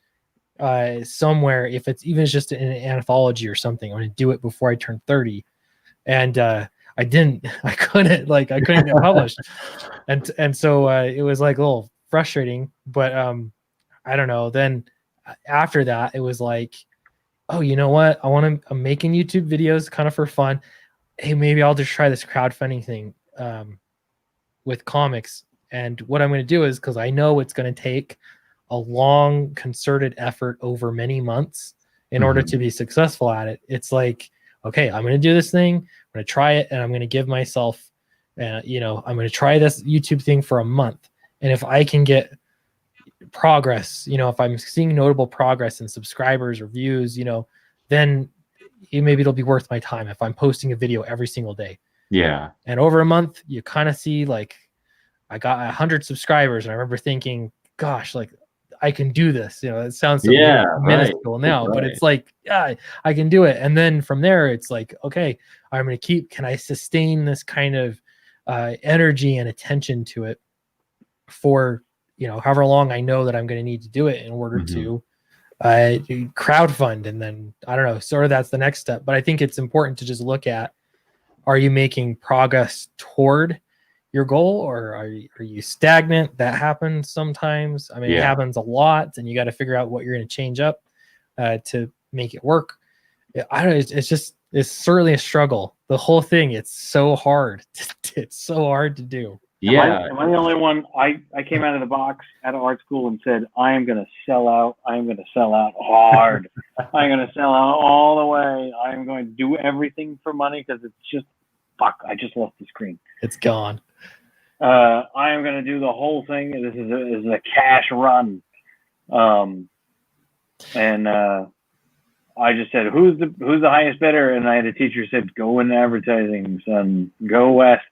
somewhere. If it's even just in an anthology or something, I'm going to do it before I turn 30. And I couldn't get published. And so it was like a little frustrating, but I don't know. Then after that, it was like, oh, you know what? I'm making YouTube videos kind of for fun. Hey, maybe I'll just try this crowdfunding thing with comics. And what I'm going to do is, because I know it's going to take a long concerted effort over many months in order to be successful at it. It's like, okay, I'm going to do this thing. I'm going to try it, and I'm going to give myself, you know, I'm going to try this YouTube thing for a month. And if I can get progress, you know, if I'm seeing notable progress in subscribers or views, you know, then maybe it'll be worth my time if I'm posting a video every single day. Yeah. And over a month, you kind of see like I got 100 subscribers, and I remember thinking, gosh, like I can do this. You know, it sounds so minuscule now, but it's like, yeah, I can do it. And then from there, it's like, okay, I'm going to can I sustain this kind of energy and attention to it for, you know, however long I know that I'm going to need to do it in order Mhm. to crowdfund. And then, I don't know, sort of that's the next step. But I think it's important to just look at, are you making progress toward your goal, or are you stagnant? That happens sometimes. I mean, it Yeah. happens a lot, and you got to figure out what you're going to change up to make it work. I don't know. It's certainly a struggle. The whole thing, it's so hard. It's so hard to do. Yeah. Am I the only one? I came out of the box out of art school and said, I am going to sell out. I am going to sell out hard. I'm going to sell out all the way. I'm going to do everything for money because it's just, fuck, I just lost the screen. It's gone. I am going to do the whole thing. This is a cash run. And I just said, who's the highest bidder? And I had a teacher who said, go in advertising, son. Go west.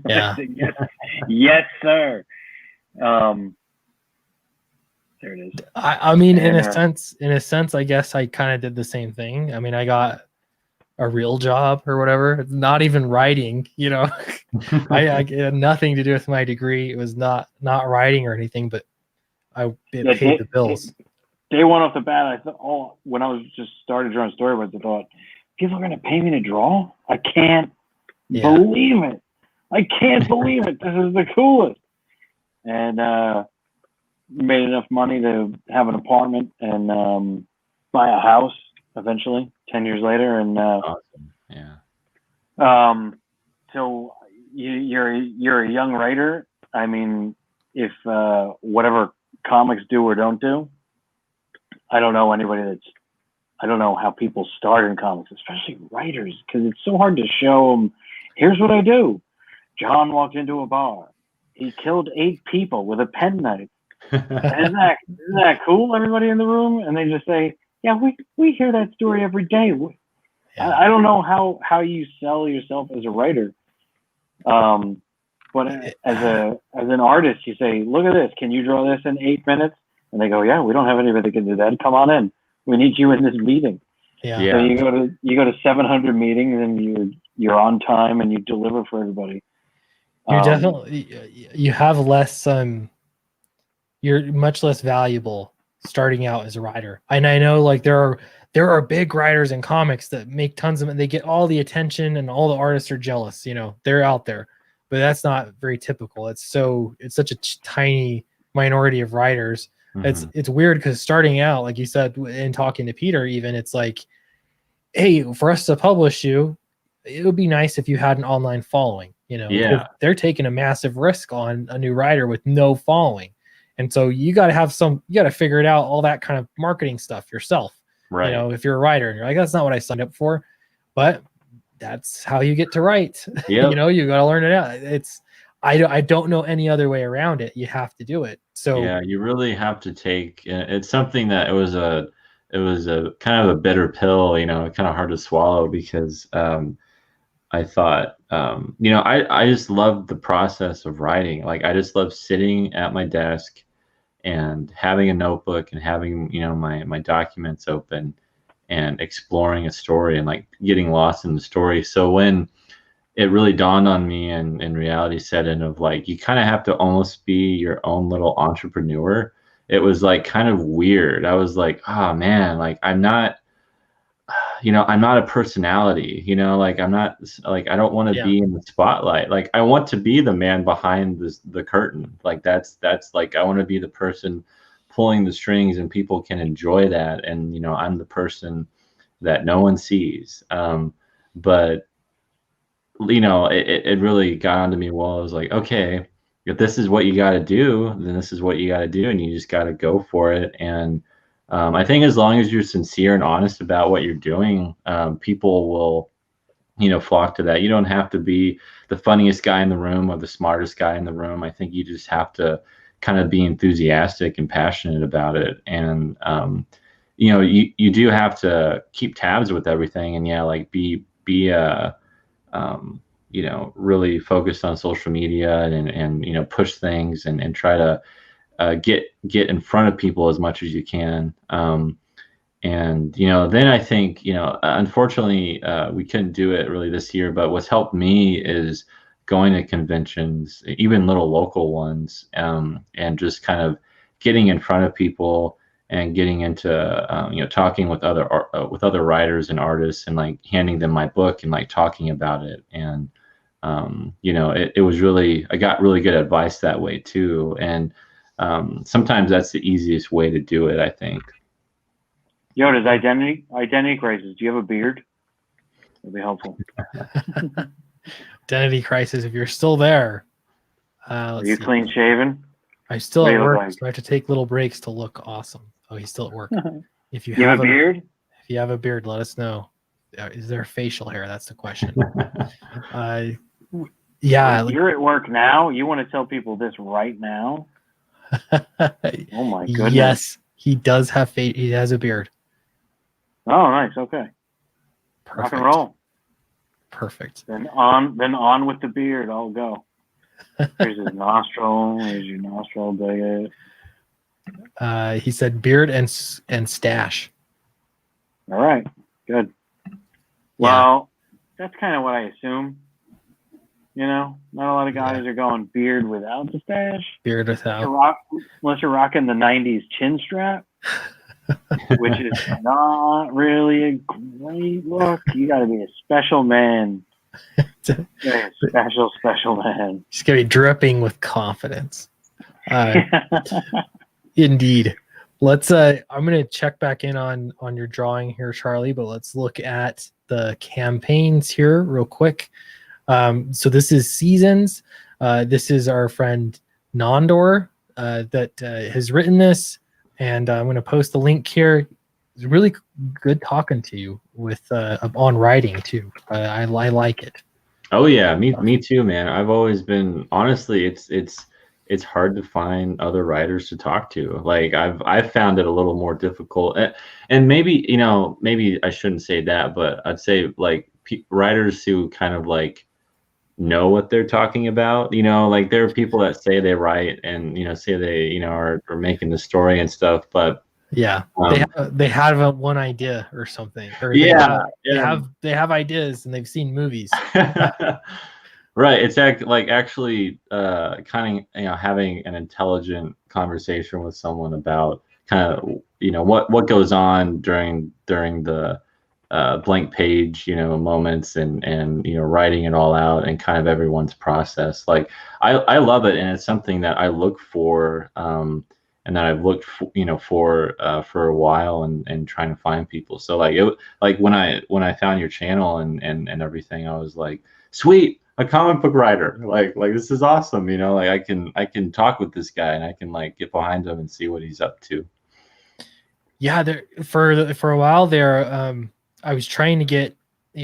Yeah. Said, yes, sir. There it is. I mean, in And, a sense, I guess I kind of did the same thing. I mean, I got a real job or whatever. It's not even writing, you know. I it had nothing to do with my degree. It was not writing or anything, but it paid the bills. Day one off the bat, I thought, when I was just started drawing storyboards, I thought, people are going to pay me to draw? I can't believe it. I can't believe it. This is the coolest. And made enough money to have an apartment and buy a house eventually, 10 years later. And Awesome. Yeah. so you're a young writer. I mean, if whatever comics do or don't do, I don't know I don't know how people start in comics, especially writers, because it's so hard to show them, here's what I do. John walked into a bar. He killed 8 people with a penknife. Isn't that cool, everybody in the room? And they just say, yeah, we hear that story every day. Yeah. I don't know how you sell yourself as a writer. But as an artist, you say, look at this. Can you draw this in 8 minutes? And they go, yeah, we don't have anybody that can do that. Come on in. We need you in this meeting. Yeah. So you go to 700 meetings and you're on time and you deliver for everybody. You're definitely, you have less, you're much less valuable starting out as a writer. And I know, like, there are big writers in comics that make tons of it. They get all the attention and all the artists are jealous, you know, they're out there, but that's not very typical. It's such a tiny minority of writers. Mhm. It's weird because starting out, like you said, in talking to Peter, even, it's like, hey, for us to publish you, it would be nice if you had an online following, you know. Yeah. They're taking a massive risk on a new writer with no following. And so you got to figure it out, all that kind of marketing stuff yourself. Right. You know, if you're a writer and you're like, that's not what I signed up for, but that's how you get to write. Yep. You know, you got to learn it out. I don't know any other way around it. You have to do it. So yeah, you really have to take. It's something that it was a kind of a bitter pill, you know, kind of hard to swallow because I thought, you know, I just loved the process of writing. Like, I just love sitting at my desk and having a notebook and having, you know, my documents open and exploring a story and like getting lost in the story. So when it really dawned on me and reality set in of like, you kind of have to almost be your own little entrepreneur. It was like kind of weird. I was like, oh man, like I'm not a personality, you know, like I'm not, like, I don't want to be in the spotlight. Like, I want to be the man behind the curtain. Like that's like, I want to be the person pulling the strings and people can enjoy that. And, you know, I'm the person that no one sees. But you know, it really got onto me. Well, I was like, okay, if this is what you got to do, then this is what you got to do. And you just got to go for it. And I think as long as you're sincere and honest about what you're doing, people will, you know, flock to that. You don't have to be the funniest guy in the room or the smartest guy in the room. I think you just have to kind of be enthusiastic and passionate about it. And, you know, you do have to keep tabs with everything and like be you know, really focused on social media and you know, push things and try to get in front of people as much as you can. And, you know, then I think, you know, unfortunately, we couldn't do it really this year, but what's helped me is going to conventions, even little local ones, and just kind of getting in front of people and getting into talking with other writers and artists, and like handing them my book and like talking about it. And it was really, I got really good advice that way too. And sometimes that's the easiest way to do it, I think. Yo, does identity crisis? Do you have a beard? That'd be helpful. Identity crisis. If you're still there, Are you clean shaven? I'm still What do at you look work, like? so I have to take little breaks to look awesome. Oh, he's still at work. If you You have a beard? if you have a beard, let us know. Is there facial hair? That's the question. Yeah. You're at work now. You want to tell people this right now? Oh my goodness. Yes, he does have he has a beard. Oh, nice. Okay. Perfect. Rock and roll. Perfect. Then on with the beard. I'll go. Here's his nostril. Here's your nostril. Dig it. He said beard and stash. All right. Good. Well, that's kind of what I assume. Not a lot of guys are going beard without the stash. Beard without. Unless you're rocking the 90s chin strap, which is not really a great look. You got to be a special man. Special man. He's going to be dripping with confidence. Indeed. Let's I'm going to check back in on your drawing here, Charlie, but let's look at the campaigns here real quick. So this is Seasons. This is our friend Nondor that has written this, and I'm going to post the link here. It's really good talking to you with on writing too. I like it. Oh yeah, me too, man. I've always been, honestly, it's hard to find other writers to talk to. Like I've found it a little more difficult, and maybe maybe I shouldn't say that, but I'd say like writers who kind of like know what they're talking about. Like there are people that say they write and say they are making the story and stuff, but yeah, they have one idea or something, or they have ideas and they've seen movies. Right. It's actually kind of having an intelligent conversation with someone about kind of what goes on during the blank page moments, and writing it all out, and kind of everyone's process. Like I love it, and it's something that I look for, and that I've looked for a while, and trying to find people. So like when I found your channel and everything, I was like, sweet, a comic book writer, like this is awesome. Like I can talk with this guy, and I can like get behind him and see what he's up to. Yeah, for a while there, I was trying to get.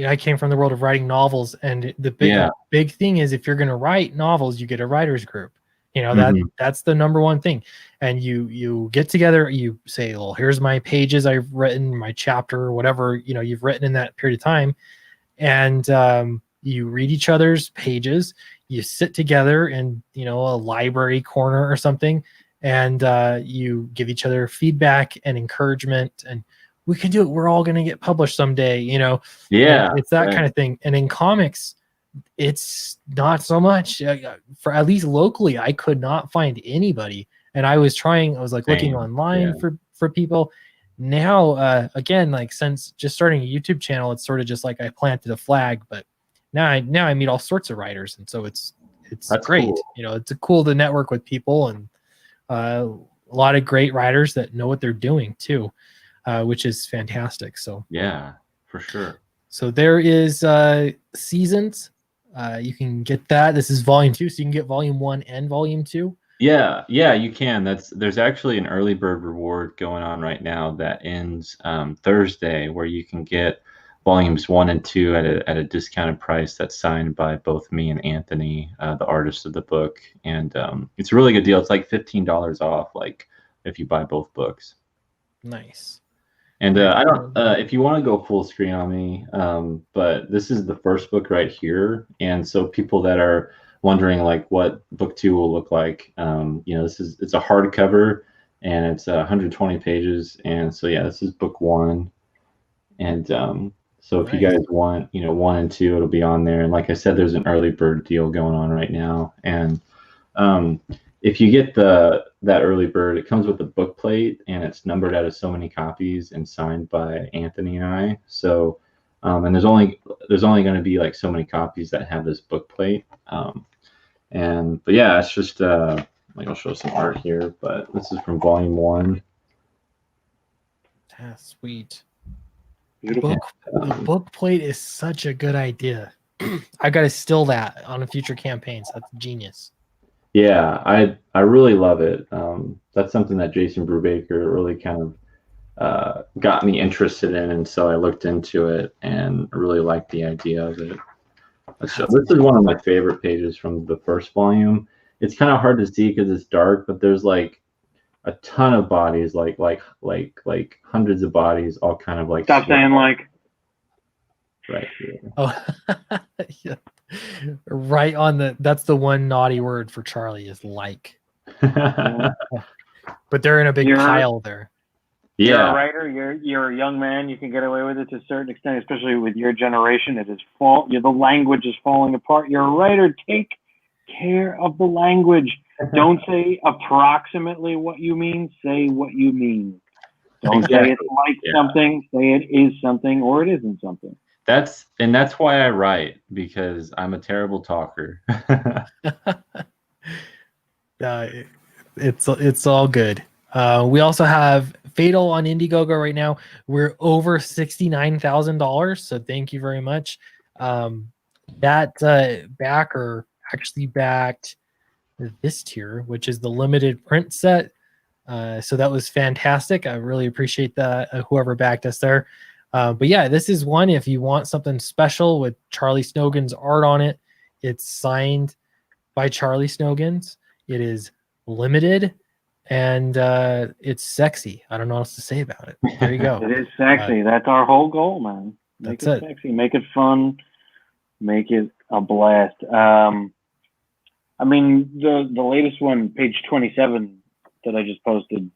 I came from the world of writing novels, and the big thing is, if you're going to write novels, you get a writer's group. That's the number one thing. And you get together, you say, well, here's my pages I've written, my chapter, or whatever you've written in that period of time, and you read each other's pages. You sit together in a library corner or something, and you give each other feedback and encouragement, and we can do it. We're all going to get published someday, Yeah, and it's that kind of thing. And in comics, it's not so much. For at least locally, I could not find anybody, and I was looking online for people. Now, again, like since just starting a YouTube channel, it's sort of just like I planted a flag, but now I meet all sorts of writers, and so it's That's great. cool. It's cool to network with people, and a lot of great writers that know what they're doing too, which is fantastic. So yeah, for sure. So there is Seasons. You can get that. This is volume 2, so you can get volume 1 and volume 2. Yeah, you can. There's actually an early bird reward going on right now that ends Thursday, where you can get volumes 1 and 2 at a discounted price that's signed by both me and Anthony, the artist of the book. And it's a really good deal. It's like $15 off, like if you buy both books. Nice. And I don't, if you want to go full screen on me, but this is the first book right here. And so people that are wondering like what book 2 will look like, it's a hardcover, and it's 120 pages. And so, yeah, this is book 1. And So if you Nice. guys want, 1 and 2, it'll be on there. And like I said, there's an early bird deal going on right now. And if you get that early bird, it comes with a book plate, and it's numbered out of so many copies and signed by Anthony and I. So, and there's only going to be like so many copies that have this book plate. But yeah, it's just I'll show some art here, but this is from volume 1. Ah, sweet. Beautiful. The book plate is such a good idea. I got to steal that on future campaigns. That's genius. Yeah, I really love it. That's something that Jason Brubaker really kind of got me interested in, and so I looked into it and really liked the idea of it. So this is one of my favorite pages from the first volume. It's kind of hard to see because it's dark, but there's like a ton of bodies, like hundreds of bodies, all kind of like. Stop saying like. Right here. Oh, yeah. Right on that's the one naughty word for Charlie is like. But they're in a big pile there. You're Yeah. a writer. You're a young man. You can get away with it to a certain extent, especially with your generation. It is the language is falling apart. You're a writer. Take care of the language. Don't say approximately what you mean. Say what you mean. Don't say it's like something. Say it is something or it isn't something. That's why I write, because I'm a terrible talker. It's all good. We also have Fatal on Indiegogo right now. We're over $69,000, so thank you very much. That backer actually backed this tier, which is the limited print set. So that was fantastic. I really appreciate that, whoever backed us there. But yeah, this is one if you want something special with Charlie Snogans art on it. It's signed by Charlie Snogans. It is limited, and it's sexy. I don't know what else to say about it. There you go. It is sexy. That's our whole goal, man. Make it sexy. Make it fun. Make it a blast. I mean, the latest one, page 27, that I just posted,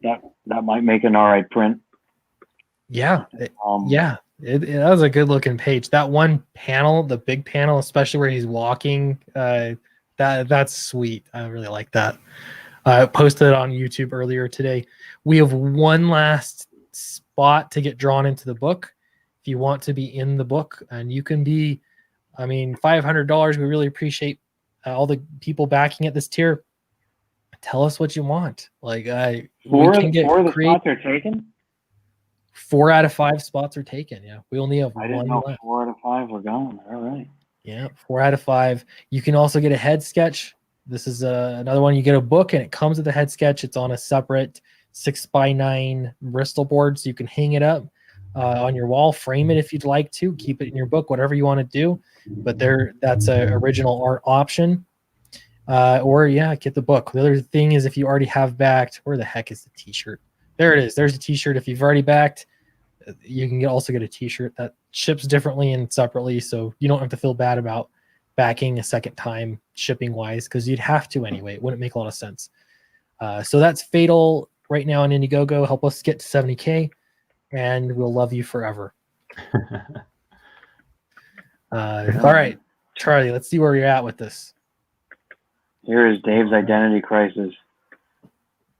that might make an all right print. Yeah, it was a good looking page. That one panel, the big panel, especially where he's walking, that's sweet. I really like that. I posted it on YouTube earlier today. We have one last spot to get drawn into the book. If you want to be in the book, and you can be, I mean, $500. We really appreciate all the people backing at this tier. Tell us what you want. Like, four of the spots are taken. 4 out of 5 spots are taken. Yeah, we only have I didn't one know left. 4 out of 5 were gone. All right. Yeah, 4 out of 5. You can also get a head sketch. This is another one. You get a book, and it comes with a head sketch. It's on a separate 6x9 Bristol board, so you can hang it up on your wall, frame it if you'd like to, keep it in your book, whatever you want to do. But that's a original art option. Or get the book. The other thing is, if you already have backed, where the heck is the T-shirt? There it is. There's a T-shirt. If you've already backed, you can also get a T-shirt that ships differently and separately, so you don't have to feel bad about backing a second time shipping wise, because you'd have to anyway. It wouldn't make a lot of sense. So that's Fatal right now on Indiegogo. Help us get to 70K, and we'll love you forever. All right, Charlie, let's see where you're at with this. Here is Dave's identity crisis.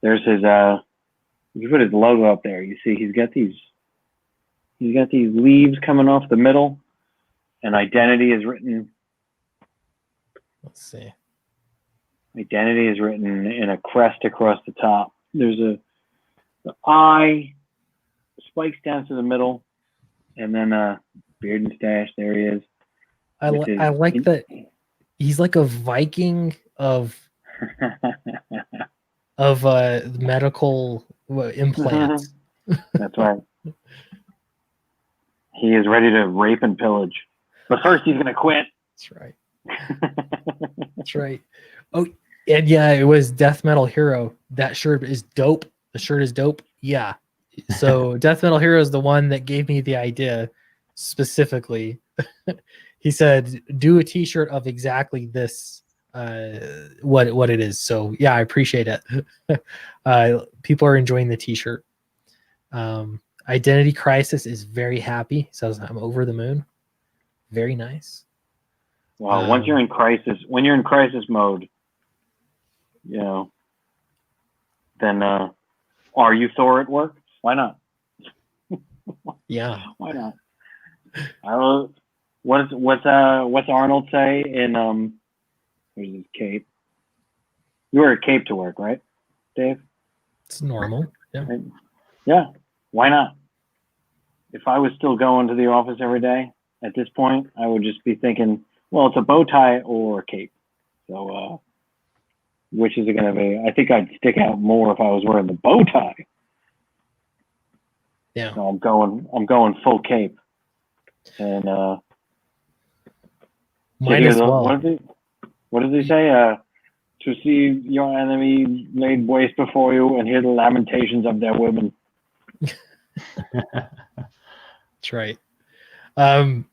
There's his you put his logo up there. You see he's got these leaves coming off the middle, and identity is written. Let's see. Identity is written in a crest across the top. There's the eye spikes down to the middle, and then beard and stash. There he is. I like that. He's like a Viking of medical implants. That's right. He is ready to rape and pillage, but first he's gonna quit. That's right. That's right. Oh, and yeah, it was Death Metal Hero. That shirt is dope. The shirt is dope. Yeah. So Death Metal Hero is the one that gave me the idea specifically. He said, do a T-shirt of exactly this, what it is. So yeah, I appreciate it. People are enjoying the T-shirt. Identity Crisis is very happy. He says, I'm over the moon. Very nice. Well, once you're in crisis, when you're in crisis mode, you know, then are you Thor at work? Why not? Yeah. Why not? I don't. What's Arnold say in here's his cape? You wear a cape to work, right, Dave? It's normal. Yeah. Right? Yeah. Why not? If I was still going to the office every day at this point, I would just be thinking, well, it's a bow tie or a cape. So which is it going to be? I think I'd stick out more if I was wearing the bow tie. Yeah. So I'm going full cape. And Might as well. What does he say? To see your enemy laid waste before you and hear the lamentations of their women. That's right. I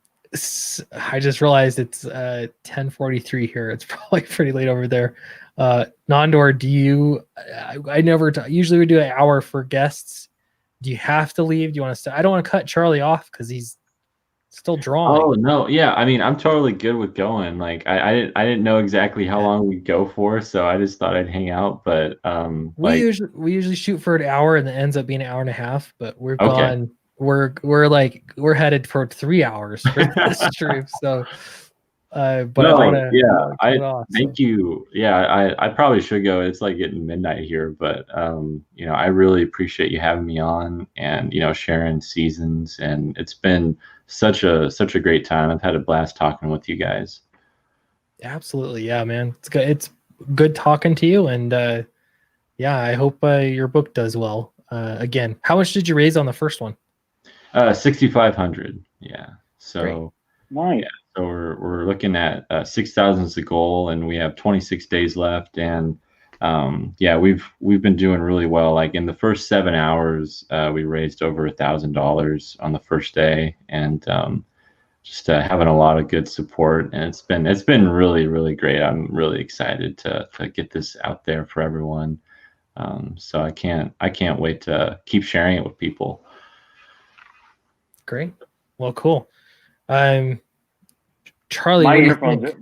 just realized it's 10:43 here. It's probably pretty late over there. Nondor, do you? I never. Usually we do an hour for guests. Do you have to leave? Do you want to stay? I don't want to cut Charlie off because he's still drawing. Oh no, yeah. I mean, I'm totally good with going. Like, I didn't know exactly how long we'd go for, so I just thought I'd hang out. But we usually shoot for an hour, and it ends up being an hour and a half. But we're Okay. gone. We're headed for 3 hours for this trip. So, but No, I want yeah, thank you. Yeah, I probably should go. It's like getting midnight here, but you know, I really appreciate you having me on and, you know, sharing seasons, and it's been such a great time. I've had a blast talking with you guys. Absolutely, yeah, man. It's good. It's good talking to you, and yeah, I hope your book does well. Again, how much did you raise on the first one? 6,500. Yeah. So. Great. Nice. Yeah. So we're looking at 6,000 is the goal, and we have 26 days left. And yeah, we've been doing really well. Like in the first 7 hours, we raised over $1,000 on the first day, and just having a lot of good support. And it's been really, really great. I'm really excited to get this out there for everyone. So I can't wait to keep sharing it with people. Great. Well, cool. Charlie, My what do you earphones, think?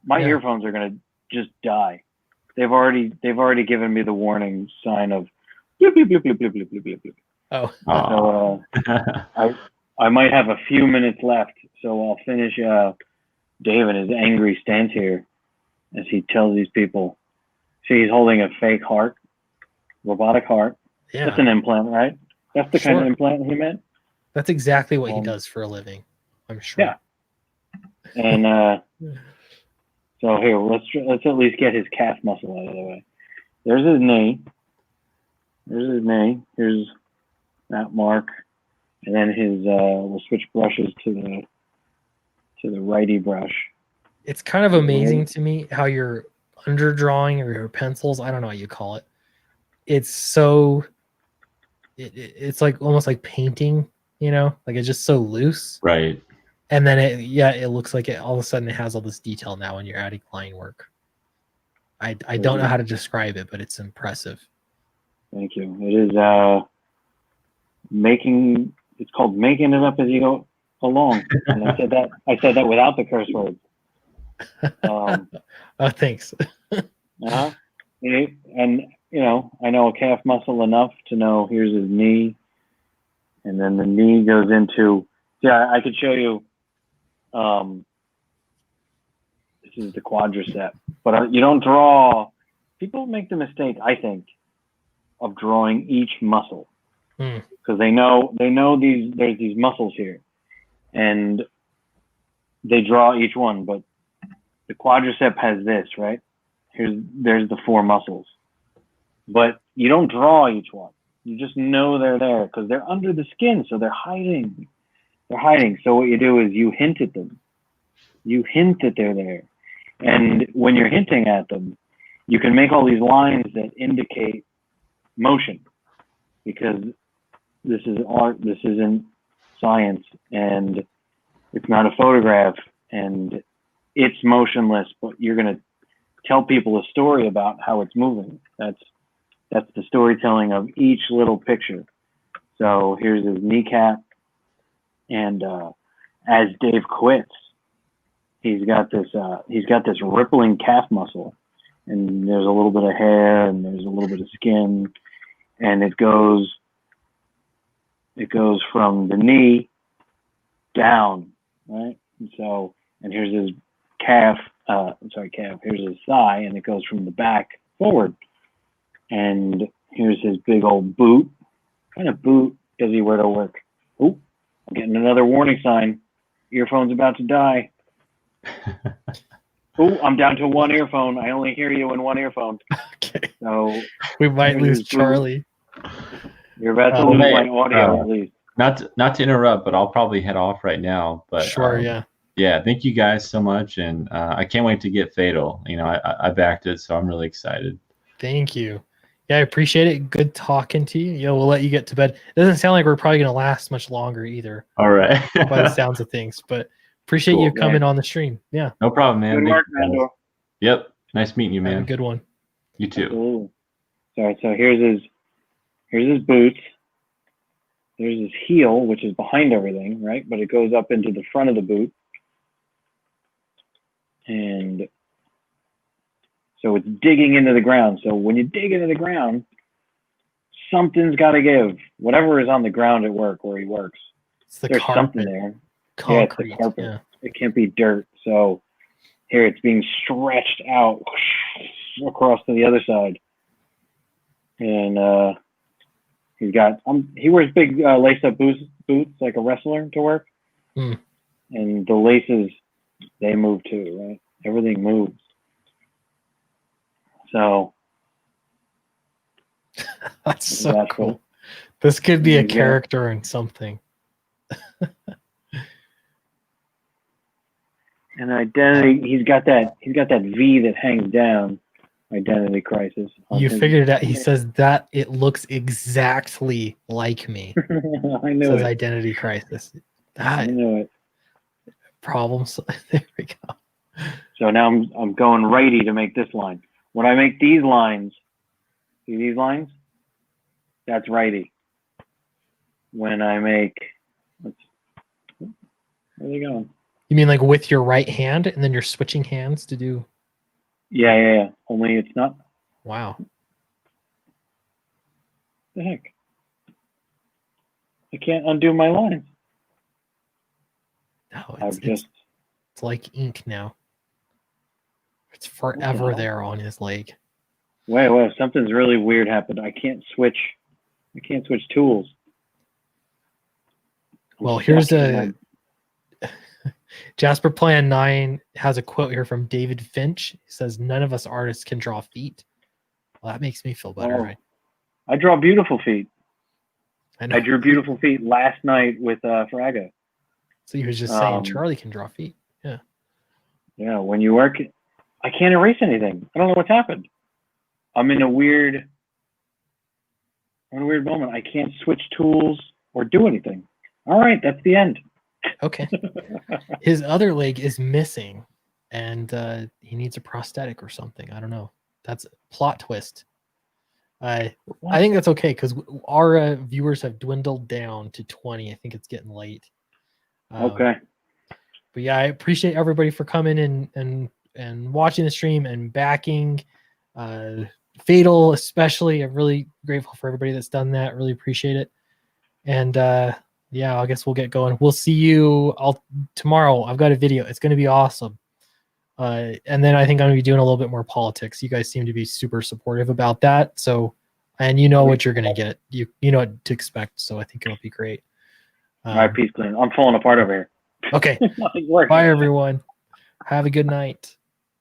my Yeah. earphones are gonna just die. They've already given me the warning sign of bloop bloop bloop bloop bloop bloop bloop bloop. Oh, So I might have a few minutes left, so I'll finish Dave and his angry stance here as he tells these people. See, he's holding a fake heart, robotic heart. yeah. That's an implant, right? That's the kind of Sure. implant he meant. That's exactly what he does for a living. I'm sure. Yeah. And so here, let's at least get his calf muscle out of the way. There's his knee. Here's that mark, and then his. We'll switch brushes to the righty brush. It's kind of amazing to me how your underdrawing or your pencils, I don't know what you call it. It's so. It's like almost like painting, you know, like it's just so loose. Right. And then it looks like it all of a sudden it has all this detail now when you're adding line work. I don't know how to describe it, but it's impressive. Thank you. It is it's called making it up as you go along. And I said that without the curse words. Oh, thanks. And you know, I know a calf muscle enough to know here's his knee, and then the knee goes into. Yeah, I could show you. This is the quadricep, but you don't draw. People make the mistake, I think, of drawing each muscle because they know there's these muscles here, and they draw each one. But the quadricep has this, right? There's the 4 muscles, but you don't draw each one. You just know they're there because they're under the skin, so they're hiding. They're hiding. So what you do is you hint at them. You hint that they're there. And when you're hinting at them, you can make all these lines that indicate motion because this is art, this isn't science, and it's not a photograph, and it's motionless, but you're going to tell people a story about how it's moving. That's the storytelling of each little picture. So here's his kneecap, and as Dave quits, he's got this rippling calf muscle, and there's a little bit of hair and there's a little bit of skin, and it goes from the knee down, right? And here's his calf. Here's his thigh, and it goes from the back forward. And here's his big old boot. What kind of boot does he wear to work? Oh, I'm getting another warning sign. Earphone's about to die. Oh, I'm down to one earphone. I only hear you in one earphone. Okay. So We might lose Charlie. You're about to lose my audio, at least. Not to interrupt, but I'll probably head off right now. But Sure, yeah. Thank you guys so much, and I can't wait to get Fatal. You know, I backed it, so I'm really excited. Thank you. Yeah, I appreciate it. Good talking to you. We'll let you get to bed. It doesn't sound like we're probably going to last much longer either. All right. By the sounds of things, but appreciate you coming on the stream. Yeah. No problem, man. Good work, Mando. Yep. Nice meeting you, man. Have a good one. You too. Absolutely. Sorry. So here's his boots. There's his heel, which is behind everything, right? But it goes up into the front of the boot. And so it's digging into the ground. So when you dig into the ground, something's got to give. Whatever is on the ground at work where he works, there's something there. Concrete. Yeah, it's the carpet. It can't be dirt. So here it's being stretched out across to the other side. And he's got he wears big lace-up boots like a wrestler to work. Mm. And the laces, they move too, right? Everything moves. So that's so cool. This could be a character in something. And identity, he's got that V that hangs down. Identity crisis. You figured it out. He says that it looks exactly like me. I knew it. Identity crisis. I knew it. Problems. There we go. So now I'm going righty to make this line. When I make these lines, see these lines? That's righty. When I make, where are they going? You mean like with your right hand, and then you're switching hands to do? Yeah. Only it's not. Wow. The heck? I can't undo my lines. No, it's like ink now. It's forever there on his leg. Wait, something's really weird happened. I can't switch tools. Well, here's Jasper Plan 9 has a quote here from David Finch. He says, "None of us artists can draw feet." Well, that makes me feel better, right? I draw beautiful feet. I drew beautiful feet last night with Fraga. So he was just saying Charlie can draw feet. Yeah. Yeah, when you work, I can't erase anything. I don't know what's happened. I'm in a weird moment. I can't switch tools or do anything. All right, that's the end. Okay. His other leg is missing, and he needs a prosthetic or something. I don't know. That's a plot twist. I think that's okay because our viewers have dwindled down to 20. I think it's getting late. Okay. But yeah, I appreciate everybody for coming and watching the stream and backing Fatal, especially. I'm really grateful for everybody that's done that. Really appreciate it. And yeah, I guess we'll get going. We'll see you tomorrow. I've got a video. It's going to be awesome. And then I think I'm going to be doing a little bit more politics. You guys seem to be super supportive about that. So, and you know what you're going to get. You know what to expect. So I think it'll be great. All right, peace, Glenn. I'm falling apart over here. Okay. Bye, everyone. Have a good night.